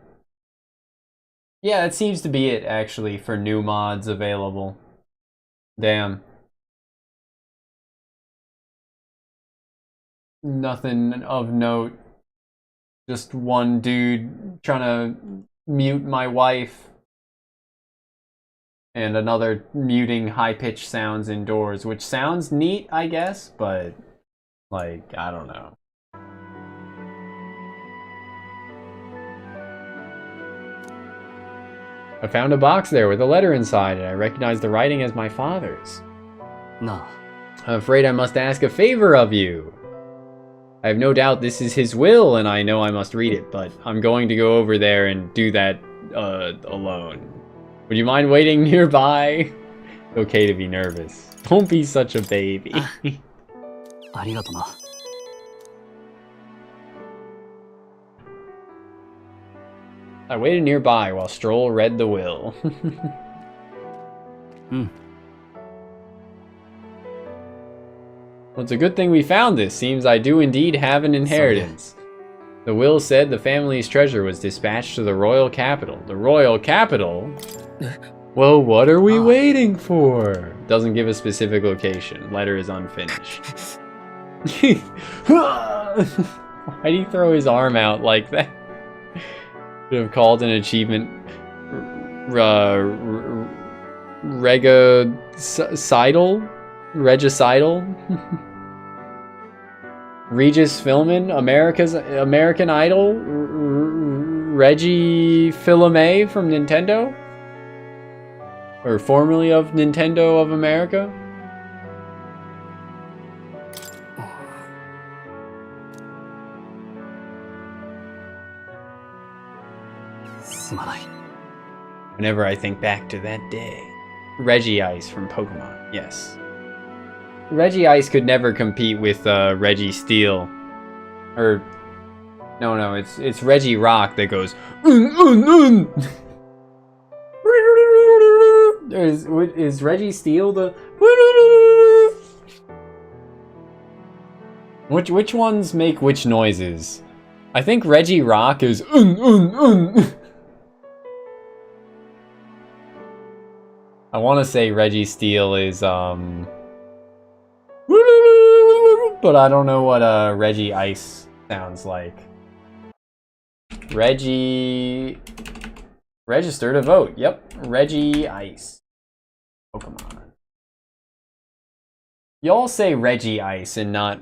that seems to be it actually for new mods available. Damn. Nothing of note. Just one dude trying to mute my wife. And another muting high-pitched sounds indoors, which sounds neat, I guess, but, like, I don't know. I found a box there with a letter inside, and I recognized the writing as my father's. No. I'm afraid I must ask a favor of you. I have no doubt this is his will, and I know I must read it, but I'm going to go over there and do that, alone. Would you mind waiting nearby? Okay to be nervous. Don't be such a baby. I waited nearby while Stroll read the will. Well, it's a good thing we found this. Seems I do indeed have an inheritance. The will said the family's treasure was dispatched to the royal capital. The royal capital? Well, what are we waiting for? Doesn't give a specific location. Letter is unfinished. Why'd he throw his arm out like that? Should have called an achievement Regicidal? Regis Philman, American Idol, Reggie Fils-Aimé from Nintendo? Or formerly of Nintendo of America? Whenever I think back to that day. Regice from Pokemon, yes. Regice could never compete with Registeel. Or no, it's Regirock that goes Is Registeel the Which ones make which noises? I think Regirock is I want to say Registeel is but I don't know what Regice sounds like. Register to vote. Yep, Regice. Pokemon. Y'all say Regice and not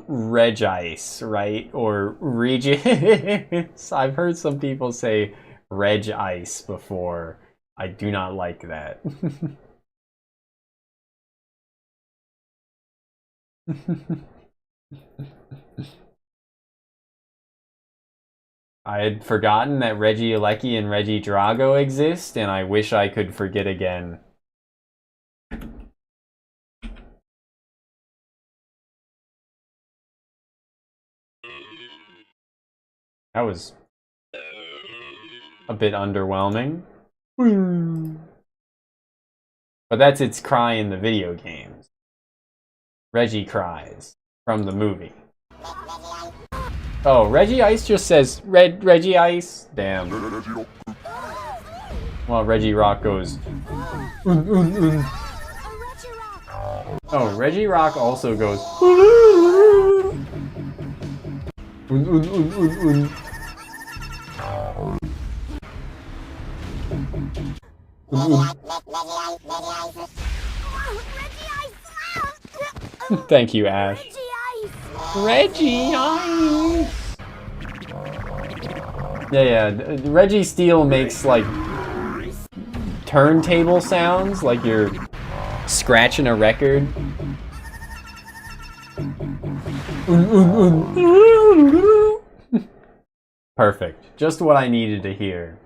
Regice, right? Or Regis. I've heard some people say Regice before. I do not like that. I had forgotten that Regieleki and Regidrago exist, and I wish I could forget again. That was a bit underwhelming. But that's its cry in the video games. Reggie cries from the movie. Oh, Regice just says Regice. Damn. Well, Regirock goes. Oh, Regirock also goes. Thank you, Ash. Regice. Yeah. Registeel makes like turntable sounds, like you're scratching a record. Perfect. Just what I needed to hear.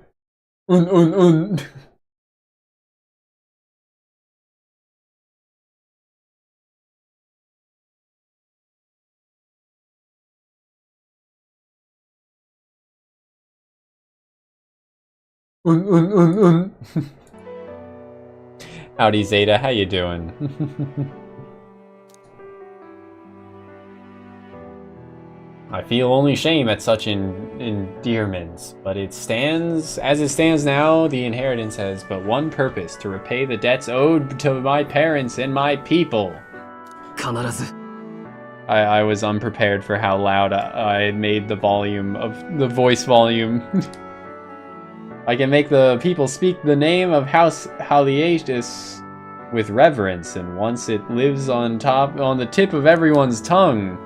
Howdy Zeta, how you doing? I feel only shame at such endearments, but it stands, as it stands now, the inheritance has but one purpose, to repay the debts owed to my parents and my people. I was unprepared for how loud I made the volume of the voice volume. I can make the people speak the name of House Haliatus with reverence, and once it lives on the tip of everyone's tongue,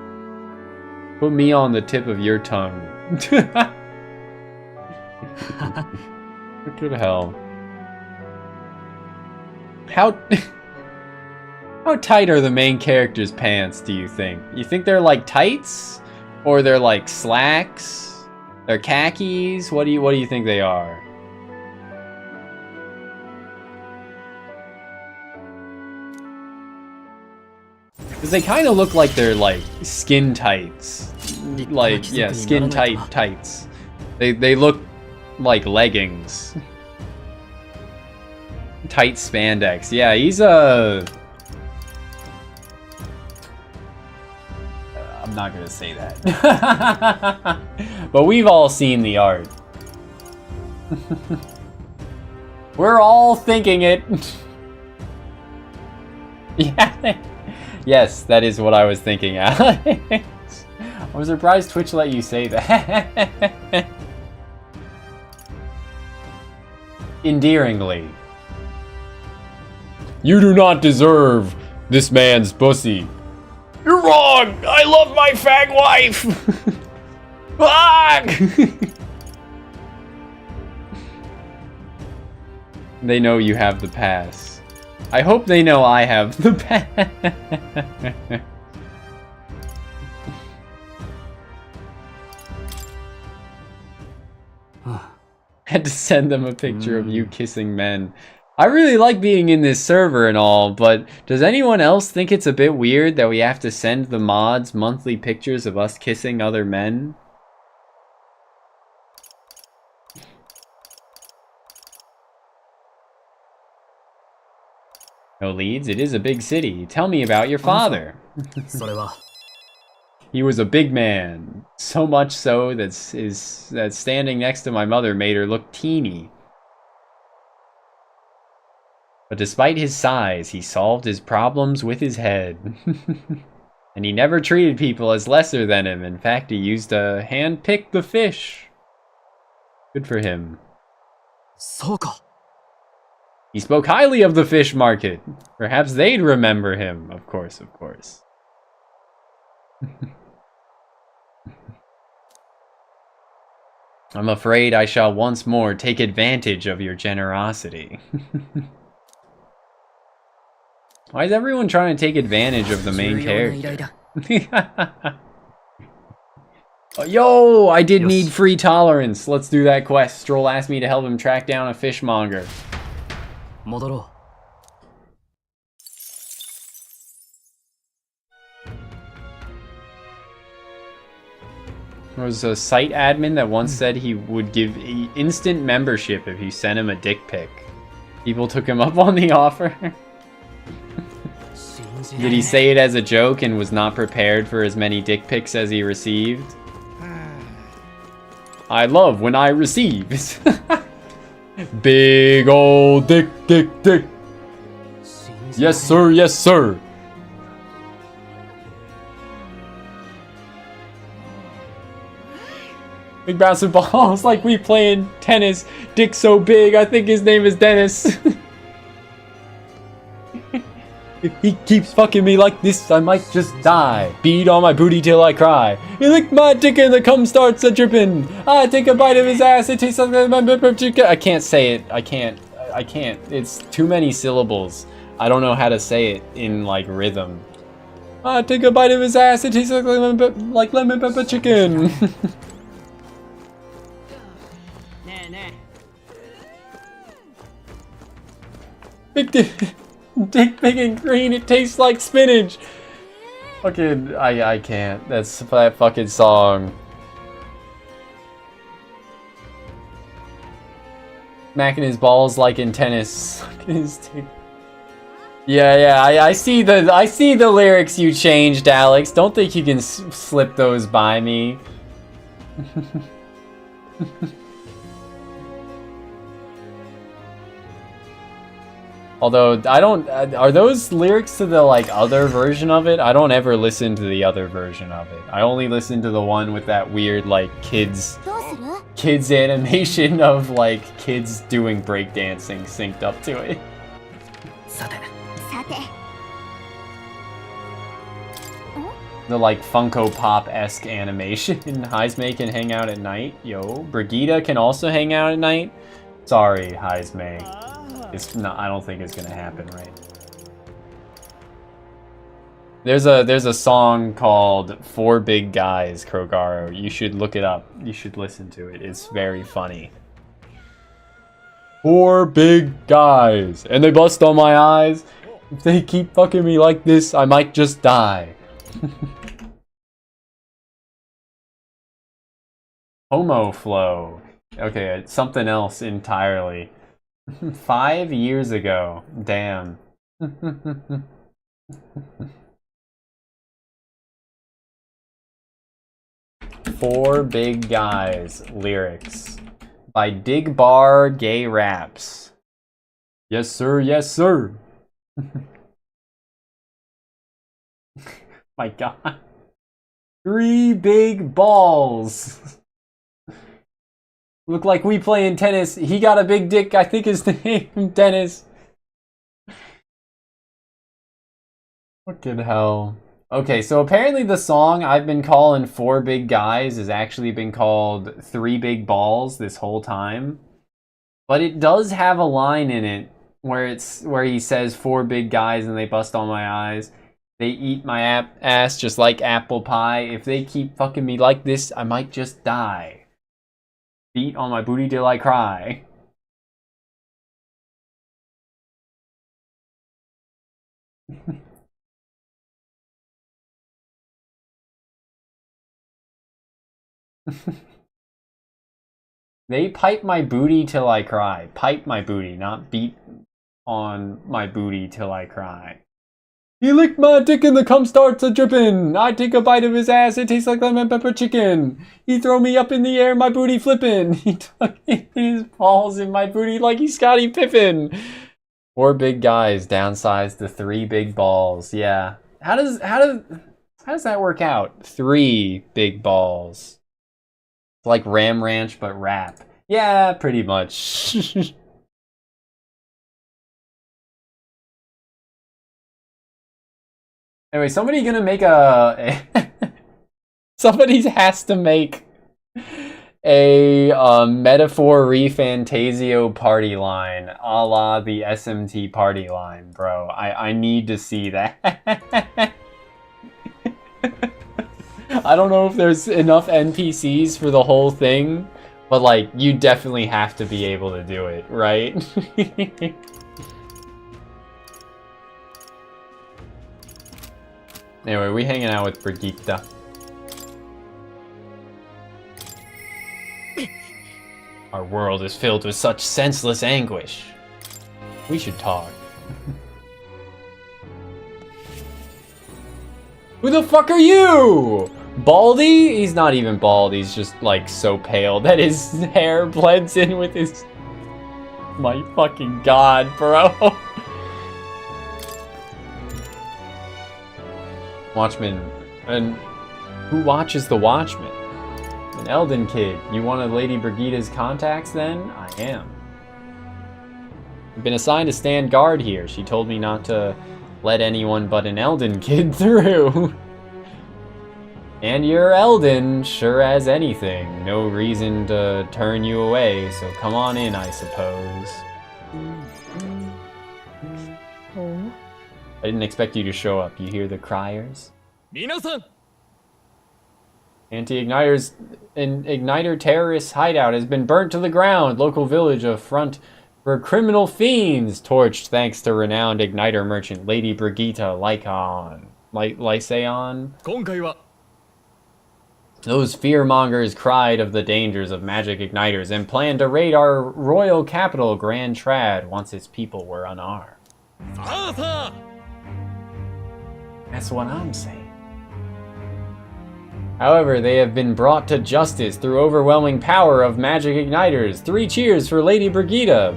put me on the tip of your tongue. What the hell? How tight are the main character's pants, do you think? You think they're like tights? Or they're like slacks? They're khakis? What do you think they are? Because they kind of look like they're like skin tights. Like, yeah, skin tight tights. They look like leggings. Tight spandex. Yeah, he's a... I'm not gonna say that. But we've all seen the art. We're all thinking it. Yeah. Yes, that is what I was thinking, Alex. I'm surprised Twitch let you say that. Endearingly. You do not deserve this man's pussy. You're wrong! I love my fag wife! They know you have the pass. I hope they know I have the pass. Had to send them a picture of you kissing men. I really like being in this server and all, but does anyone else think it's a bit weird that we have to send the mods monthly pictures of us kissing other men? No leads? It is a big city. Tell me about your father. He was a big man. So much so that standing next to my mother made her look teeny. But despite his size, he solved his problems with his head. And he never treated people as lesser than him. In fact, he used to hand-pick the fish. Good for him. He spoke highly of the fish market. Perhaps they'd remember him. Of course, of course. I'm afraid I shall once more take advantage of your generosity. Why is everyone trying to take advantage of the main character? Yo, I did need free tolerance. Let's do that quest. Stroll asked me to help him track down a fishmonger. There was a site admin that once said he would give instant membership if you sent him a dick pic. People took him up on the offer. Did he say it as a joke and was not prepared for as many dick pics as he received? I love when I receive. Big old dick. Yes, sir, yes, sir. Big bouncing balls like we playing tennis. Dick so big, I think his name is Dennis. If he keeps fucking me like this, I might just die. Beat on my booty till I cry. He licked my dick and the cum starts a dripping. I take a bite of his ass, it tastes like my chicken. I can't say it. I can't. It's too many syllables. I don't know how to say it in like rhythm. I take a bite of his ass, it tastes like lemon pepper chicken. Big dick big and green, it tastes like spinach. Fucking, I can't. That's that fucking song. Macking his balls like in tennis. His dick. Yeah, I see the lyrics you changed, Alex. Don't think you can slip those by me. Although, I don't... Are those lyrics to the, like, other version of it? I don't ever listen to the other version of it. I only listen to the one with that weird, like, kids animation of, like, kids doing breakdancing synced up to it. The, like, Funko Pop-esque animation. Heismay can hang out at night. Yo, Brigida can also hang out at night. Sorry, Heismay. It's not, I don't think it's gonna happen, right? There's a song called Four Big Guys, Krogaro. You should look it up. You should listen to it. It's very funny. Four big guys, and they bust on my eyes. If they keep fucking me like this, I might just die. Homo flow. Okay, it's something else entirely. 5 years ago. Damn. Four Big Guys lyrics by Dig Bar Gay Raps. Yes, sir. Yes, sir. My God. 3 big balls. Look like we playing tennis. He got a big dick. I think his name Dennis. Fucking hell. Okay, so apparently the song I've been calling 4 Big Guys has actually been called 3 Big Balls this whole time. But it does have a line in it where he says 4 big guys and they bust on my eyes. They eat my ass just like apple pie. If they keep fucking me like this, I might just die. Beat on my booty till I cry. They pipe my booty till I cry. Pipe my booty, not beat on my booty till I cry. He licked my dick and the cum starts a drippin'. I take a bite of his ass, it tastes like lemon pepper chicken. He throw me up in the air, my booty flippin'. He took his balls in my booty like he's Scottie Pippen. 4 big guys downsized to 3 big balls. Yeah. How does that work out? 3 big balls. It's like Ram Ranch but rap. Yeah, pretty much. Anyway, somebody gonna make somebody has to make a metaphor ReFantazio party line, a la the SMT party line, bro. I need to see that. I don't know if there's enough NPCs for the whole thing, but like, you definitely have to be able to do it, right? Anyway, we hanging out with Brigitte. Our world is filled with such senseless anguish. We should talk. Who the fuck are you? Baldy? He's not even bald, he's just like so pale that his hair blends in with his... My fucking god, bro. Watchmen. And who watches the Watchmen? An Eldon kid. You wanted Lady Brigitte's contacts then? I am. I've been assigned to stand guard here. She told me not to let anyone but an Eldon kid through. And you're Eldon, sure as anything. No reason to turn you away, so come on in, I suppose. I didn't expect you to show up. You hear the criers? Anti-Igniter terrorist hideout has been burnt to the ground. Local village a front for criminal fiends. Torched thanks to renowned Igniter merchant Lady Brigitte Lycaon. Lycaon? Those fearmongers cried of the dangers of magic igniters and planned to raid our royal capital, Grand Trad, once its people were unarmed. That's what I'm saying. However, they have been brought to justice through overwhelming power of magic igniters. 3 cheers for Lady Brigitte!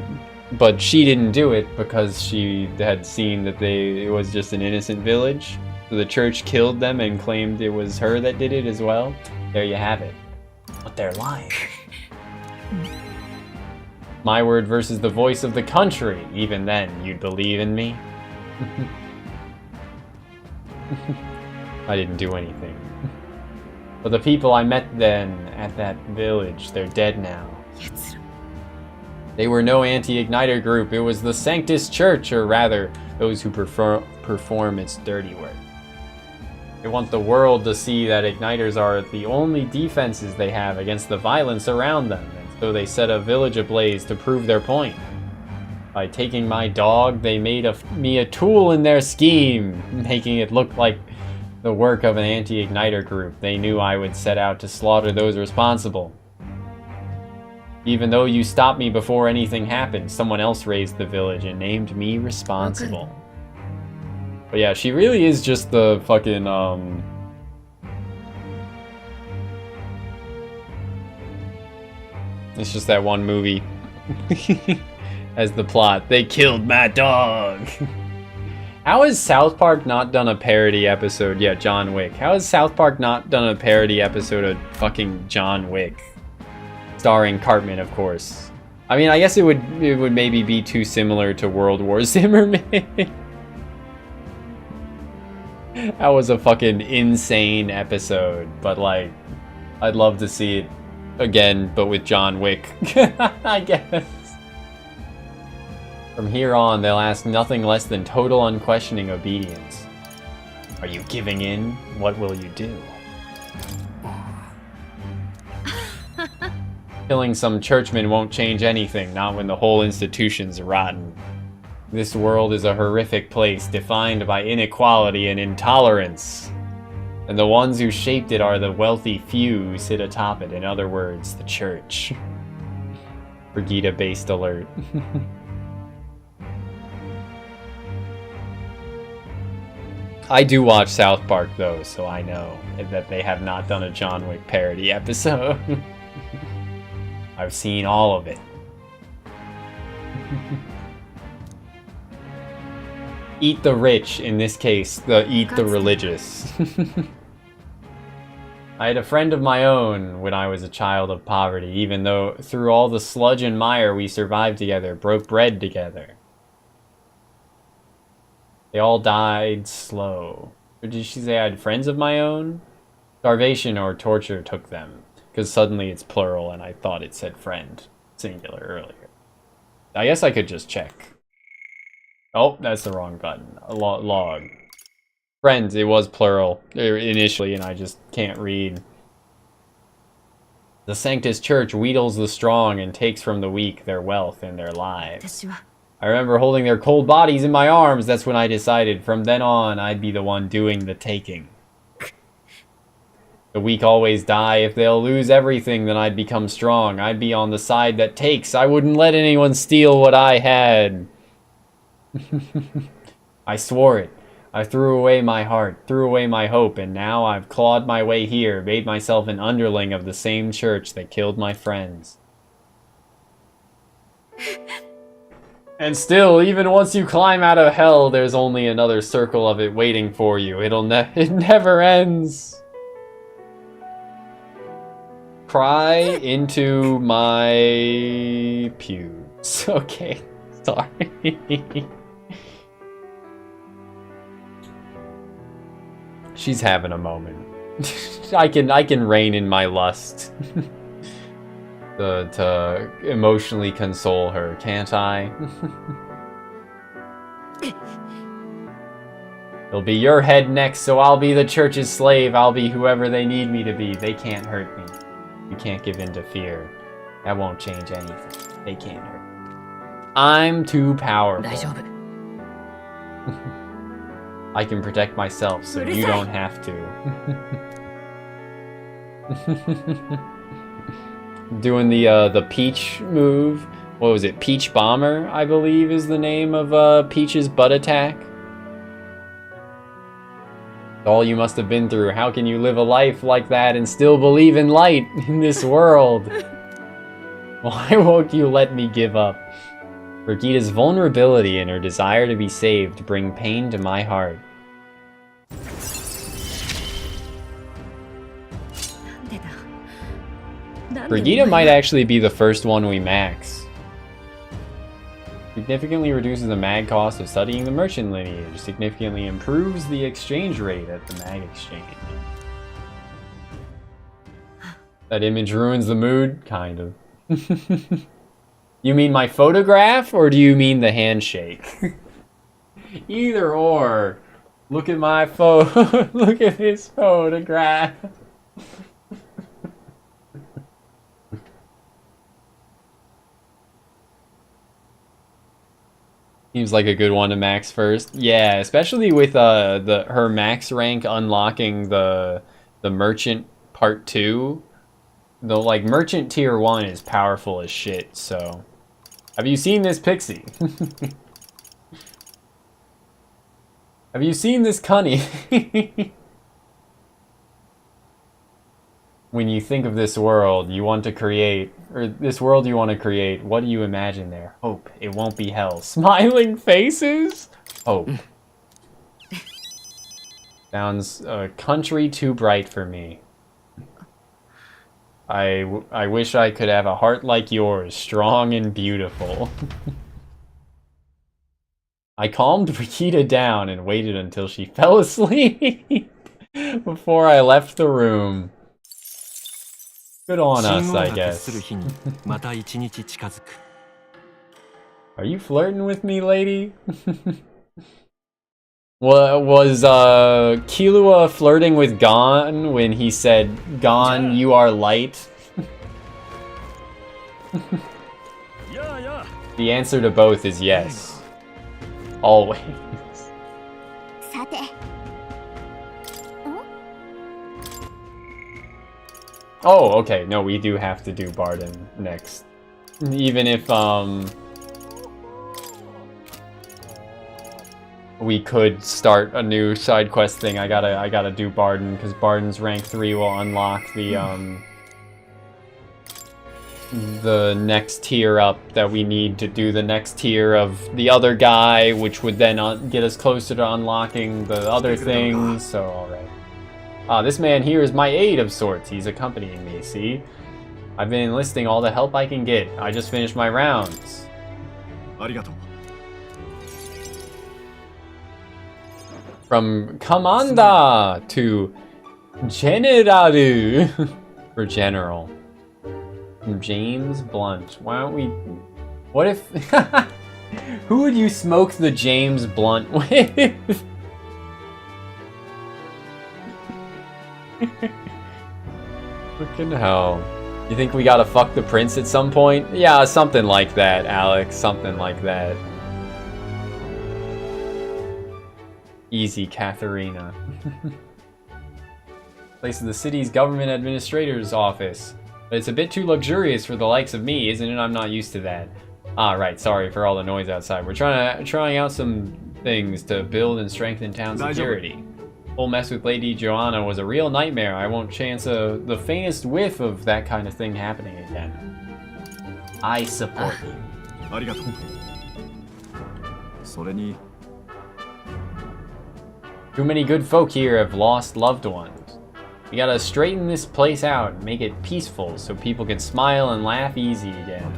But she didn't do it because she had seen that it was just an innocent village. So the church killed them and claimed it was her that did it as well. There you have it. But they're lying. My word versus the voice of the country. Even then, you'd believe in me? I didn't do anything. But the people I met then at that village, they're dead now. They were no anti-Igniter group, it was the Sanctus Church, or rather, those who perform its dirty work. They want the world to see that Igniters are the only defenses they have against the violence around them, and so they set a village ablaze to prove their point. By taking my dog, they made me a tool in their scheme, making it look like the work of an anti-Igniter group. They knew I would set out to slaughter those responsible. Even though you stopped me before anything happened, someone else raised the village and named me responsible. Okay. But yeah, she really is just the fucking, it's just that one movie as the plot. They killed my dog. How has South Park not done a parody episode? Yeah, John Wick. How has South Park not done a parody episode of fucking John Wick? Starring Cartman, of course. I mean, I guess it would maybe be too similar to World War Zimmerman. That was a fucking insane episode, but like, I'd love to see it again, but with John Wick, I guess. From here on, they'll ask nothing less than total unquestioning obedience. Are you giving in? What will you do? Killing some churchmen won't change anything, not when the whole institution's rotten. This world is a horrific place, defined by inequality and intolerance. And the ones who shaped it are the wealthy few who sit atop it, in other words, the church. Brigida-based alert. I do watch South Park though, so I know that they have not done a John Wick parody episode. I've seen all of it. Eat the rich, in this case, eat the religious. I had a friend of my own when I was a child of poverty, even though through all the sludge and mire we survived together, broke bread together. They all died slow. Or did she say I had friends of my own? Starvation or torture took them, because suddenly it's plural and I thought it said friend, singular, earlier. I guess I could just check. Oh, that's the wrong button. Log. Friends, it was plural initially, and I just can't read. The Sanctus Church wheedles the strong and takes from the weak their wealth and their lives. I remember holding their cold bodies in my arms. That's when I decided from then on I'd be the one doing the taking. The weak always die. If they'll lose everything, then I'd become strong. I'd be on the side that takes. I wouldn't let anyone steal what I had. I swore it. I threw away my heart, threw away my hope, and now I've clawed my way here, made myself an underling of the same church that killed my friends. And still, even once you climb out of hell, there's only another circle of it waiting for you. It never ends. Cry into my pubes. Okay, sorry. She's having a moment. I can rein in my lust to emotionally console her, can't I? It'll be your head next, so I'll be the church's slave. I'll be whoever they need me to be. They can't hurt me. You can't give in to fear. That won't change anything. They can't hurt me. I'm too powerful. I can protect myself, so you don't have to. Doing the Peach move. What was it? Peach Bomber, I believe, is the name of Peach's butt attack. All you must have been through. How can you live a life like that and still believe in light in this world? Why won't you let me give up? Brigida's vulnerability and her desire to be saved bring pain to my heart. Brigida might actually be the first one we max. Significantly reduces the mag cost of studying the merchant lineage. Significantly improves the exchange rate at the mag exchange. That image ruins the mood? Kind of. You mean my photograph, or do you mean the handshake? Either or. Look at my look at this photograph. Seems like a good one to max first. Yeah, especially with her max rank unlocking the merchant part 2. The like merchant tier 1 is powerful as shit, so. Have you seen this pixie? Have you seen this cunny? When you think of this world you want to create, or this world you want to create, what do you imagine there? Hope. It won't be hell. Smiling faces? Hope. Sounds a country too bright for me. I wish I could have a heart like yours, strong and beautiful. I calmed Brigida down and waited until she fell asleep before I left the room. Good on us, I guess. Are you flirting with me, lady? Was Killua flirting with Gon when he said, "Gon, you are light"? The answer to both is yes. Always. さて。Oh, okay. No, we do have to do Barden next. Even if, we could start a new side quest thing, I gotta do Barden, because Barden's rank 3 will unlock the next tier up that we need to do the next tier of the other guy, which would then get us closer to unlocking the other things, so alright. This man here is my aide of sorts. He's accompanying me, see? I've been enlisting all the help I can get. I just finished my rounds. Arigato. From Commander to General for General. From James Blunt. Why don't we... What if... Who would you smoke the James Blunt with? Fucking hell. You think we gotta fuck the prince at some point? Yeah, something like that, Alex. Something like that. Easy, Katharina. Place of the city's government administrator's office. But it's a bit too luxurious for the likes of me, isn't it? I'm not used to that. Ah, right. Sorry for all the noise outside. We're trying out some things to build and strengthen town security. Whole mess with Lady Joanna was a real nightmare. I won't chance the faintest whiff of that kind of thing happening again. I support you. Arigato. Too many good folk here have lost loved ones. We gotta straighten this place out and make it peaceful so people can smile and laugh easy again.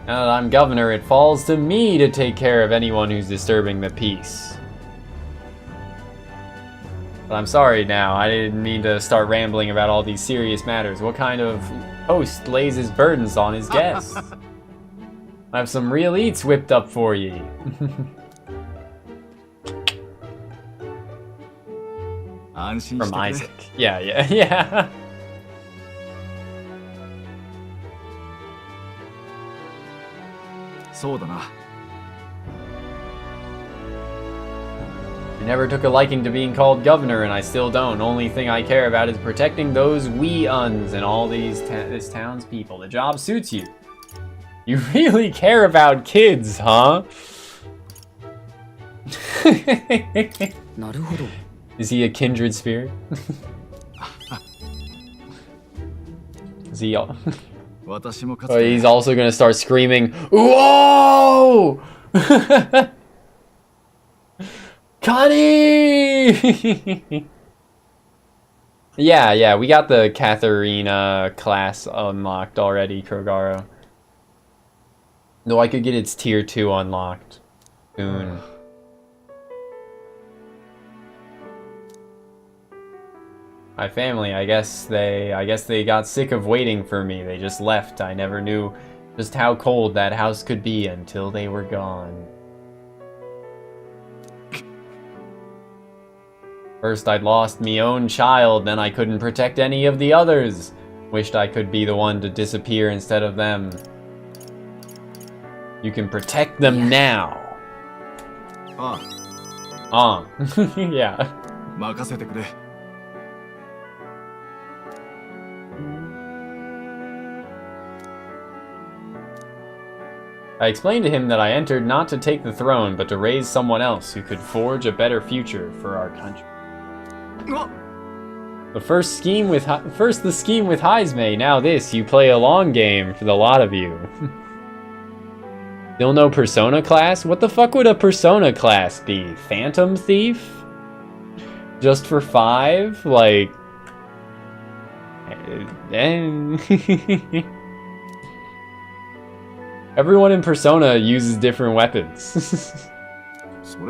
Now that I'm governor, it falls to me to take care of anyone who's disturbing the peace. But I'm sorry now, I didn't mean to start rambling about all these serious matters. What kind of host lays his burdens on his guests? I have some real eats whipped up for ye. From Isaac. Yeah. I never took a liking to being called governor, and I still don't. Only thing I care about is protecting those wee-uns and all this town's people. The job suits you. You really care about kids, huh? Is he a kindred spirit? Is he all... Oh, he's also gonna start screaming, "Whoa! Connie!" Yeah, we got the Katharina class unlocked already, Krogaro. Though I could get its tier 2 unlocked soon. My family, I guess they got sick of waiting for me. They just left. I never knew just how cold that house could be until they were gone. First I'd lost me own child, then I couldn't protect any of the others. Wished I could be the one to disappear instead of them. You can protect them now. Yeah. I explained to him that I entered not to take the throne, but to raise someone else who could forge a better future for our country. First the scheme with Heismay, now this. You play a long game for the lot of you. Still no Persona class? What the fuck would a Persona class be? Phantom Thief? Just for 5? Like... Everyone in Persona uses different weapons.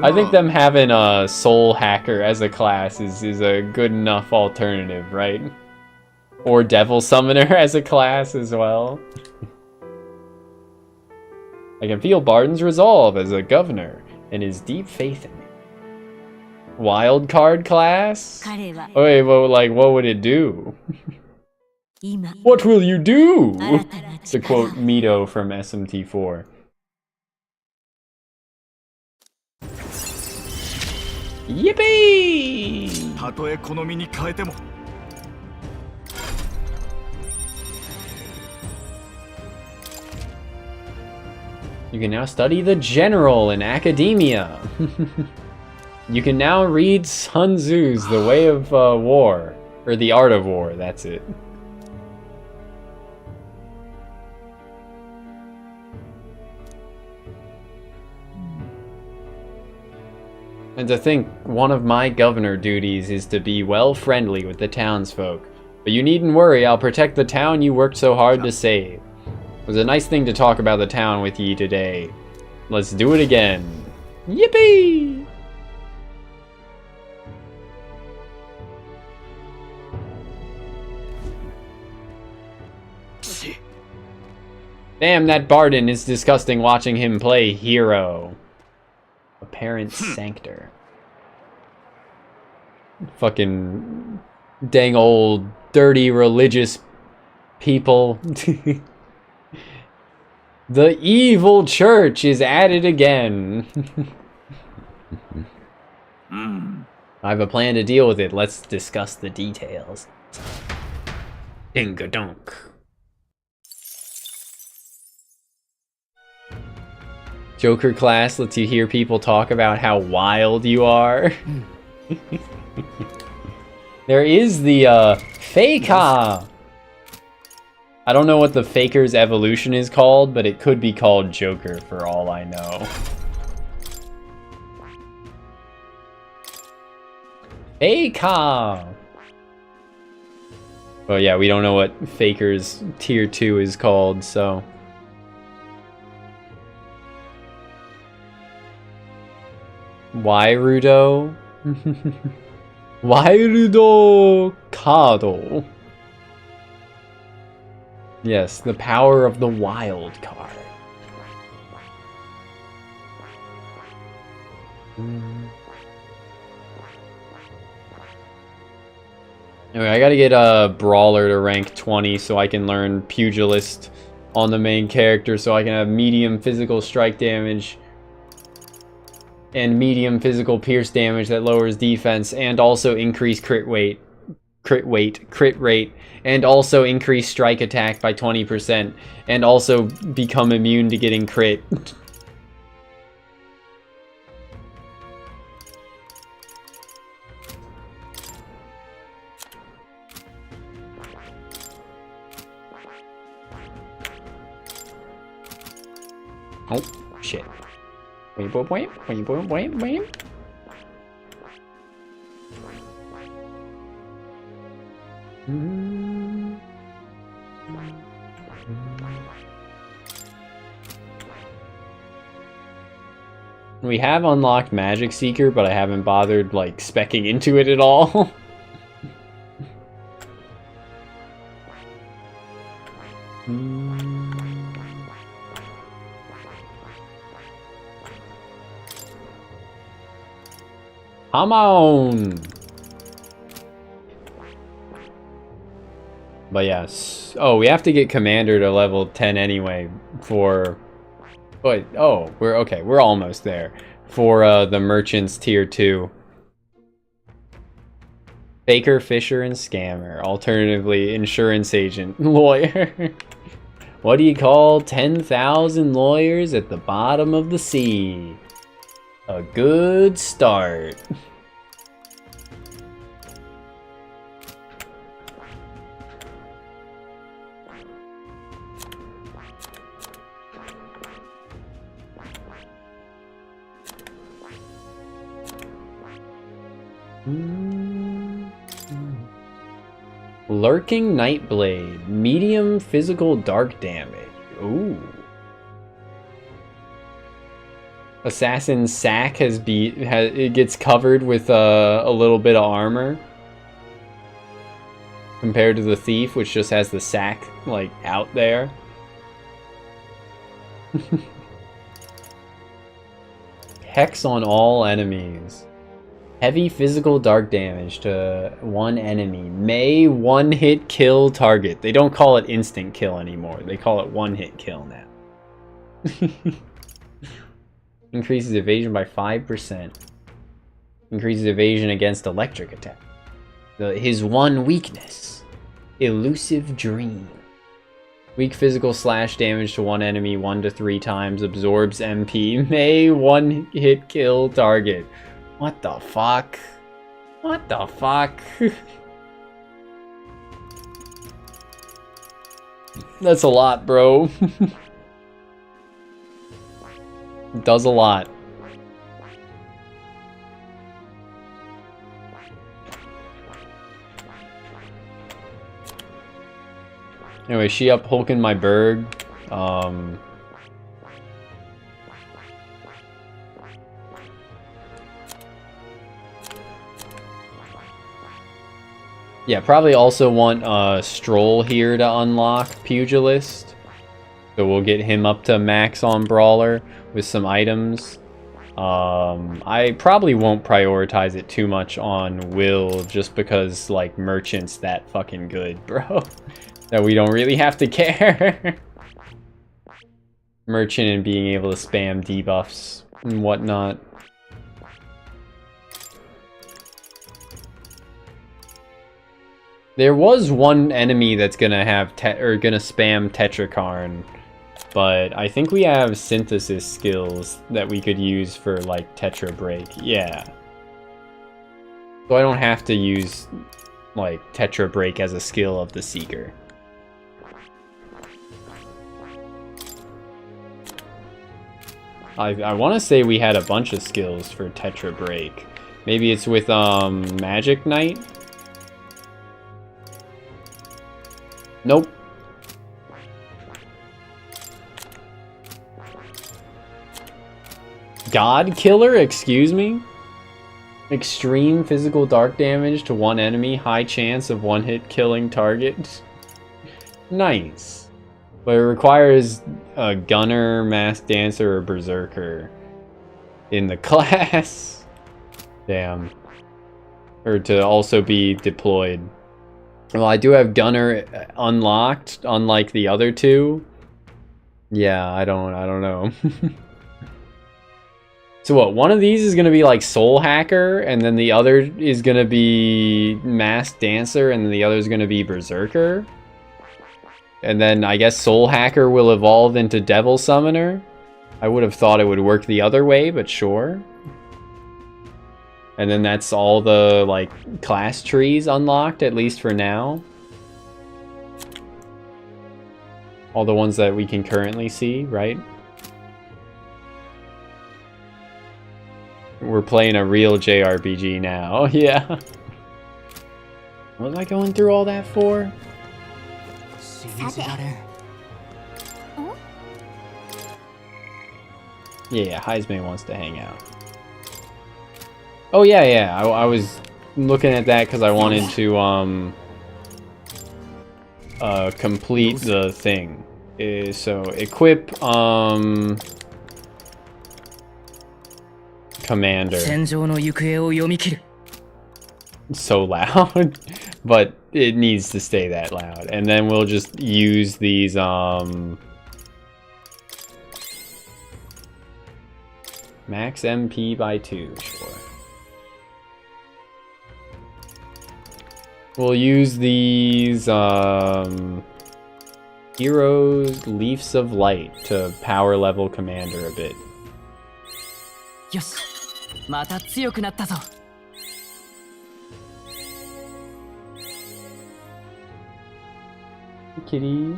I think them having a Soul Hacker as a class is a good enough alternative, right? Or Devil Summoner as a class as well. I can feel Barden's resolve as a governor and his deep faith in me. Wild card class? Wait, well, like, what would it do? What will you do? 新たな To 力 quote Mito from SMT4. Yippee! たとえこの身に変えても You can now study the general in academia. You can now read Sun Tzu's The Way of War. Or The Art of War, that's it. And to think one of my governor duties is to be well friendly with the townsfolk. But you needn't worry, I'll protect the town you worked so hard to save. It was a nice thing to talk about the town with ye today. Let's do it again. Yippee! Damn, that Barden is disgusting watching him play hero. Apparent sanctor. Fucking dang old dirty religious people. The evil church is at it again. I have a plan to deal with it. Let's discuss the details. Ding-a-dunk. Joker class lets you hear people talk about how wild you are. There is the Faker. I don't know what the Faker's evolution is called, but it could be called Joker for all I know. Faker. Oh yeah, we don't know what Faker's tier 2 is called, so. Why Rudo? Why Rudo Kado? Yes, the power of the wild card. Anyway, I gotta get a Brawler to rank 20 so I can learn Pugilist on the main character so I can have medium physical strike damage and medium physical pierce damage that lowers defense and also increase crit rate, and also increase strike attack by 20%, and also become immune to getting crit. Oh, shit. We have unlocked Magic Seeker, but I haven't bothered, like, speccing into it at all. Come on! But yes. Oh, we have to get Commander to level 10 anyway for... But, oh, we're okay. We're almost there. For the Merchants tier 2. Baker, Fisher, and Scammer. Alternatively, Insurance Agent. Lawyer. What do you call 10,000 lawyers at the bottom of the sea? A good start. Lurking Nightblade. Medium physical dark damage. Ooh. Assassin's sack it gets covered with a little bit of armor compared to the thief, which just has the sack like out there. Hex on all enemies. Heavy physical dark damage to one enemy. May one-hit kill target. They don't call it instant kill anymore. They call it one-hit kill now. Increases evasion by 5%. Increases evasion against electric attack. His one weakness. Elusive Dream. Weak physical slash damage to one enemy 1 to 3 times. Absorbs MP. May one-hit kill target. What the fuck? What the fuck? That's a lot, bro. Does a lot. Anyway, she up hulking my berg. Yeah, probably also want Stroll here to unlock Pugilist. So we'll get him up to max on Brawler with some items. I probably won't prioritize it too much on Will just because, like, Merchant's that fucking good, bro. That we don't really have to care. Merchant and being able to spam debuffs and whatnot. There was one enemy that's gonna have gonna spam Tetrakarn, but I think we have synthesis skills that we could use for like Tetra Break. Yeah. So I don't have to use like Tetra Break as a skill of the Seeker. I want to say we had a bunch of skills for Tetra Break. Maybe it's with Magic Knight? Nope. God Killer, excuse me? Extreme physical dark damage to one enemy, high chance of one-hit killing target. Nice. But it requires a Gunner, Masked Dancer, or Berserker in the class. Damn. Or to also be deployed. Well, I do have Gunner unlocked, unlike the other two. Yeah, I don't know. So what, one of these is gonna be like Soul Hacker, and then the other is gonna be Masked Dancer, and then the other is gonna be Berserker? And then I guess Soul Hacker will evolve into Devil Summoner? I would have thought it would work the other way, but sure. And then that's all the, like, class trees unlocked, at least for now. All the ones that we can currently see, right? We're playing a real JRPG now, yeah. What was I going through all that for? Yeah, Heisman wants to hang out. Oh yeah, I was looking at that because I wanted to complete the thing. So equip Commander. So loud, but it needs to stay that loud. And then we'll just use these max MP by 2, sure. We'll use these Heroes Leafs of Light to power level Commander a bit. Yes. また強くなったぞ. Kitty.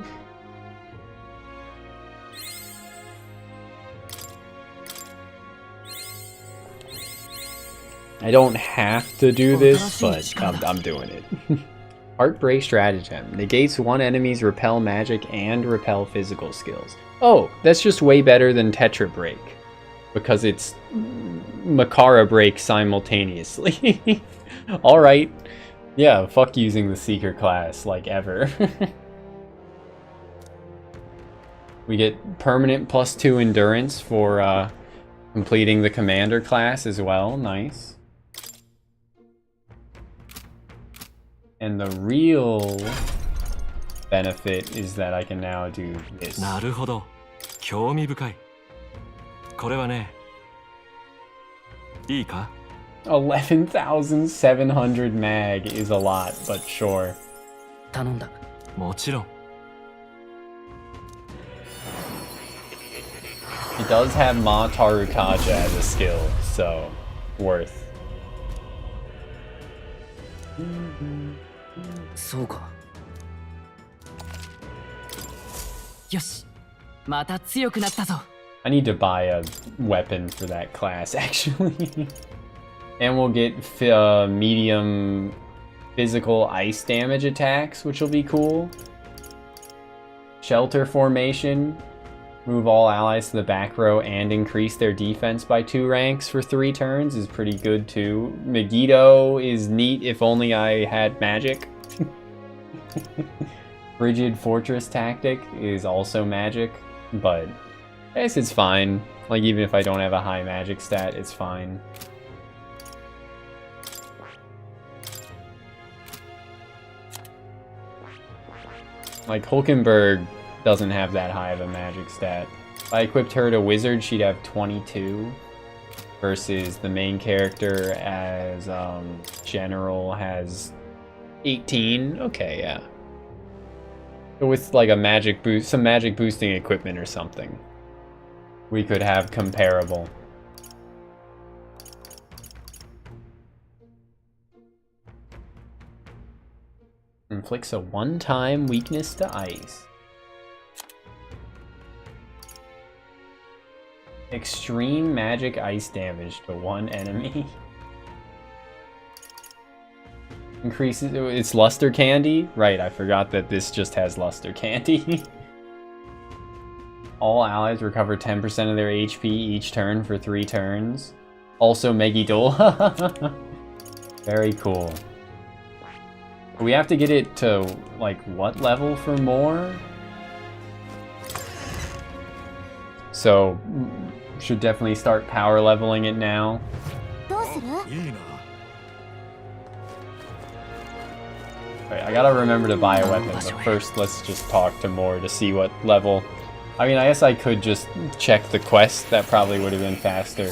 I don't have to do this, but I'm doing it. Heartbreak Stratagem. Negates one enemy's repel magic and repel physical skills. Oh, that's just way better than Tetra Break. Because it's Makara Break simultaneously. Alright. Yeah, fuck using the Seeker class, like, ever. We get permanent +2 endurance for completing the Commander class as well. Nice. And the real benefit is that I can now do this. なるほど。興味深い。これはね。いいか? 11,700 mag is a lot, but sure. 頼んだ。もちろん。It does have Ma Tarukaja as a skill, so worth. そうか。よし、また強くなったぞ。I need to buy a weapon for that class, actually. And we'll get medium physical ice damage attacks, which will be cool. Shelter formation. Move all allies to the back row and increase their defense by 2 ranks for 3 turns is pretty good too. Megiddo is neat if only I had magic. Frigid Fortress Tactic is also magic, but I guess it's fine. Like, even if I don't have a high magic stat, it's fine. Like, Hulkenberg doesn't have that high of a magic stat. If I equipped her to wizard, she'd have 22. Versus the main character as general has 18. Okay, yeah. So with like a magic boost, some magic boosting equipment or something, we could have comparable. Inflicts a one-time weakness to ice. Extreme magic ice damage to 1 enemy. Increases its luster candy. Right, I forgot that this just has luster candy. All allies recover 10% of their HP each turn for 3 turns. Also Megiddo. Very cool. We have to get it to, like, what level for more? So, should definitely start power leveling it now. Alright, I gotta remember to buy a weapon, but first let's just talk to Moore to see what level. I mean, I guess I could just check the quest. That probably would have been faster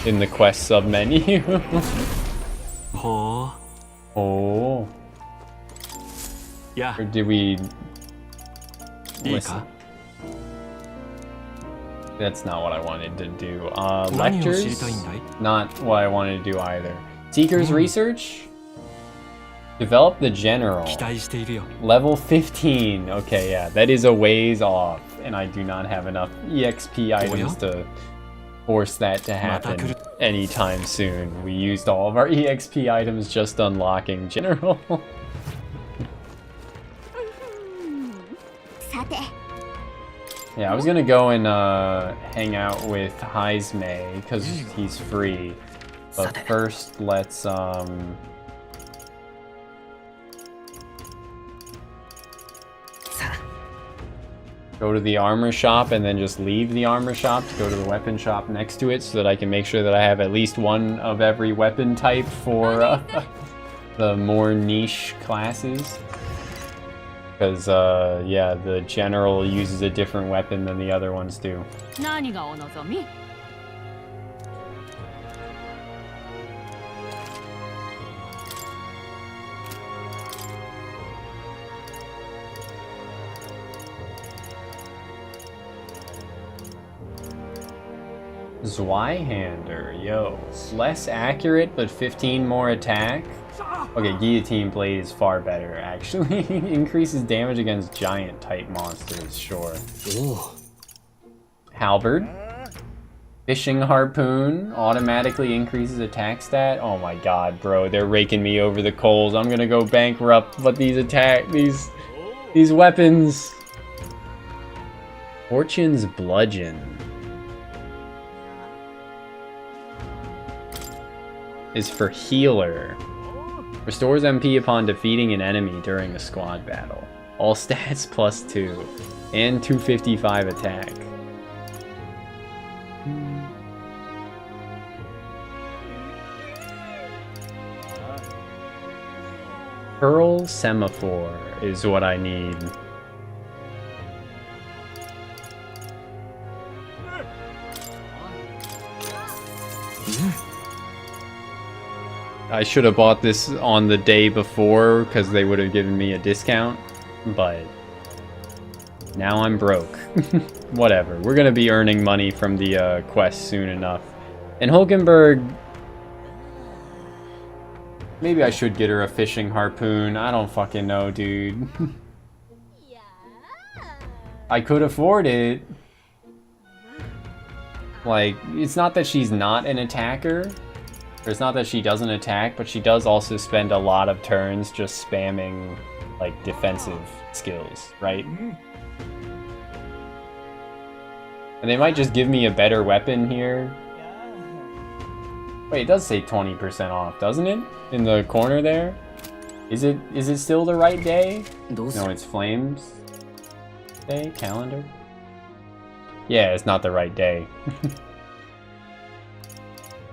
in the quest sub-menu. Oh. Yeah. Or did we... Listen. That's not what I wanted to do. Lectures? Not what I wanted to do either. Seeker's Research? Develop the General. Level 15. Okay, yeah, that is a ways off. And I do not have enough EXP items to force that to happen anytime soon. We used all of our EXP items just unlocking General. Yeah, I was gonna go and hang out with Heismay because he's free. But first, let's go to the armor shop and then just leave the armor shop to go to the weapon shop next to it so that I can make sure that I have at least one of every weapon type for the more niche classes. Because, yeah, the general uses a different weapon than the other ones do. Zweihander, yo. Less accurate, but 15 more attack. Okay, Guillotine Blade is far better, actually. Increases damage against giant-type monsters, sure. Ooh. Halberd. Fishing Harpoon automatically increases attack stat. Oh my god, bro, they're raking me over the coals. I'm gonna go bankrupt, but these weapons. Fortune's Bludgeon is for healer. Restores MP upon defeating an enemy during a squad battle. All stats +2 and 255 attack. Pearl Semaphore is what I need. I should have bought this on the day before because they would have given me a discount, but now I'm broke. Whatever, we're gonna be earning money from the quest soon enough. And Hulkenberg, maybe I should get her a fishing harpoon. I don't fucking know, dude. I could afford it. Like, it's not that she's not an attacker. Or it's not that she doesn't attack, but she does also spend a lot of turns just spamming, like, defensive skills, right? And they might just give me a better weapon here. Wait, it does say 20% off, doesn't it? In the corner there? Is it still the right day? No, it's Flames Day? Calendar? Yeah, it's not the right day.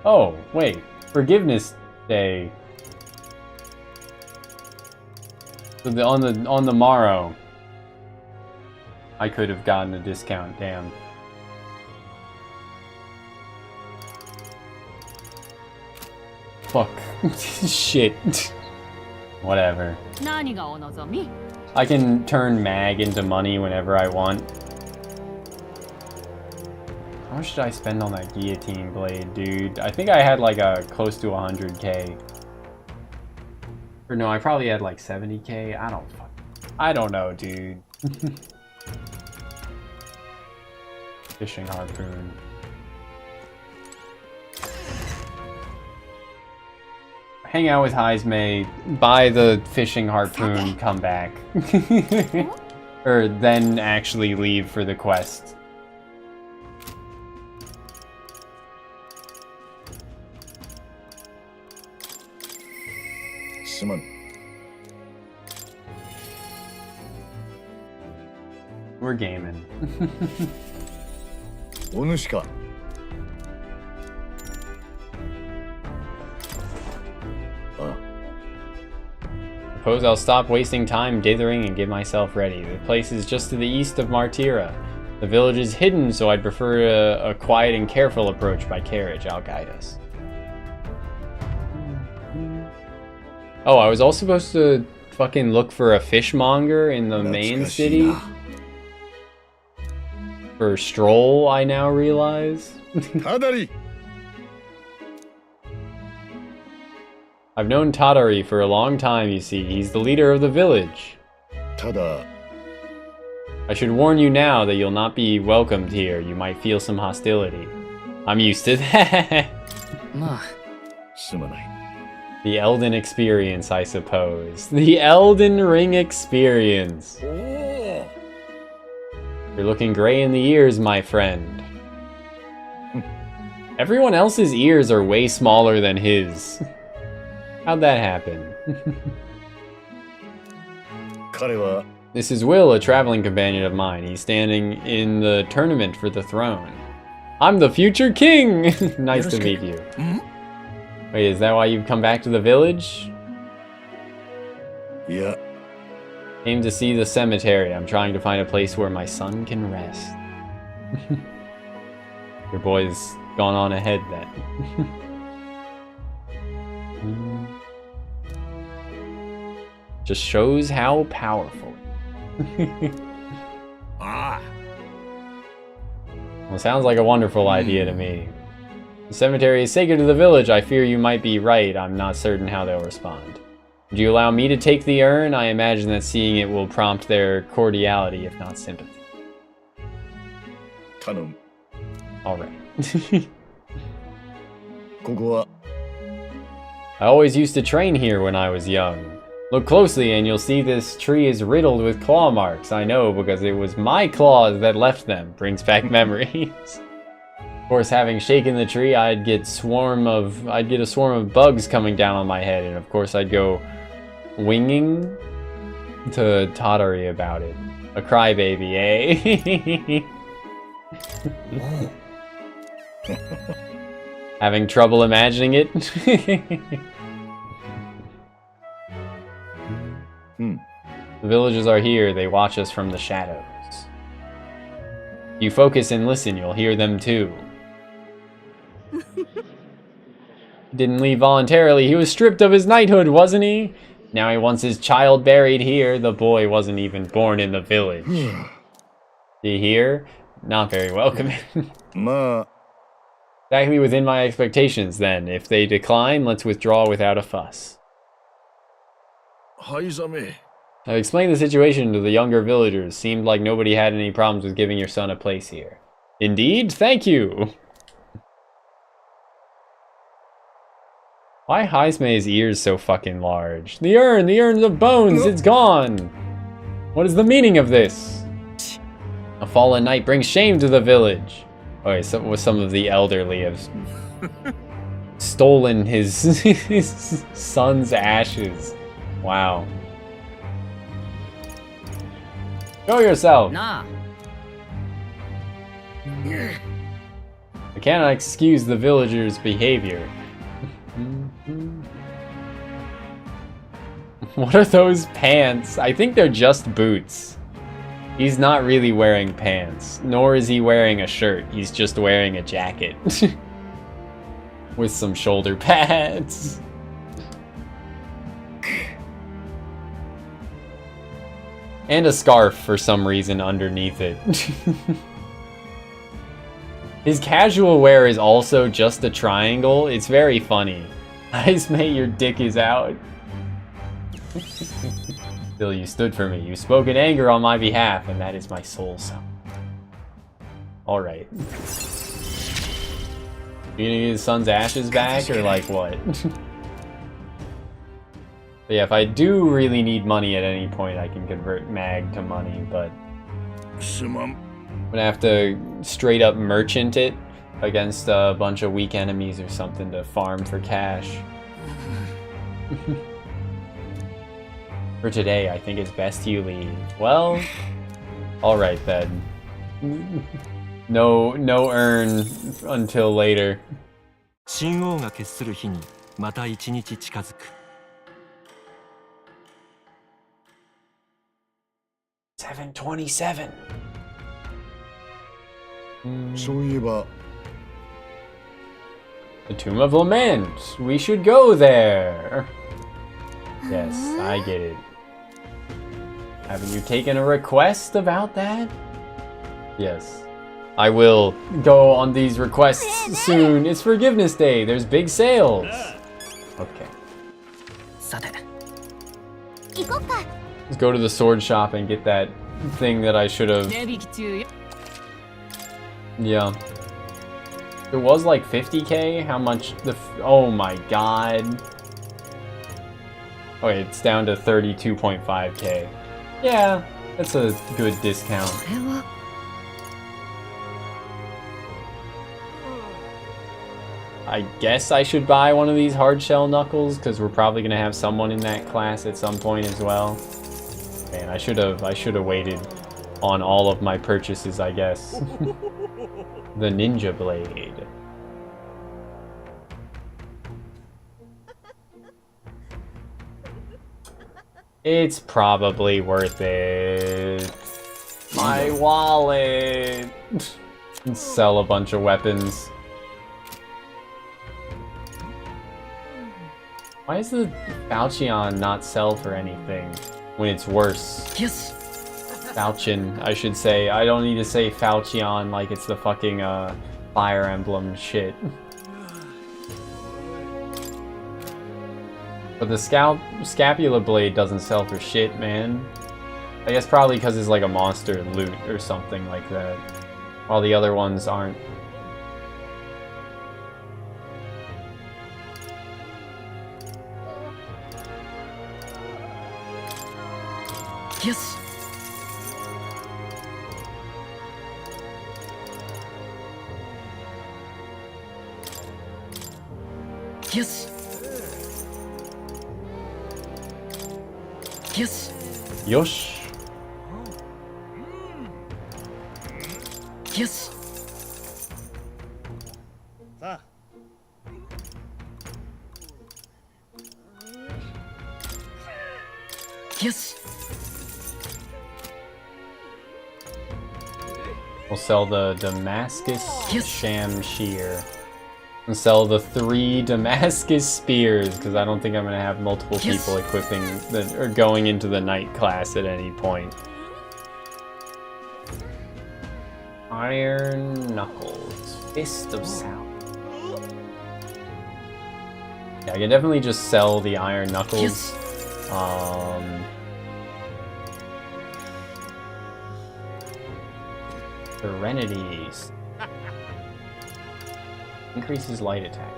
Oh, wait. Forgiveness Day. So on the morrow, I could have gotten a discount. Damn. Fuck. Shit. Whatever. I can turn mag into money whenever I want. How much did I spend on that guillotine blade, dude? I think I had like a close to 100k. Or no, I probably had like 70k. I don't know, dude. Fishing harpoon. Hang out with Heismay, buy the fishing harpoon, come back. Or then actually leave for the quest. We're gaming. Suppose I'll stop wasting time dithering and get myself ready. The place is just to the east of Martira. The village is hidden, so I'd prefer a quiet and careful approach by carriage. I'll guide us. Oh, I was also supposed to fucking look for a fishmonger in the main city. For Stroll, I now realize. I've known Tadari for a long time, you see. He's the leader of the village. I should warn you now that you'll not be welcomed here. You might feel some hostility. I'm used to that. The Elden experience, I suppose. The Elden Ring experience. You're looking gray in the ears, my friend. Everyone else's ears are way smaller than his. How'd that happen? This is Will, a traveling companion of mine. He's standing in the tournament for the throne. I'm the future king! Nice to meet you. Wait, is that why you've come back to the village? Yeah. Aim to see the cemetery. I'm trying to find a place where my son can rest. Your boy's gone on ahead then. Just shows how powerful. Well, sounds like a wonderful idea to me. The cemetery is sacred to the village. I fear you might be right. I'm not certain how they'll respond. Would you allow me to take the urn? I imagine that seeing it will prompt their cordiality, if not sympathy. Alright. I always used to train here when I was young. Look closely and you'll see this tree is riddled with claw marks. I know because it was my claws that left them. Brings back memories. Of course, having shaken the tree, I'd get a swarm of bugs coming down on my head, and of course I'd go winging to Tadari about it. A crybaby, eh? Having trouble imagining it? Hmm. The villagers are here. They watch us from the shadows. If you focus and listen, you'll hear them too. Didn't leave voluntarily. He was stripped of his knighthood, wasn't he? Now he wants his child buried here. The boy wasn't even born in the village. You hear? Not very welcoming. Exactly within my expectations, then. If they decline, let's withdraw without a fuss. Haizame. I've explained the situation to the younger villagers. Seemed like nobody had any problems with giving your son a place here. Indeed? Thank you! Why Haizme's ears so fucking large? The urn of bones, it's gone! What is the meaning of this? A fallen knight brings shame to the village. Okay, so some of the elderly have stolen his son's ashes. Wow. Show yourself! Nah. I cannot excuse the villagers' behavior. What are those pants? I think they're just boots. He's not really wearing pants, nor is he wearing a shirt. He's just wearing a jacket. With some shoulder pads. And a scarf for some reason underneath it. His casual wear is also just a triangle. It's very funny. Haizme, your dick is out. Still, you stood for me. You spoke in anger on my behalf, and that is my soul song. Alright. You gonna get his son's ashes back, or like what? But yeah, if I do really need money at any point, I can convert mag to money, but I'm gonna have to straight up merchant it against a bunch of weak enemies or something to farm for cash. For today, I think it's best you leave. Well, alright then. No urn until later. 神王が決する日にまた一日近づく。727. そういえば The Tomb of Lament. We should go there. Yes, I get it. Haven't you taken a request about that? Yes. I will go on these requests soon. It's Forgiveness Day. There's big sales. Okay. Let's go to the sword shop and get that thing that I should have. Yeah. It was like 50k. How much the... Oh my god. Okay, it's down to 32.5k. Yeah, that's a good discount. I guess I should buy one of these hard shell knuckles because we're probably gonna have someone in that class at some point as well. Man, I should have waited on all of my purchases, I guess. The ninja blade. It's probably worth it. My wallet. Sell a bunch of weapons. Why does the Falchion not sell for anything when it's worse? Yes. Falchion, I should say. I don't need to say Falchion like it's the fucking Fire Emblem shit. But the Scapula Blade doesn't sell for shit, man. I guess probably because it's like a monster loot or something like that. While the other ones aren't. Yes. Yes. Yes. Yosh. Yes. Yes. We'll sell the Damascus Shamshir. And sell the 3 Damascus Spears, because I don't think I'm going to have multiple people equipping or going into the Knight class at any point. Iron Knuckles. Fist of South. Yeah, I can definitely just sell the Iron Knuckles. Serenities. Increases light attack.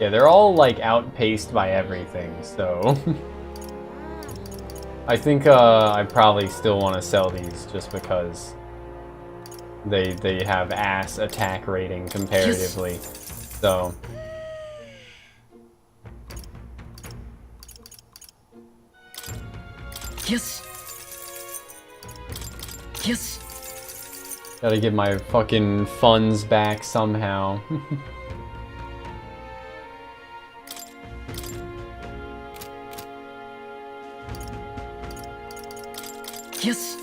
Yeah, they're all like outpaced by everything, so I think I probably still want to sell these just because they have ass attack rating comparatively. So Yes. Yes. gotta get my fucking funds back somehow. Yes.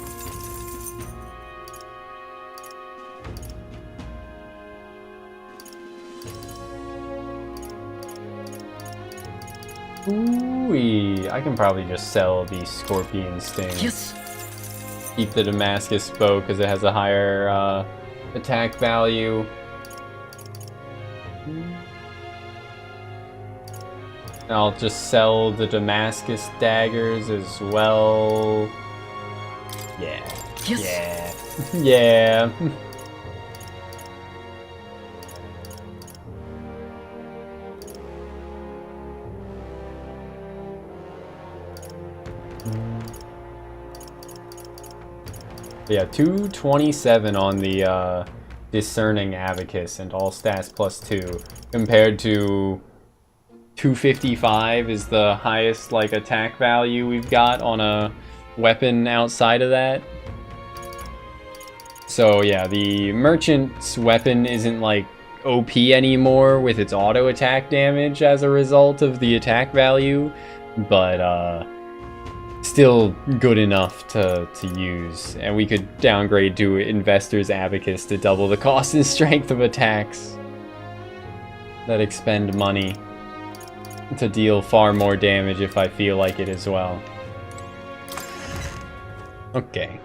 Ooh, I can probably just sell the Scorpion Sting. Yes. Keep the Damascus Bow because it has a higher attack value. I'll just sell the Damascus daggers as well. Yeah. Yes. Yeah. Yeah. Yeah, 227 on the Discerning Abacus and all stats +2 compared to 255 is the highest like attack value we've got on a weapon outside of that. So yeah, the merchant's weapon isn't like OP anymore with its auto attack damage as a result of the attack value, but still good enough to use. And we could downgrade to Investor's Abacus to double the cost and strength of attacks that expend money to deal far more damage if I feel like it as well. Okay.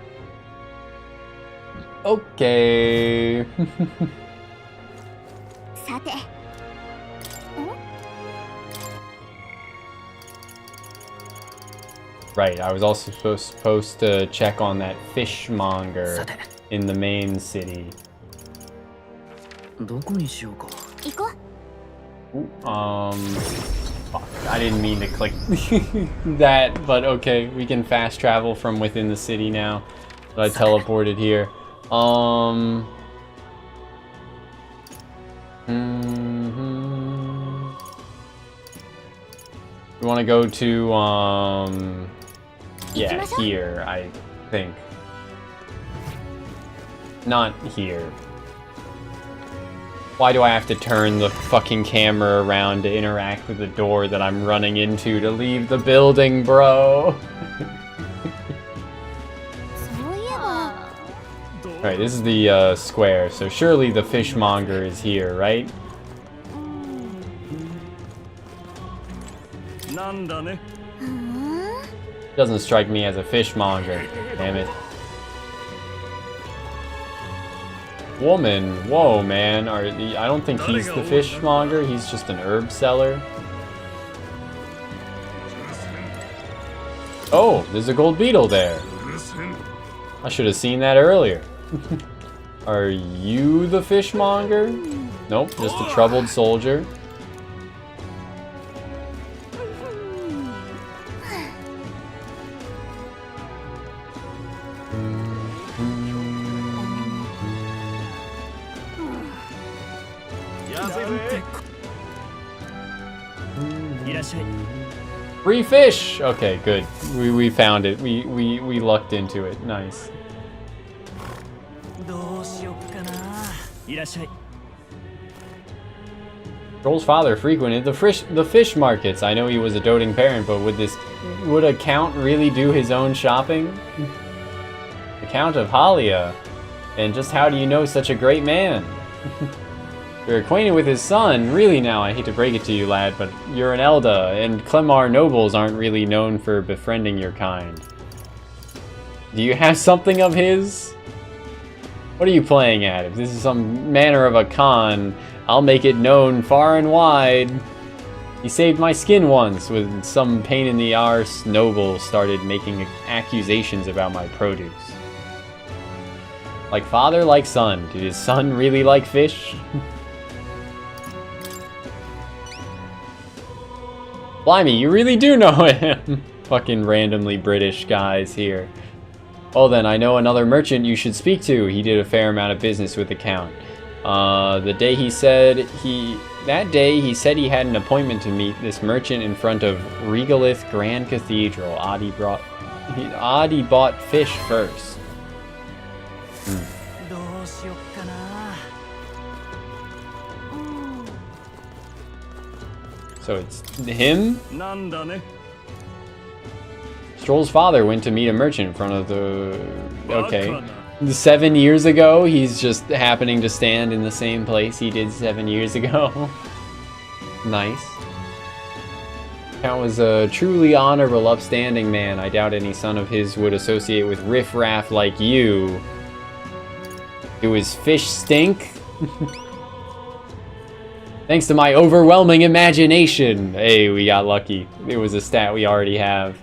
Okay. Right, I was also supposed to check on that fishmonger in the main city. Fuck, I didn't mean to click that, but okay, we can fast travel from within the city now. But I teleported here. We want to go to, yeah, here, I think. Not here. Why do I have to turn the fucking camera around to interact with the door that I'm running into to leave the building, bro? Alright, this is the square, so surely the fishmonger is here, right? Doesn't strike me as a fishmonger, damn it. Woman, whoa man, I don't think he's the fishmonger, he's just an herb seller. Oh, there's a gold beetle there. I should have seen that earlier. Are you the fishmonger? Nope, just a troubled soldier. Free fish! Okay, good. We found it. We lucked into it. Nice. Joel's father frequented the fish markets. I know he was a doting parent, but would a count really do his own shopping? The Count of Halia. And just how do you know such a great man? You're acquainted with his son. Really now, I hate to break it to you, lad, but you're an Elda, and Clemar nobles aren't really known for befriending your kind. Do you have something of his? What are you playing at? If this is some manner of a con, I'll make it known far and wide. He saved my skin once when some pain-in-the-arse noble started making accusations about my produce. Like father, like son. Did his son really like fish? Blimey, you really do know him. Fucking randomly British guys here. Well then, I know another merchant you should speak to. He did a fair amount of business with the Count. That day he said he had an appointment to meet this merchant in front of Regalith Grand Cathedral. Adi bought fish first. So it's him? Stroll's father went to meet a merchant in front of the... Okay. 7 years ago, he's just happening to stand in the same place he did 7 years ago. Nice. Count was a truly honorable, upstanding man. I doubt any son of his would associate with riffraff like you. Do his fish stink? Thanks to my overwhelming imagination. Hey, we got lucky. It was a stat we already have.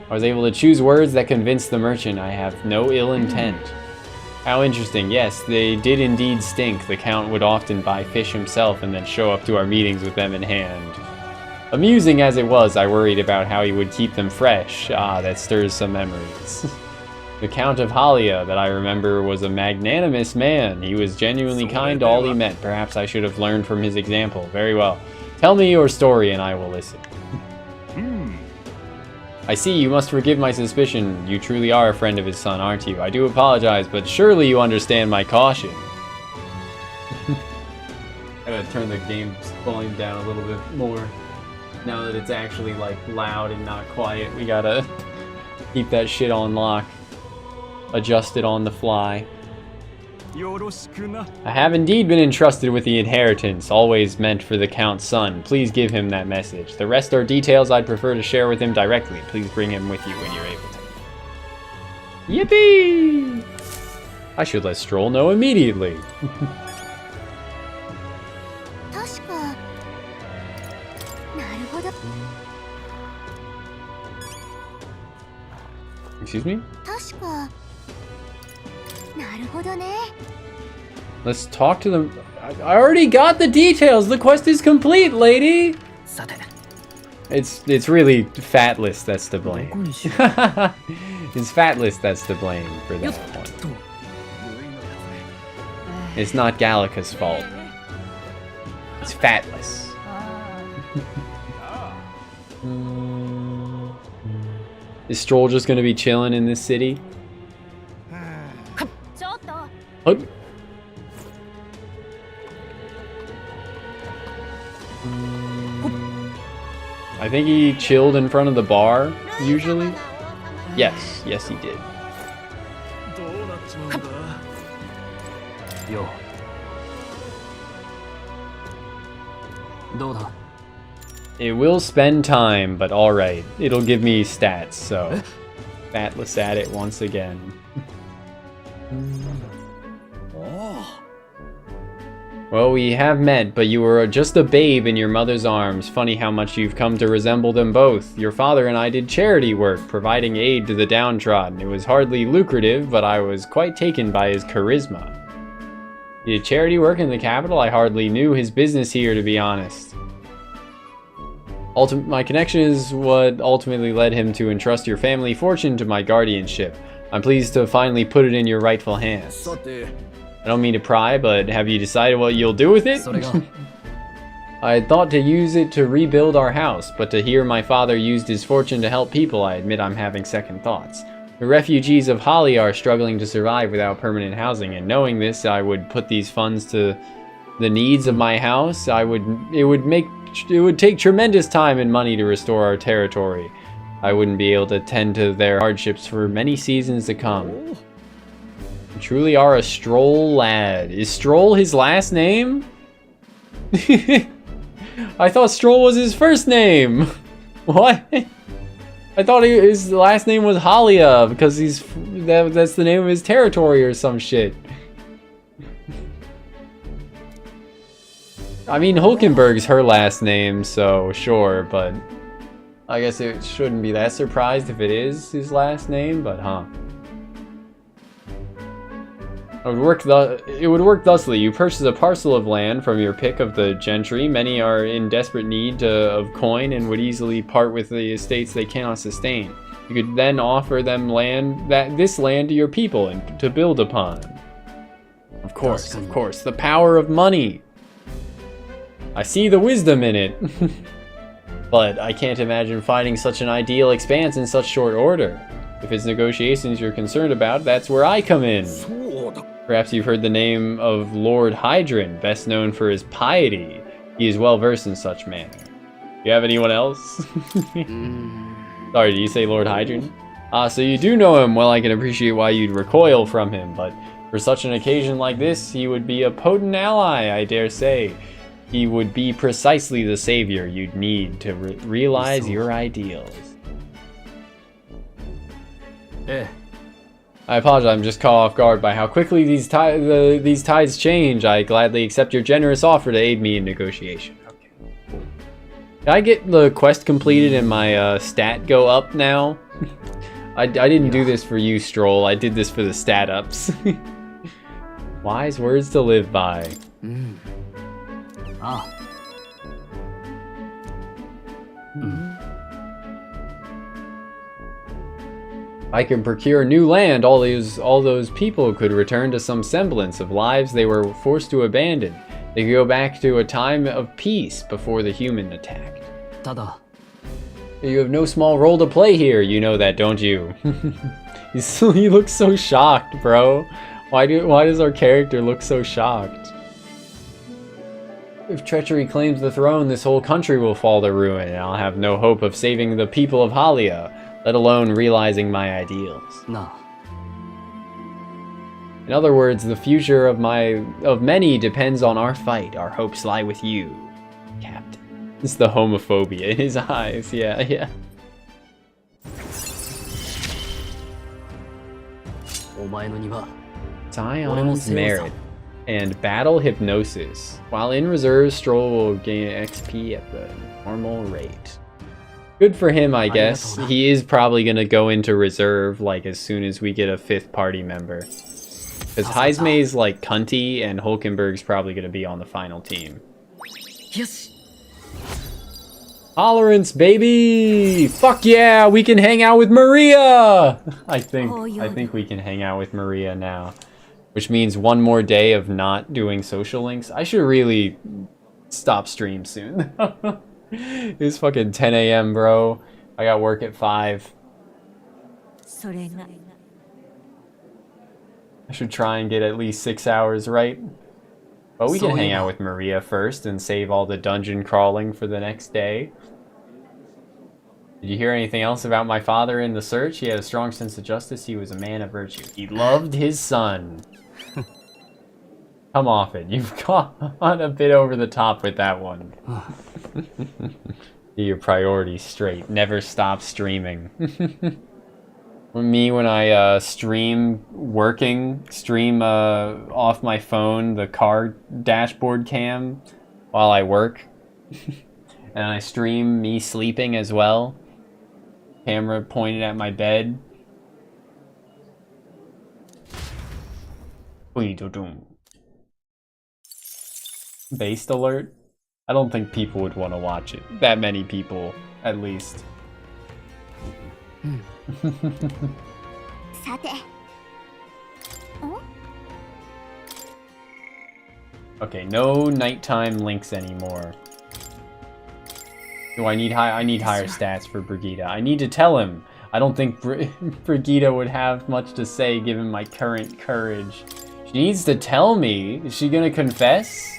I was able to choose words that convinced the merchant I have no ill intent. How interesting. Yes, they did indeed stink. The Count would often buy fish himself and then show up to our meetings with them in hand. Amusing as it was, I worried about how he would keep them fresh. Ah, that stirs some memories. The Count of Halia, that I remember, was a magnanimous man. He was genuinely kind to all he met. Perhaps I should have learned from his example. Very well. Tell me your story and I will listen. I see, you must forgive my suspicion. You truly are a friend of his son, aren't you? I do apologize, but surely you understand my caution. I gotta turn the game volume down a little bit more. Now that it's actually, like, loud and not quiet, we gotta keep that shit on lock. Adjust it on the fly. I have indeed been entrusted with the inheritance, always meant for the Count's son. Please give him that message. The rest are details I'd prefer to share with him directly. Please bring him with you when you're able to. Yippee! I should let Stroll know immediately. Excuse me? Let's talk to them. I already got the details. The quest is complete, lady. It's really Fatless that's to blame. It's Fatless that's to blame for that one. It's not Gallica's fault. It's Fatless. Is Stroll just gonna be chilling in this city? Oh. I think he chilled in front of the bar, usually. Yes, yes he did. Yo. It will spend time, but alright. It'll give me stats, so... Fatless at it once again. Well, we have met, but you were just a babe in your mother's arms. Funny how much you've come to resemble them both. Your father and I did charity work, providing aid to the downtrodden. It was hardly lucrative, but I was quite taken by his charisma. He did charity work in the capital? I hardly knew his business here, to be honest. My connection is what ultimately led him to entrust your family fortune to my guardianship. I'm pleased to finally put it in your rightful hands. I don't mean to pry, but have you decided what you'll do with it? I had thought to use it to rebuild our house, but to hear my father used his fortune to help people, I admit I'm having second thoughts. The refugees of Holly are struggling to survive without permanent housing, and knowing this, I would put these funds to the needs of my house. It would take tremendous time and money to restore our territory. I wouldn't be able to tend to their hardships for many seasons to come. You truly are a Stroll lad. Is Stroll his last name? I thought Stroll was his first name. What? I thought his last name was Halia because that's the name of his territory or some shit. I mean, Hulkenberg's her last name, so sure, but I guess it shouldn't be that surprised if it is his last name, but huh. It would work thusly. You purchase a parcel of land from your pick of the gentry. Many are in desperate need of coin and would easily part with the estates they cannot sustain. You could then offer them this land to your people and to build upon. Of course, the power of money. I see the wisdom in it. But I can't imagine finding such an ideal expanse in such short order. If it's negotiations you're concerned about, that's where I come in. Perhaps you've heard the name of Lord Hydron, best known for his piety. He is well versed in such matter. Do you have anyone else? Sorry, did you say Lord Hydron? So you do know him. Well, I can appreciate why you'd recoil from him, but for such an occasion like this, he would be a potent ally, I dare say. He would be precisely the savior you'd need to realize your ideals. I apologize, I'm just caught off guard by how quickly these tides change. I gladly accept your generous offer to aid me in negotiation. Okay, cool. Did I get the quest completed and my stat go up now? I didn't do this for you, Stroll. I did this for the stat ups. Wise words to live by. I can procure new land. All those people could return to some semblance of lives they were forced to abandon. They could go back to a time of peace before the human attacked. You have no small role to play here. You know that, don't you? He looks so shocked, bro. Why does our character look so shocked? If treachery claims the throne, this whole country will fall to ruin, and I'll have no hope of saving the people of Halia, let alone realizing my ideals. No. In other words, the future of many depends on our fight. Our hopes lie with you, Captain. It's the homophobia in his eyes. Yeah. Scion's Merit and Battle Hypnosis. While in reserve, Stroll will gain XP at the normal rate. Good for him, I guess. He is probably going to go into reserve like as soon as we get a 5th party member. Because Heismay's like cunty and Hulkenberg's probably going to be on the final team. Yes. Tolerance, baby! Fuck yeah, we can hang out with Maria! I think we can hang out with Maria now. Which means one more day of not doing social links. I should really stop stream soon. It's fucking 10 a.m., bro. I got work at 5. I should try and get at least 6 hours, right? But we can hang out with Maria first and save all the dungeon crawling for the next day. Did you hear anything else about my father in the search? He had a strong sense of justice. He was a man of virtue. He loved his son. Come off it. You've gone a bit over the top with that one. Get your priorities straight. Never stop streaming. Me, when I stream off my phone, the car dashboard cam while I work. And I stream me sleeping as well. Camera pointed at my bed. Based alert? I don't think people would want to watch it. That many people, at least. Okay, no nighttime links anymore. Do I need higher stats for Brigitte? I need to tell him. I don't think Brigitte would have much to say given my current courage. She needs to tell me. Is she gonna confess?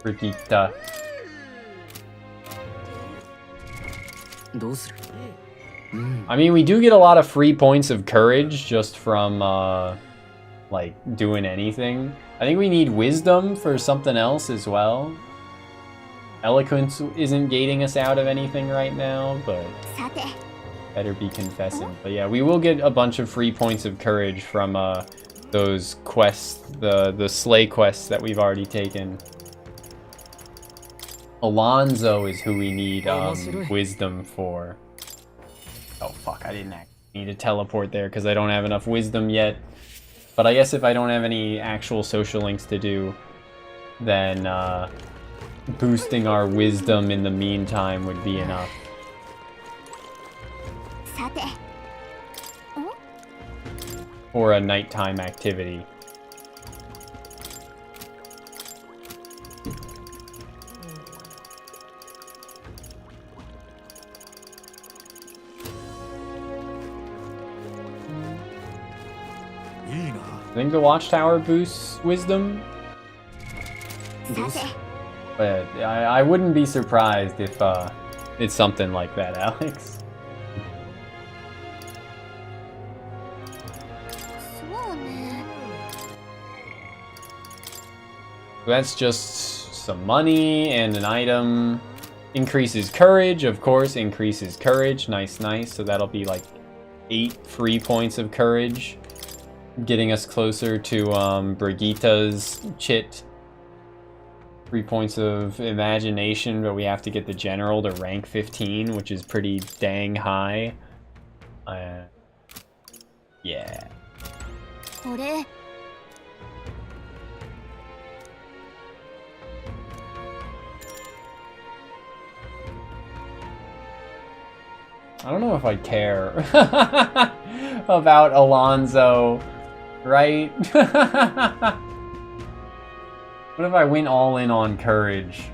Brigitte. I mean, we do get a lot of free points of courage just from, like, doing anything. I think we need wisdom for something else as well. Eloquence isn't gating us out of anything right now, but better be confessing. But yeah, we will get a bunch of free points of courage from those quests, the slay quests that we've already taken. Alonzo is who we need wisdom for. Oh fuck, I didn't need to teleport there because I don't have enough wisdom yet. But I guess if I don't have any actual social links to do, then boosting our wisdom in the meantime would be enough. For a nighttime activity. I think the watchtower boosts wisdom. But I wouldn't be surprised if it's something like that, Alex. That's just some money and an item. Increases courage, of course, increases courage. Nice, nice. So that'll be like 8 free points of courage. Getting us closer to Brigitte's chit. 3 points of imagination, but we have to get the general to rank 15, which is pretty dang high. Yeah. I don't know if I care about Alonzo, right? What if I went all in on courage?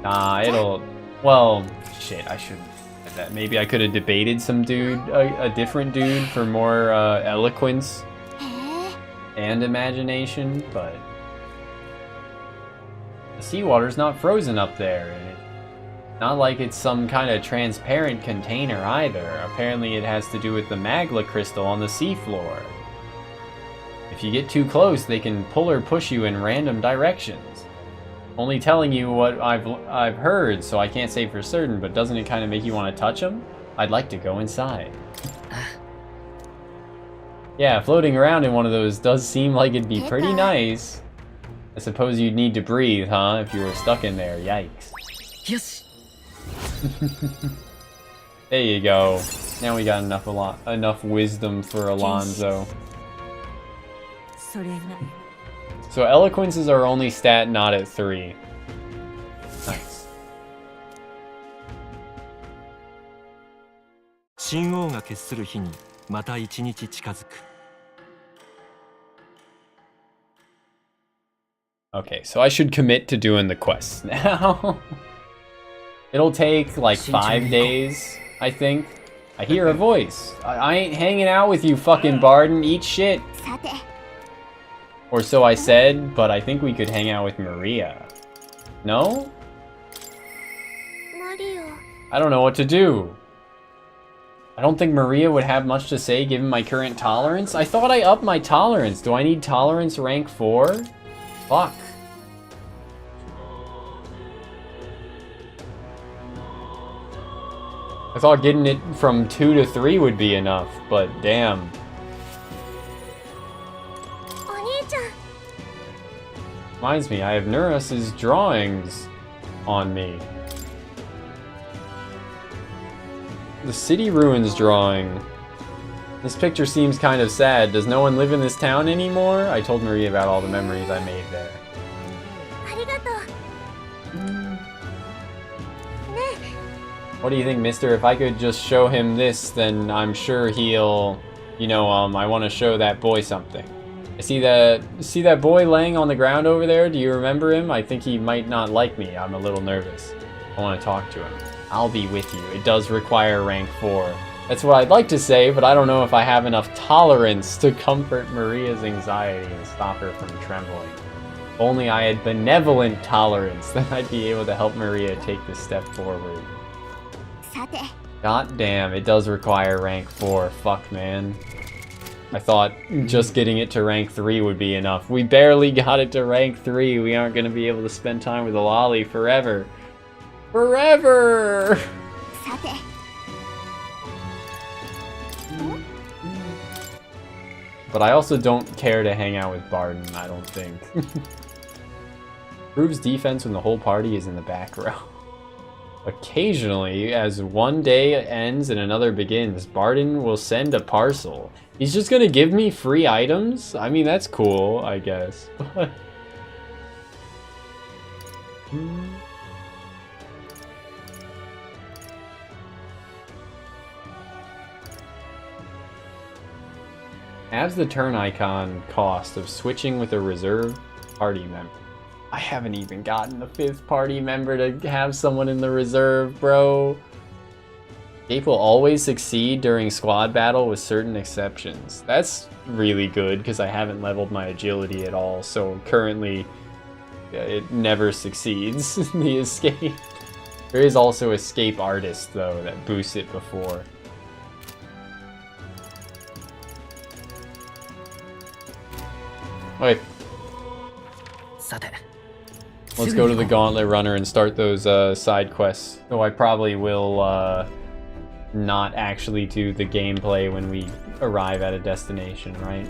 Nah, it'll... Well, shit, I shouldn't have that. Maybe I could have debated some dude, a different dude for more eloquence and imagination, but... The seawater's not frozen up there, and it's not like it's some kind of transparent container either. Apparently it has to do with the magma crystal on the seafloor. If you get too close, they can pull or push you in random directions. Only telling you what I've heard, so I can't say for certain, but doesn't it kind of make you want to touch them? I'd like to go inside. Yeah, floating around in one of those does seem like it'd be pretty nice. I suppose you'd need to breathe, huh? If you were stuck in there, yikes. Yes. There you go. Now we got enough wisdom for Alonzo. So eloquence is our only stat not at 3. Nice. 神王が決する日にまた一日近づく。 Okay, so I should commit to doing the quests now. It'll take like 5 days, I think. I hear a voice. I ain't hanging out with you, fucking Barden. Eat shit. Or so I said, but I think we could hang out with Maria. No? I don't know what to do. I don't think Maria would have much to say given my current tolerance. I thought I upped my tolerance. Do I need tolerance rank 4? Fuck. I thought getting it from 2 to 3 would be enough, but damn. Reminds me, I have Neurus's drawings on me. The city ruins drawing. This picture seems kind of sad. Does no one live in this town anymore? I told Maria about all the memories I made there. What do you think, mister? If I could just show him this, then I'm sure he'll... You know, I want to show that boy something. I see that boy laying on the ground over there? Do you remember him? I think he might not like me. I'm a little nervous. I want to talk to him. I'll be with you. It does require rank 4. That's what I'd like to say, but I don't know if I have enough tolerance to comfort Maria's anxiety and stop her from trembling. If only I had benevolent tolerance, then I'd be able to help Maria take this step forward. God damn, it does require rank 4. Fuck, man. I thought just getting it to rank 3 would be enough. We barely got it to rank 3. We aren't going to be able to spend time with a lolly forever. Forever! But I also don't care to hang out with Barden, I don't think. Proves defense when the whole party is in the back row. Occasionally, as one day ends and another begins, Barden will send a parcel. He's just gonna give me free items? I mean, that's cool, I guess. Adds the turn icon cost of switching with a reserve party member. I haven't even gotten the 5th party member to have someone in the reserve, bro. Escape will always succeed during squad battle with certain exceptions. That's really good because I haven't leveled my agility at all, so currently it never succeeds, the escape. There is also escape artist though that boosts it before. Okay. Let's go to the Gauntlet Runner and start those side quests. Though I probably will not actually do the gameplay when we arrive at a destination, right?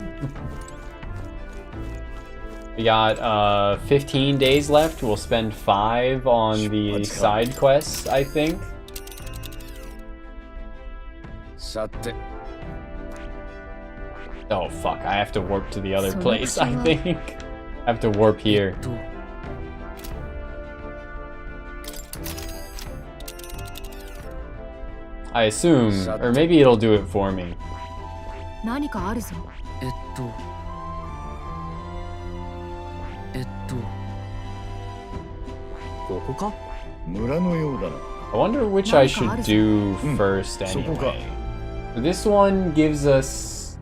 We got 15 days left. We'll spend 5 on the side quests, I think. Oh fuck, I have to warp to the other place, I think. I have to warp here. I assume, or maybe it'll do it for me. I wonder which I should do first anyway. This one gives us...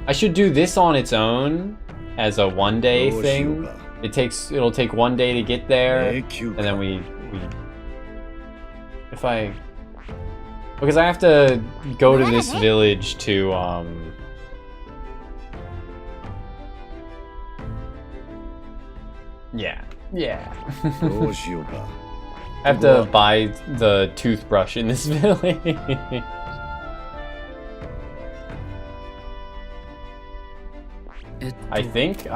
I should do this on its own as a one-day thing. It'll take 1 day to get there, and then we because I have to go to this village to yeah. I have to buy the toothbrush in this village. I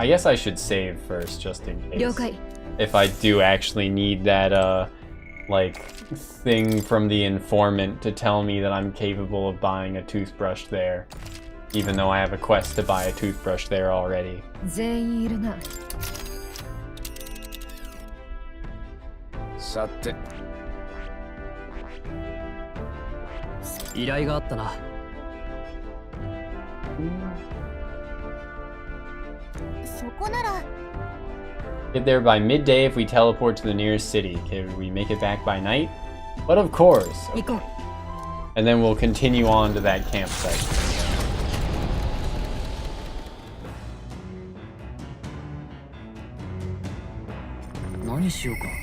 guess I should save first just in case. If I do actually need that like thing from the informant to tell me that I'm capable of buying a toothbrush there, even though I have a quest to buy a toothbrush there already. Get there by midday if we teleport to the nearest city. Can we make it back by night? But of course. Okay. And then we'll continue on to that campsite.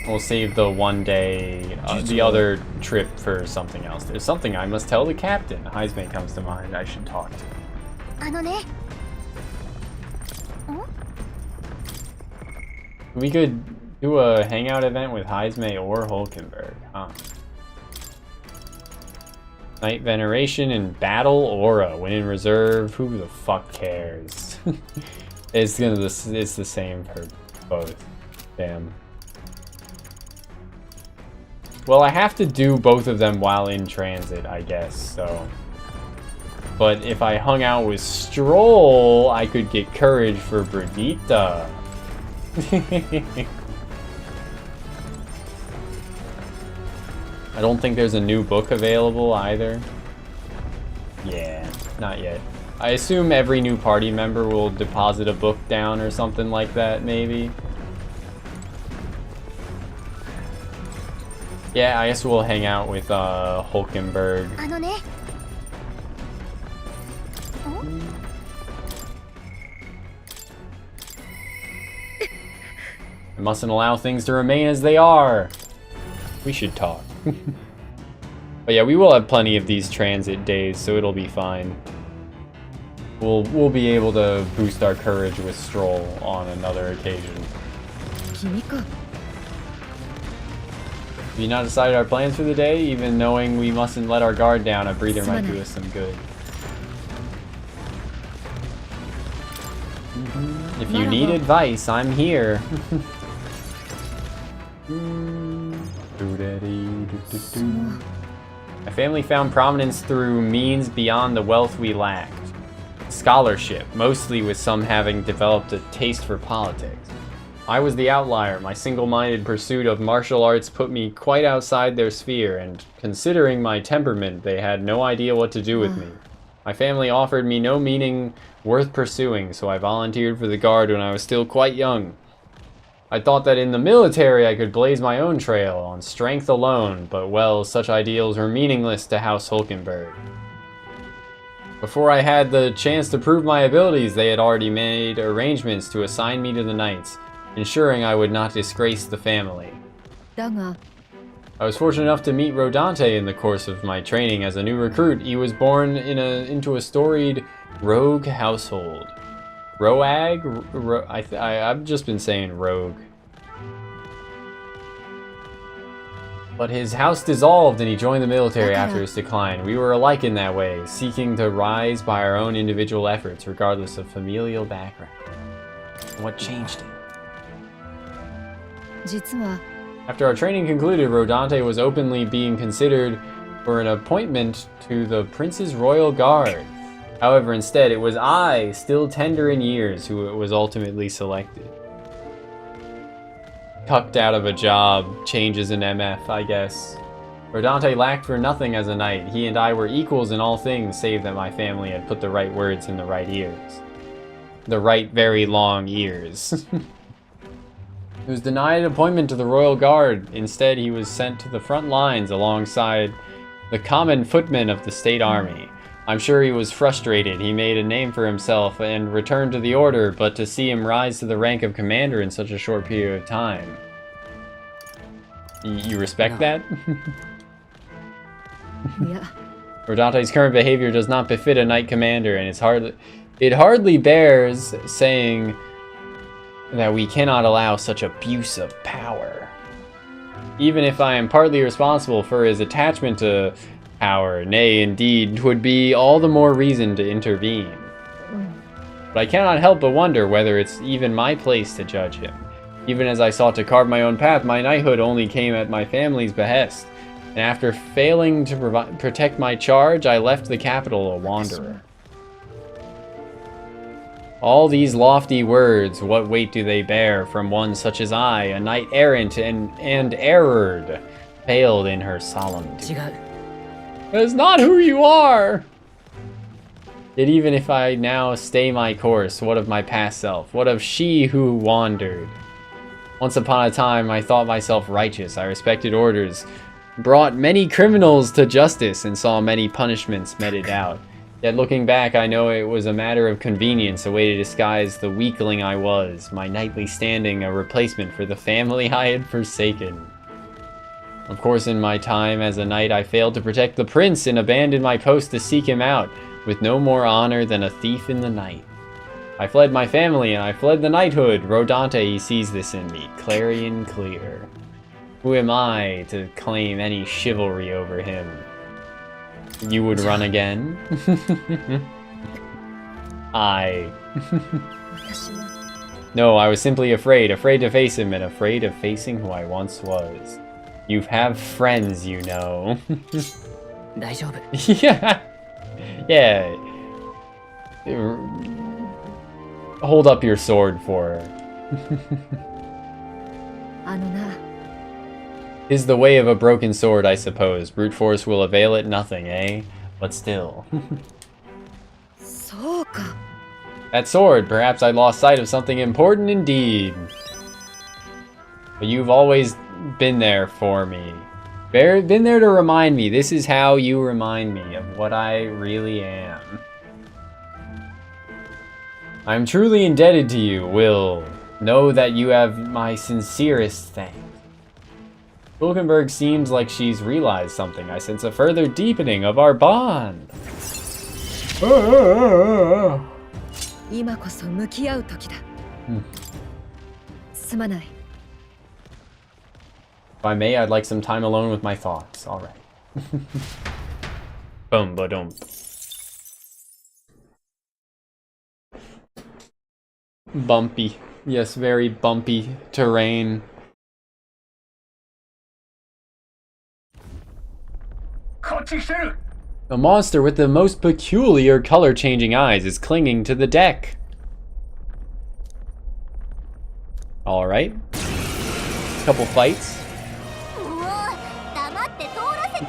We'll save the 1 day, the other trip for something else. There's something I must tell the captain. Heisme comes to mind. I should talk to him. We could do a hangout event with Heisme or Hulkenberg, huh? Night Veneration and Battle Aura. When in reserve, who the fuck cares? It's the same for both. Damn. Well, I have to do both of them while in transit, I guess, so... But if I hung out with Stroll, I could get courage for Brigitte. I don't think there's a new book available either. Yeah, not yet. I assume every new party member will deposit a book down or something like that, maybe. Yeah, I guess we'll hang out with Hulkenberg. I mustn't allow things to remain as they are. We should talk. But yeah, we will have plenty of these transit days, so it'll be fine. We'll be able to boost our courage with Stroll on another occasion. Have you not decided our plans for the day? Even knowing we mustn't let our guard down, a breather might do us some good. If you need advice, I'm here. My family found prominence through means beyond the wealth we lacked. Scholarship, mostly with some having developed a taste for politics. I was the outlier. My single-minded pursuit of martial arts put me quite outside their sphere, and considering my temperament, they had no idea what to do with me. My family offered me no meaning worth pursuing, so I volunteered for the Guard when I was still quite young. I thought that in the military I could blaze my own trail on strength alone, but well, such ideals were meaningless to House Hulkenberg. Before I had the chance to prove my abilities, they had already made arrangements to assign me to the Knights, ensuring I would not disgrace the family. I was fortunate enough to meet Rodante in the course of my training as a new recruit. He was born into a storied rogue household. Roag? I've just been saying rogue. But his house dissolved and he joined the military after his decline. We were alike in that way, seeking to rise by our own individual efforts, regardless of familial background. What changed it? After our training concluded, Rodante was openly being considered for an appointment to the Prince's Royal Guard. However, instead, it was I, still tender in years, who was ultimately selected. Cucked out of a job, changes in MF, I guess. Rodante lacked for nothing as a knight. He and I were equals in all things, save that my family had put the right words in the right ears. The right very long ears. He was denied appointment to the Royal Guard. Instead, he was sent to the front lines alongside the common footmen of the state army. I'm sure he was frustrated. He made a name for himself and returned to the order, but to see him rise to the rank of commander in such a short period of time. You respect that? Yeah. Rodante's current behavior does not befit a knight commander, and it hardly bears saying that we cannot allow such abuse of power. Even if I am partly responsible for his attachment to power, nay, indeed, 'twould be all the more reason to intervene. But I cannot help but wonder whether it's even my place to judge him. Even as I sought to carve my own path, my knighthood only came at my family's behest, and after failing to protect my charge, I left the capital a wanderer. All these lofty words, what weight do they bear from one such as I, a knight errant and errored, failed in her solemn duty? That's not who you are! Yet even if I now stay my course, what of my past self? What of she who wandered? Once upon a time, I thought myself righteous. I respected orders, brought many criminals to justice, and saw many punishments meted out. Yet looking back, I know it was a matter of convenience, a way to disguise the weakling I was, my knightly standing a replacement for the family I had forsaken. Of course, in my time as a knight, I failed to protect the prince and abandoned my post to seek him out, with no more honor than a thief in the night. I fled my family and I fled the knighthood. Rodante, he sees this in me, clarion clear. Who am I to claim any chivalry over him? You would run again? No, I was simply afraid to face him and afraid of facing who I once was. You have friends, you know. Yeah. Yeah. Hold up your sword for her. Is the way of a broken sword, I suppose. Brute force will avail it nothing, eh? But still. That sword, perhaps I lost sight of something important indeed. But you've always been there for me. Been there to remind me. This is how you remind me of what I really am. I'm truly indebted to you, Will. Know that you have my sincerest thanks. Wilkenberg seems like she's realized something. I sense a further deepening of our bond. 今こそ向き合う時だ。すまない。 If I may, I'd like some time alone with my thoughts. All right. Boom, ba-dum. Bumpy. Yes, very bumpy terrain. A monster with the most peculiar color-changing eyes is clinging to the deck. All right. Couple fights.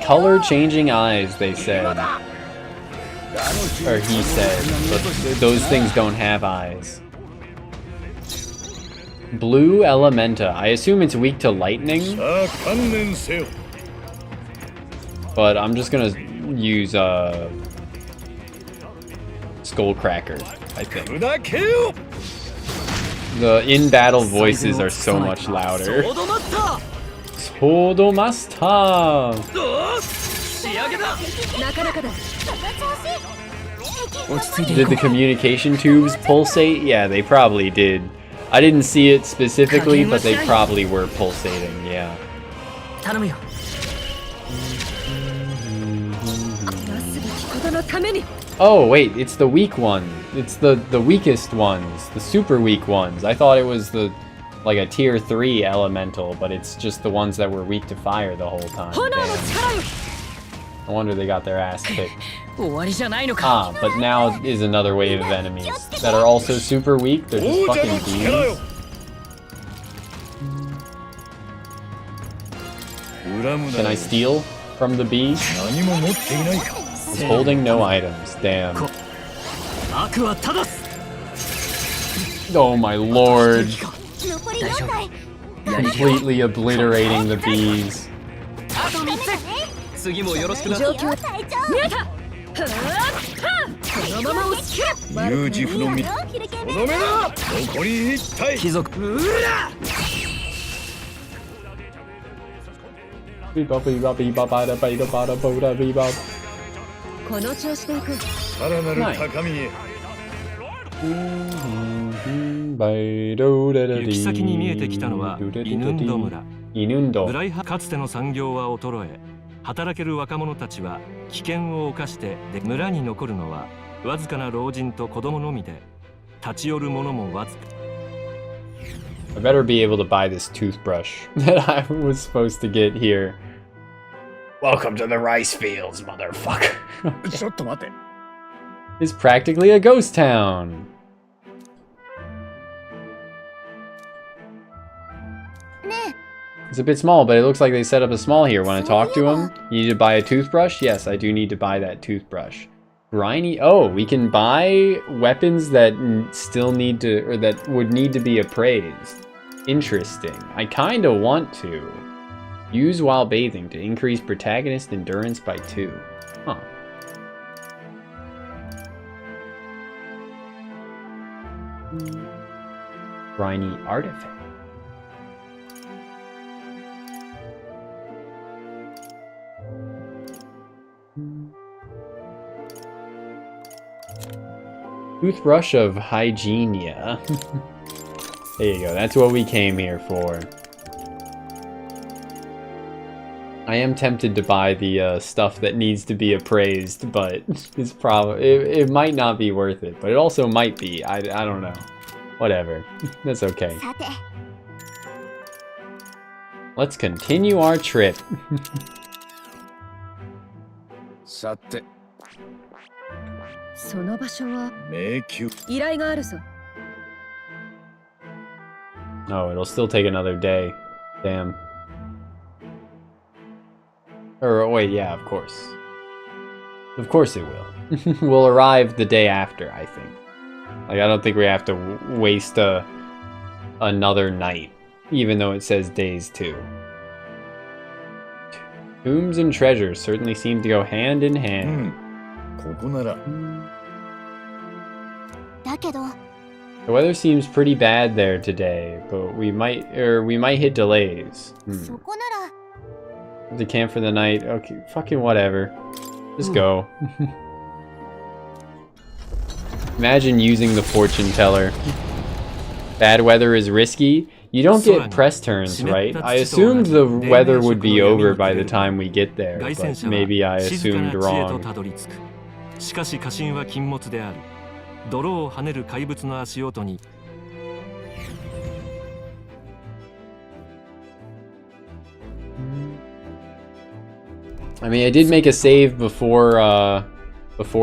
Color-changing eyes, they said. Or he said, but those things don't have eyes. Blue Elementa. I assume it's weak to lightning. But I'm just gonna use Skullcracker, I think. The in-battle voices are so much louder. Sodomasta! Did the communication tubes pulsate? Yeah, they probably did. I didn't see it specifically, but they probably were pulsating, yeah. Oh, wait, it's the weak one. It's the weakest ones, the super weak ones. I thought it was like a tier 3 elemental, but it's just the ones that were weak to fire the whole time. Damn. No wonder they got their ass kicked. Ah, but now is another wave of enemies that are also super weak. They're just fucking bees. Can I steal from the bee? It's holding no items. Damn. Oh my lord. Completely obliterating the bees. Nice. 行き先に見えてきたのはイヌンド村。ブライハかつての産業は衰え、働ける若者たちは危険を冒して村に残るのはわずかな老人と子供のみで、立ち寄る者もわずか。I better be able to buy this toothbrush that I was supposed to get here. Welcome to the rice fields, motherfucker. It's practically a ghost town. It's a bit small, but it looks like they set up a small here. When I talk to him, you need to buy a toothbrush? Yes, I do need to buy that toothbrush. Briny. Oh, we can buy weapons that still need to, or that would need to be appraised. Interesting. I kind of want to. Use while bathing to increase protagonist endurance by 2. Huh. Briny artifact. Toothbrush of Hygienia. There you go, that's what we came here for. I am tempted to buy the stuff that needs to be appraised, but it's it might not be worth it, but it also might be. I don't know. Whatever. That's okay. Let's continue our trip. Oh, it'll still take another day. Damn. Or wait, yeah, of course. Of course it will. We'll arrive the day after, I think. Like, I don't think we have to waste another night, even though it says days too. Tombs and treasures certainly seem to go hand in hand. ここなら。だけど The weather seems pretty bad there today, but we might hit delays. そこなら To camp for the night. Okay, fucking whatever. Just go. Imagine using the fortune teller. Bad weather is risky. You don't get press turns, right? I assumed the weather would be over by the time we get there, but maybe I assumed wrong. しかし家臣は禁物である。泥を跳ねる怪物の足音に。I mean, I did make a save before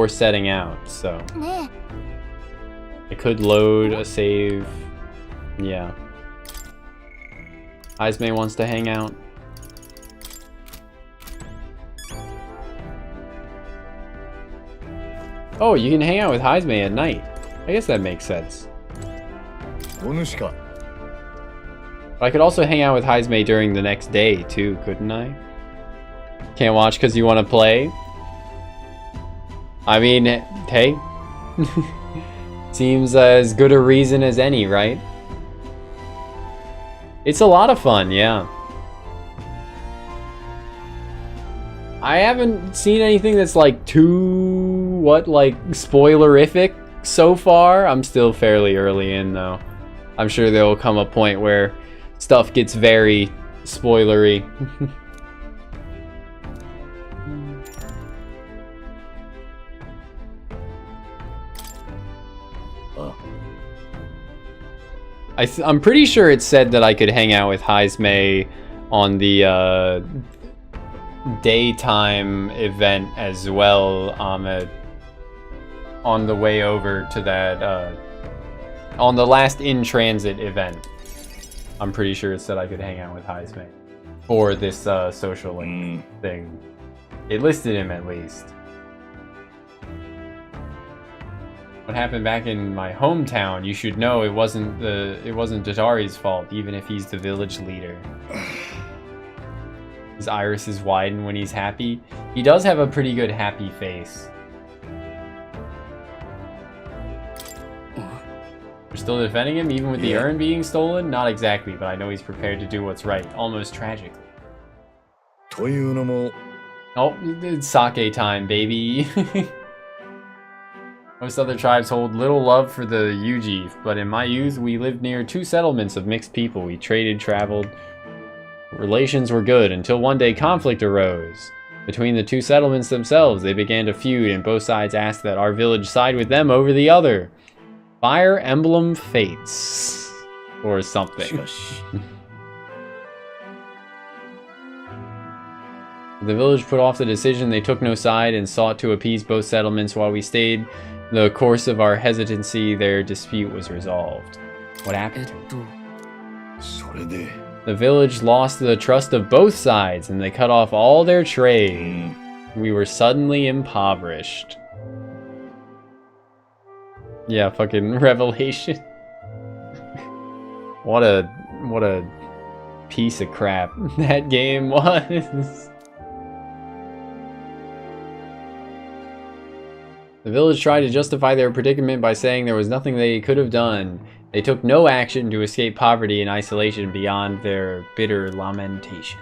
setting out, so ね I could load a save. Yeah. Izme wants to hang out. Oh, you can hang out with Izme at night. I guess that makes sense. お主か。 I could also hang out with Izme during the next day too, couldn't I? Can't watch because you want to play? I mean, hey. Seems as good a reason as any, right? It's a lot of fun, yeah. I haven't seen anything that's like too, spoilerific so far. I'm still fairly early in though. I'm sure there will come a point where stuff gets very spoilery. I'm pretty sure it said that I could hang out with Izme on the daytime event as well, on the way over to that on the last in transit event. I'm pretty sure it said I could hang out with Izme for this social link thing. It listed him at least. What happened back in my hometown, you should know it wasn't Datari's fault, even if he's the village leader. His irises widen when he's happy. He does have a pretty good happy face. We're still defending him, even with the urn being stolen? Not exactly, but I know he's prepared to do what's right, almost tragically. というのも Oh, it's sake time, baby. Most other tribes hold little love for the Yuji, but in my youth, we lived near 2 settlements of mixed people. We traded, traveled. Relations were good until one day conflict arose. Between the 2 settlements themselves, they began to feud, and both sides asked that our village side with them over the other. Fire Emblem Fates. Or something. The village put off the decision. They took no side and sought to appease both settlements while we stayed. The course of our hesitancy, their dispute was resolved. What happened? The village lost the trust of both sides and they cut off all their trade. We were suddenly impoverished. Yeah, fucking revelation. What a piece of crap that game was. The village tried to justify their predicament by saying there was nothing they could have done. They took no action to escape poverty and isolation beyond their bitter lamentation.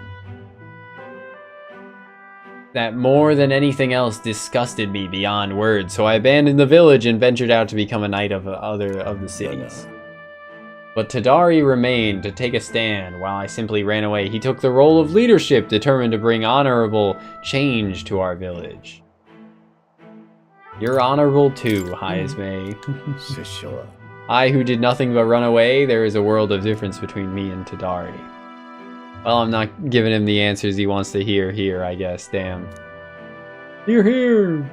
That more than anything else disgusted me beyond words, so I abandoned the village and ventured out to become a knight of the cities. But Tadari remained to take a stand while I simply ran away. He took the role of leadership, determined to bring honorable change to our village. You're honorable too, Izme. I who did nothing but run away, there is a world of difference between me and Tadari. Well, I'm not giving him the answers he wants to hear here, I guess, damn. Hear, hear!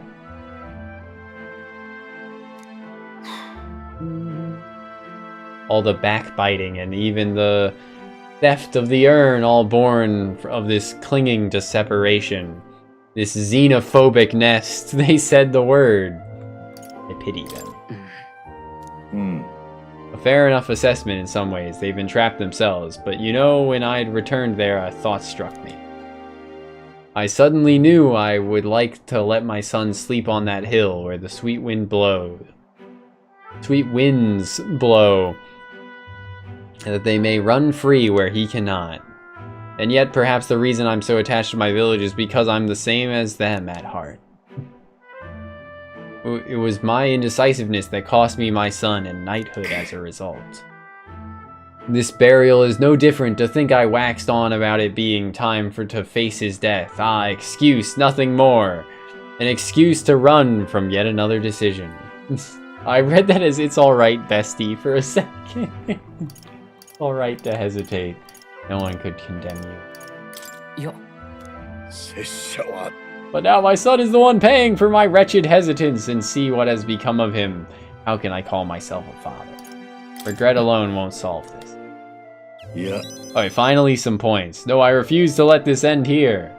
All the backbiting and even the theft of the urn, all born of this clinging to separation. This xenophobic nest, they said the word. I pity them. A fair enough assessment in some ways. They've entrapped themselves. But you know, when I'd returned there, a thought struck me. I suddenly knew I would like to let my son sleep on that hill where the sweet winds blow, and that they may run free where he cannot. And yet, perhaps the reason I'm so attached to my village is because I'm the same as them at heart. It was my indecisiveness that cost me my son and knighthood as a result. This burial is no different. To think I waxed on about it being time to face his death. Ah, excuse, nothing more. An excuse to run from yet another decision. I read that as it's alright, bestie, for a second. Alright to hesitate. No one could condemn you. But now my son is the one paying for my wretched hesitance, and see what has become of him. How can I call myself a father? Regret alone won't solve this. Yeah. Alright, finally some points. No, I refuse to let this end here.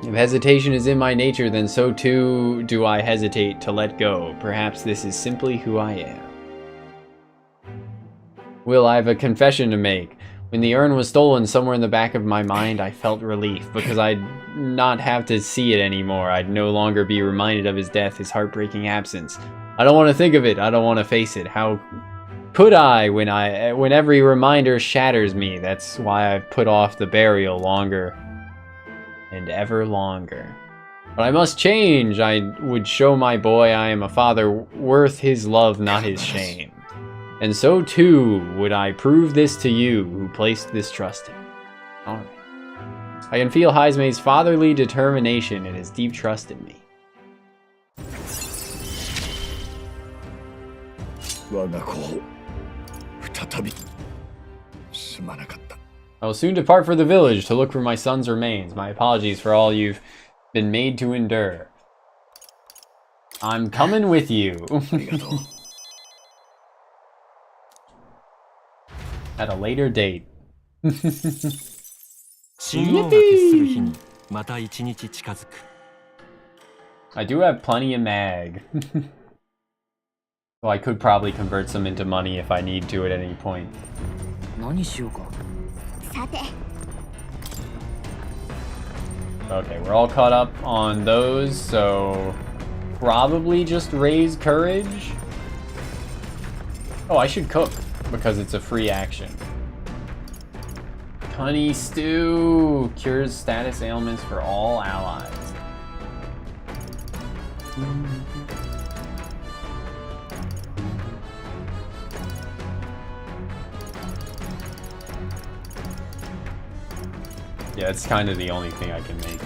If hesitation is in my nature, then so too do I hesitate to let go. Perhaps this is simply who I am. Will, I have a confession to make. When the urn was stolen, somewhere in the back of my mind, I felt relief, because I'd not have to see it anymore. I'd no longer be reminded of his death, his heartbreaking absence. I don't want to think of it. I don't want to face it. How could I when every reminder shatters me? That's why I've put off the burial longer and ever longer. But I must change. I would show my boy I am a father worth his love, not his shame. And so too would I prove this to you who placed this trust in me. Alright. I can feel Haizume's fatherly determination and his deep trust in me. I will soon depart for the village to look for my son's remains. My apologies for all you've been made to endure. I'm coming with you. At a later date. I do have plenty of mag. Well, I could probably convert some into money if I need to at any point. Okay, we're all caught up on those, so probably just raise courage. Oh, I should cook because it's a free action. Honey stew cures status ailments for all allies. Yeah, it's kind of the only thing I can make.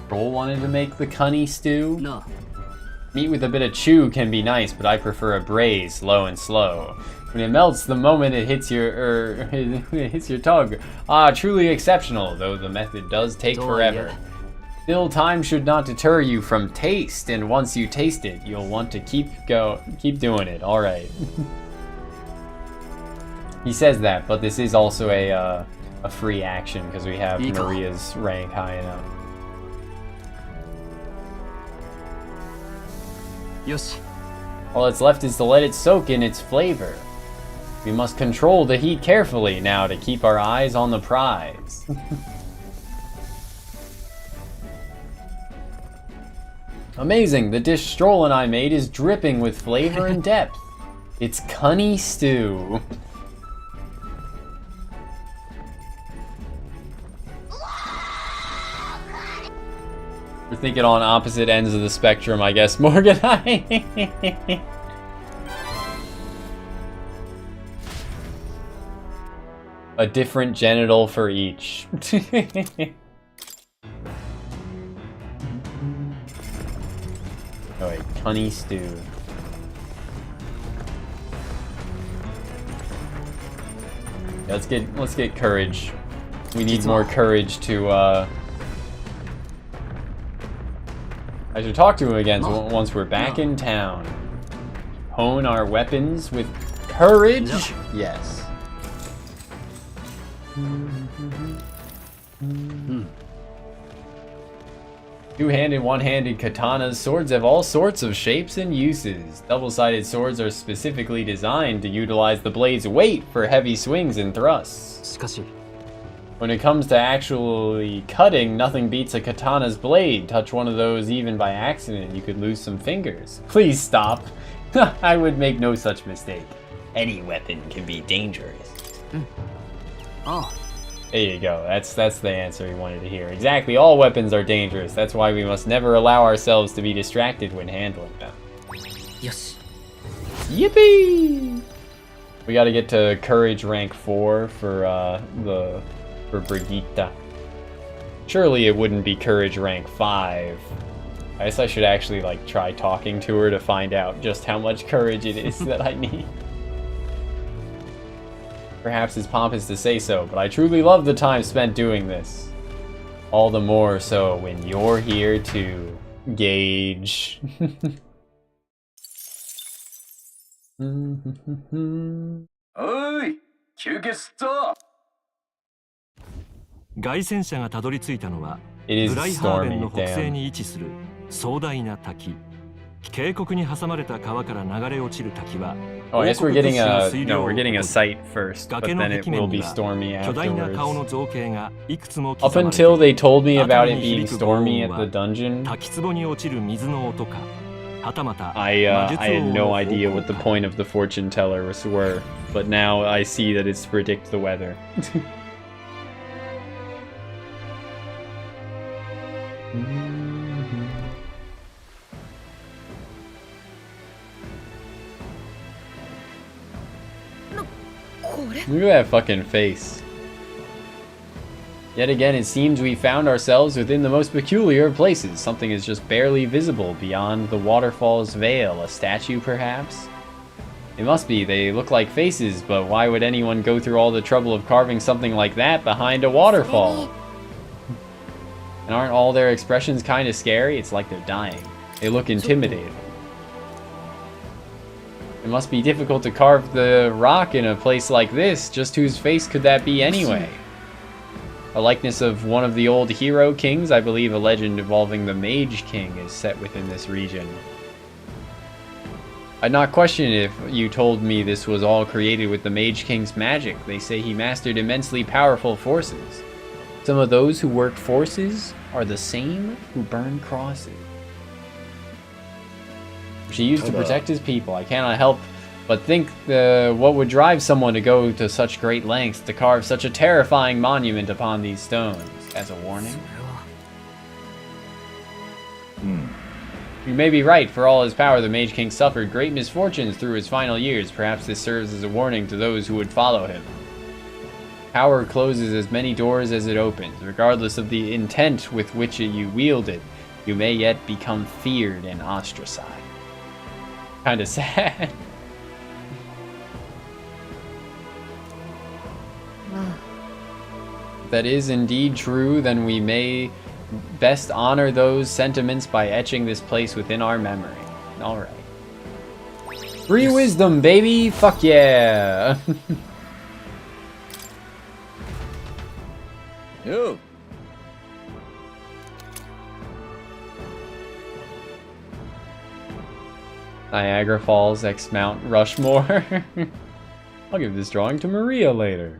Roll wanted to make the cunny stew. No. Meat with a bit of chew can be nice, but I prefer a braise, low and slow. When it melts the moment it hits your it hits your tongue. Ah, truly exceptional, though the method does take forever. Still, time should not deter you from taste, and once you taste it, you'll want to keep doing it. All right. He says that, but this is also a free action because we have Maria's rank high enough. Yoshi. All that's left is to let it soak in its flavor. We must control the heat carefully now to keep our eyes on the prize. Amazing, the dish Stroll and I made is dripping with flavor and depth. It's cunny stew. We're thinking on opposite ends of the spectrum, I guess, Morgan. A different genital for each. Oh wait, cunny stew. Yeah, let's get courage. We need more courage to I should talk to him again once we're back in town. Hone our weapons with courage? No. Yes. Two-handed, one-handed katanas. Swords have all sorts of shapes and uses. Double-sided swords are specifically designed to utilize the blade's weight for heavy swings and thrusts. When it comes to actually cutting, nothing beats a katana's blade. Touch one of those even by accident, you could lose some fingers. Please stop. I would make no such mistake. Any weapon can be dangerous. Oh. There you go. That's the answer he wanted to hear. Exactly. All weapons are dangerous. That's why we must never allow ourselves to be distracted when handling them. Yes. Yippee! We got to get to courage rank 4 for Brigitte. Surely it wouldn't be courage rank 5. I guess I should actually like try talking to her to find out just how much courage it is that I need. Perhaps it's pompous to say so, but I truly love the time spent doing this. All the more so when you're here to gauge. Oi! 休憩すっと! 凱旋者がたどり着いたのは、ブライハーベンの北西に位置する壮大な滝。渓谷に挟まれた川から流れ落ちる滝は、Oh, I guess we're getting a sight first, but then it will be stormy afterwards. Up until they told me about it being stormy at the dungeon, I had no idea what the point of the fortune tellers were, but now I see that it's to predict the weather. Look at that fucking face. Yet again, it seems we found ourselves within the most peculiar of places. Something is just barely visible beyond the waterfall's veil. A statue, perhaps? It must be. They look like faces, but why would anyone go through all the trouble of carving something like that behind a waterfall? And aren't all their expressions kind of scary? It's like they're dying. They look intimidated. It must be difficult to carve the rock in a place like this. Just whose face could that be anyway? A likeness of one of the old hero kings. I believe a legend involving the Mage King is set within this region. I'd not question it if you told me this was all created with the Mage King's magic. They say he mastered immensely powerful forces. Some of those who work forces are the same who burn crosses. She used to protect his people. I cannot help but think what would drive someone to go to such great lengths to carve such a terrifying monument upon these stones. As a warning? You may be right. For all his power, the Mage King suffered great misfortunes through his final years. Perhaps this serves as a warning to those who would follow him. Power closes as many doors as it opens. Regardless of the intent with which you wield it, you may yet become feared and ostracized. Kinda sad. If that is indeed true, then we may best honor those sentiments by etching this place within our memory. Alright. Free wisdom, baby! Fuck yeah! Yo! Niagara Falls x Mount Rushmore. I'll give this drawing to Maria later.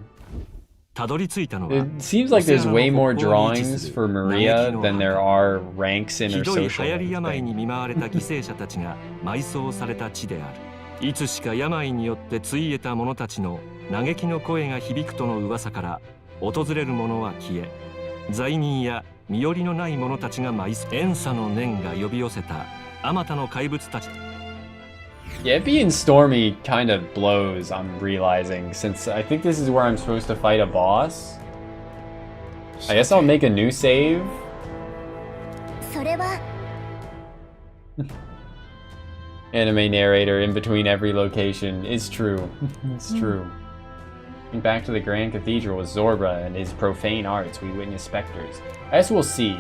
It seems like there's way more drawings for Maria than there are ranks in her social life. いつしか病によってついえた者たちの嘆きの声が響くとの噂から訪れる者は消え、罪人や身寄りのない者たちが埋葬。怨嗟の念が呼び寄せたあまたの怪物たち。 Yeah, it being stormy kind of blows, I'm realizing, since I think this is where I'm supposed to fight a boss. I guess I'll make a new save. Anime narrator in between every location. It's true. It's true. Back to the Grand Cathedral with Zorba and his profane arts, we witness specters. I guess we'll see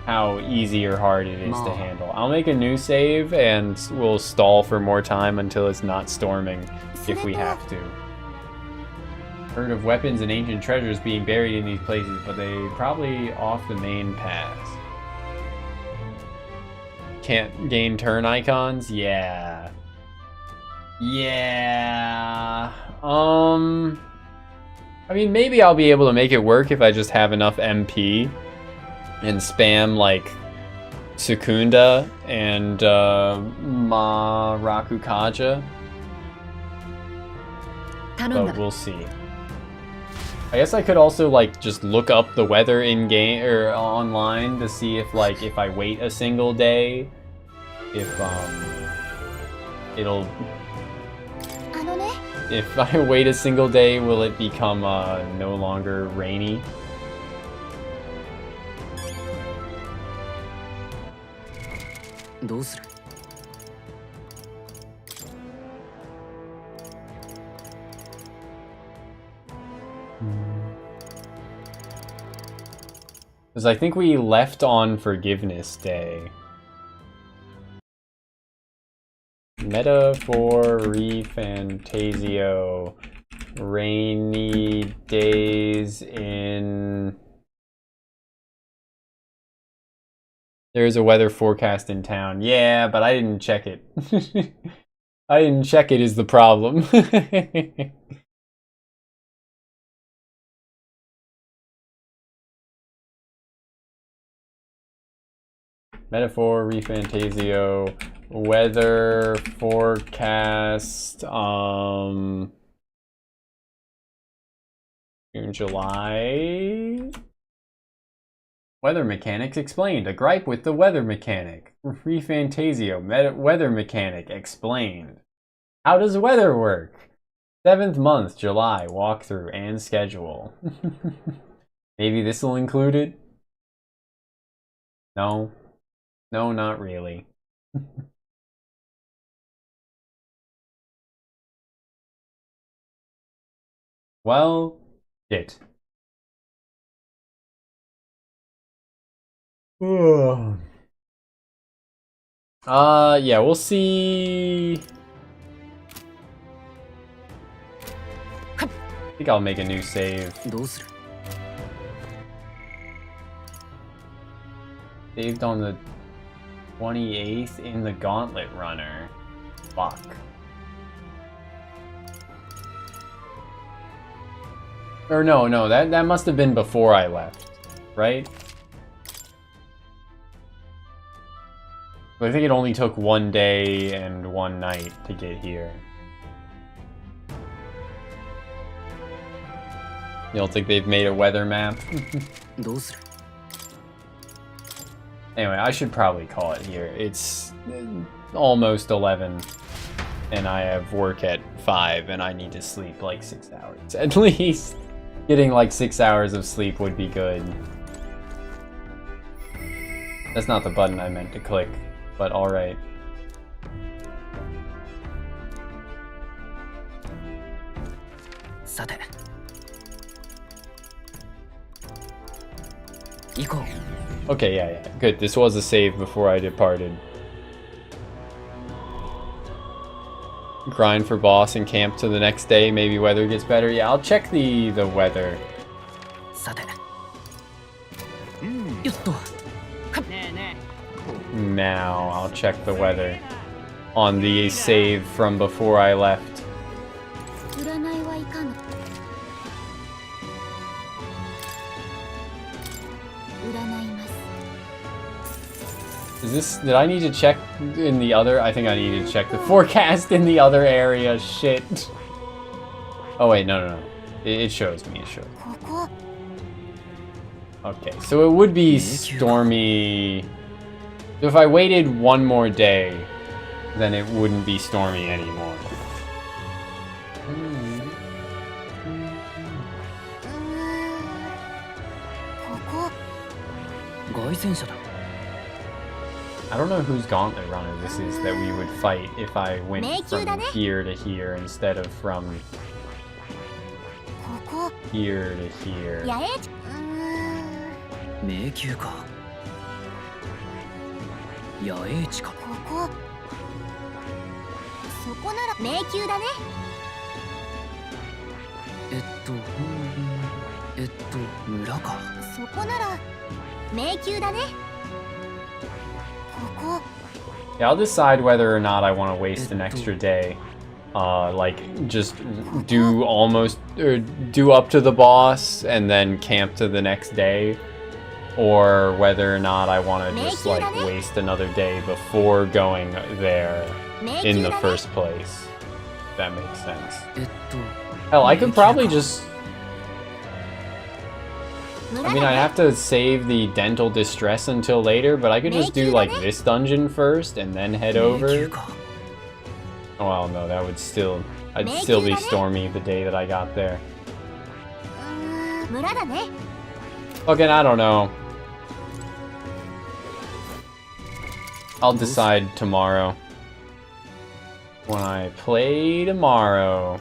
how easy or hard it is to handle. I'll make a new save and we'll stall for more time until it's not storming if we have to. Heard of weapons and ancient treasures being buried in these places, but they probably off the main paths. can't gain turn icons? Yeah. Yeah. I mean, maybe I'll be able to make it work if I just have enough MP and spam like Sukunda and Marakukaja. But we'll see. I guess I could also like just look up the weather in game or online to see if like if I wait a single day, if it'll. If I wait a single day, will it become no longer rainy? Because I think we left on Forgiveness Day. Meta for ReFantazio. Rainy days in... There's a weather forecast in town. Yeah, but I didn't check it. I didn't check it is the problem. Metaphor, ReFantazio, weather forecast, June, July. Weather mechanics explained. A gripe with the weather mechanic. ReFantazio, weather mechanic explained. How does weather work? 7th month, July, walkthrough and schedule. Maybe this will include it? No. No, not really. Well, shit. Yeah, we'll see. I think I'll make a new save. Saved on the 28th in the Gauntlet Runner. Fuck. Or no, that must have been before I left, right? I think it only took 1 day and 1 night to get here. You don't think they've made a weather map? Anyway, I should probably call it here. It's almost 11, and I have work at 5, and I need to sleep like 6 hours. At least getting like 6 hours of sleep would be good. That's not the button I meant to click, but alright. Okay, yeah, good. This was a save before I departed. Grind for boss and camp to the next day. Maybe weather gets better. Yeah, I'll check the weather. Now I'll check the weather on the save from before I left. Is this, did I need to check in the other? I think I need to check the forecast in the other area. Shit. Oh wait, no. It shows me, it shows. Okay, so it would be stormy. So if I waited 1 more day, then it wouldn't be stormy anymore. I don't know whose Gauntlet Runner this is that we would fight if I went from here to here instead of from here to here. Yeah, I'll decide whether or not I want to waste an extra day. Like, just do almost, or do up to the boss and then camp to the next day. Or whether or not I want to just, like, waste another day before going there in the first place. If that makes sense. Hell, I could probably just... I mean, I have to save the dental distress until later, but I could just do, like, this dungeon first and then head over. Oh, well, no, that would still... I'd still be Stormy the day that I got there. Fucking, I don't know. I'll decide tomorrow. When I play tomorrow.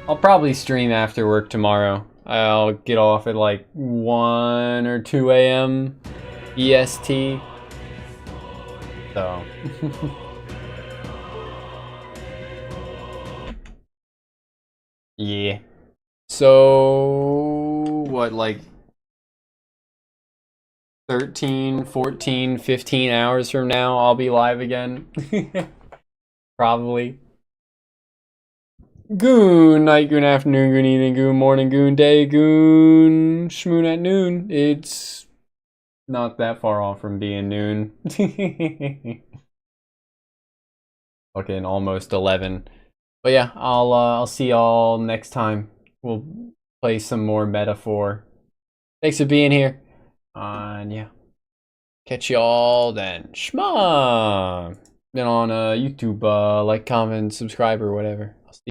I'll probably stream after work tomorrow. I'll get off at like 1 or 2 a.m. EST. So. Yeah. So, what, like 13, 14, 15 hours from now, I'll be live again. Probably. Good night, good afternoon, good evening, good morning, good day, good schmoon at noon. It's not that far off from being noon. Okay, almost 11. But yeah, I'll see y'all next time. We'll play some more Metaphor. Thanks for being here. And yeah, catch y'all then. Shma! Then on YouTube, like, comment, subscribe, or whatever.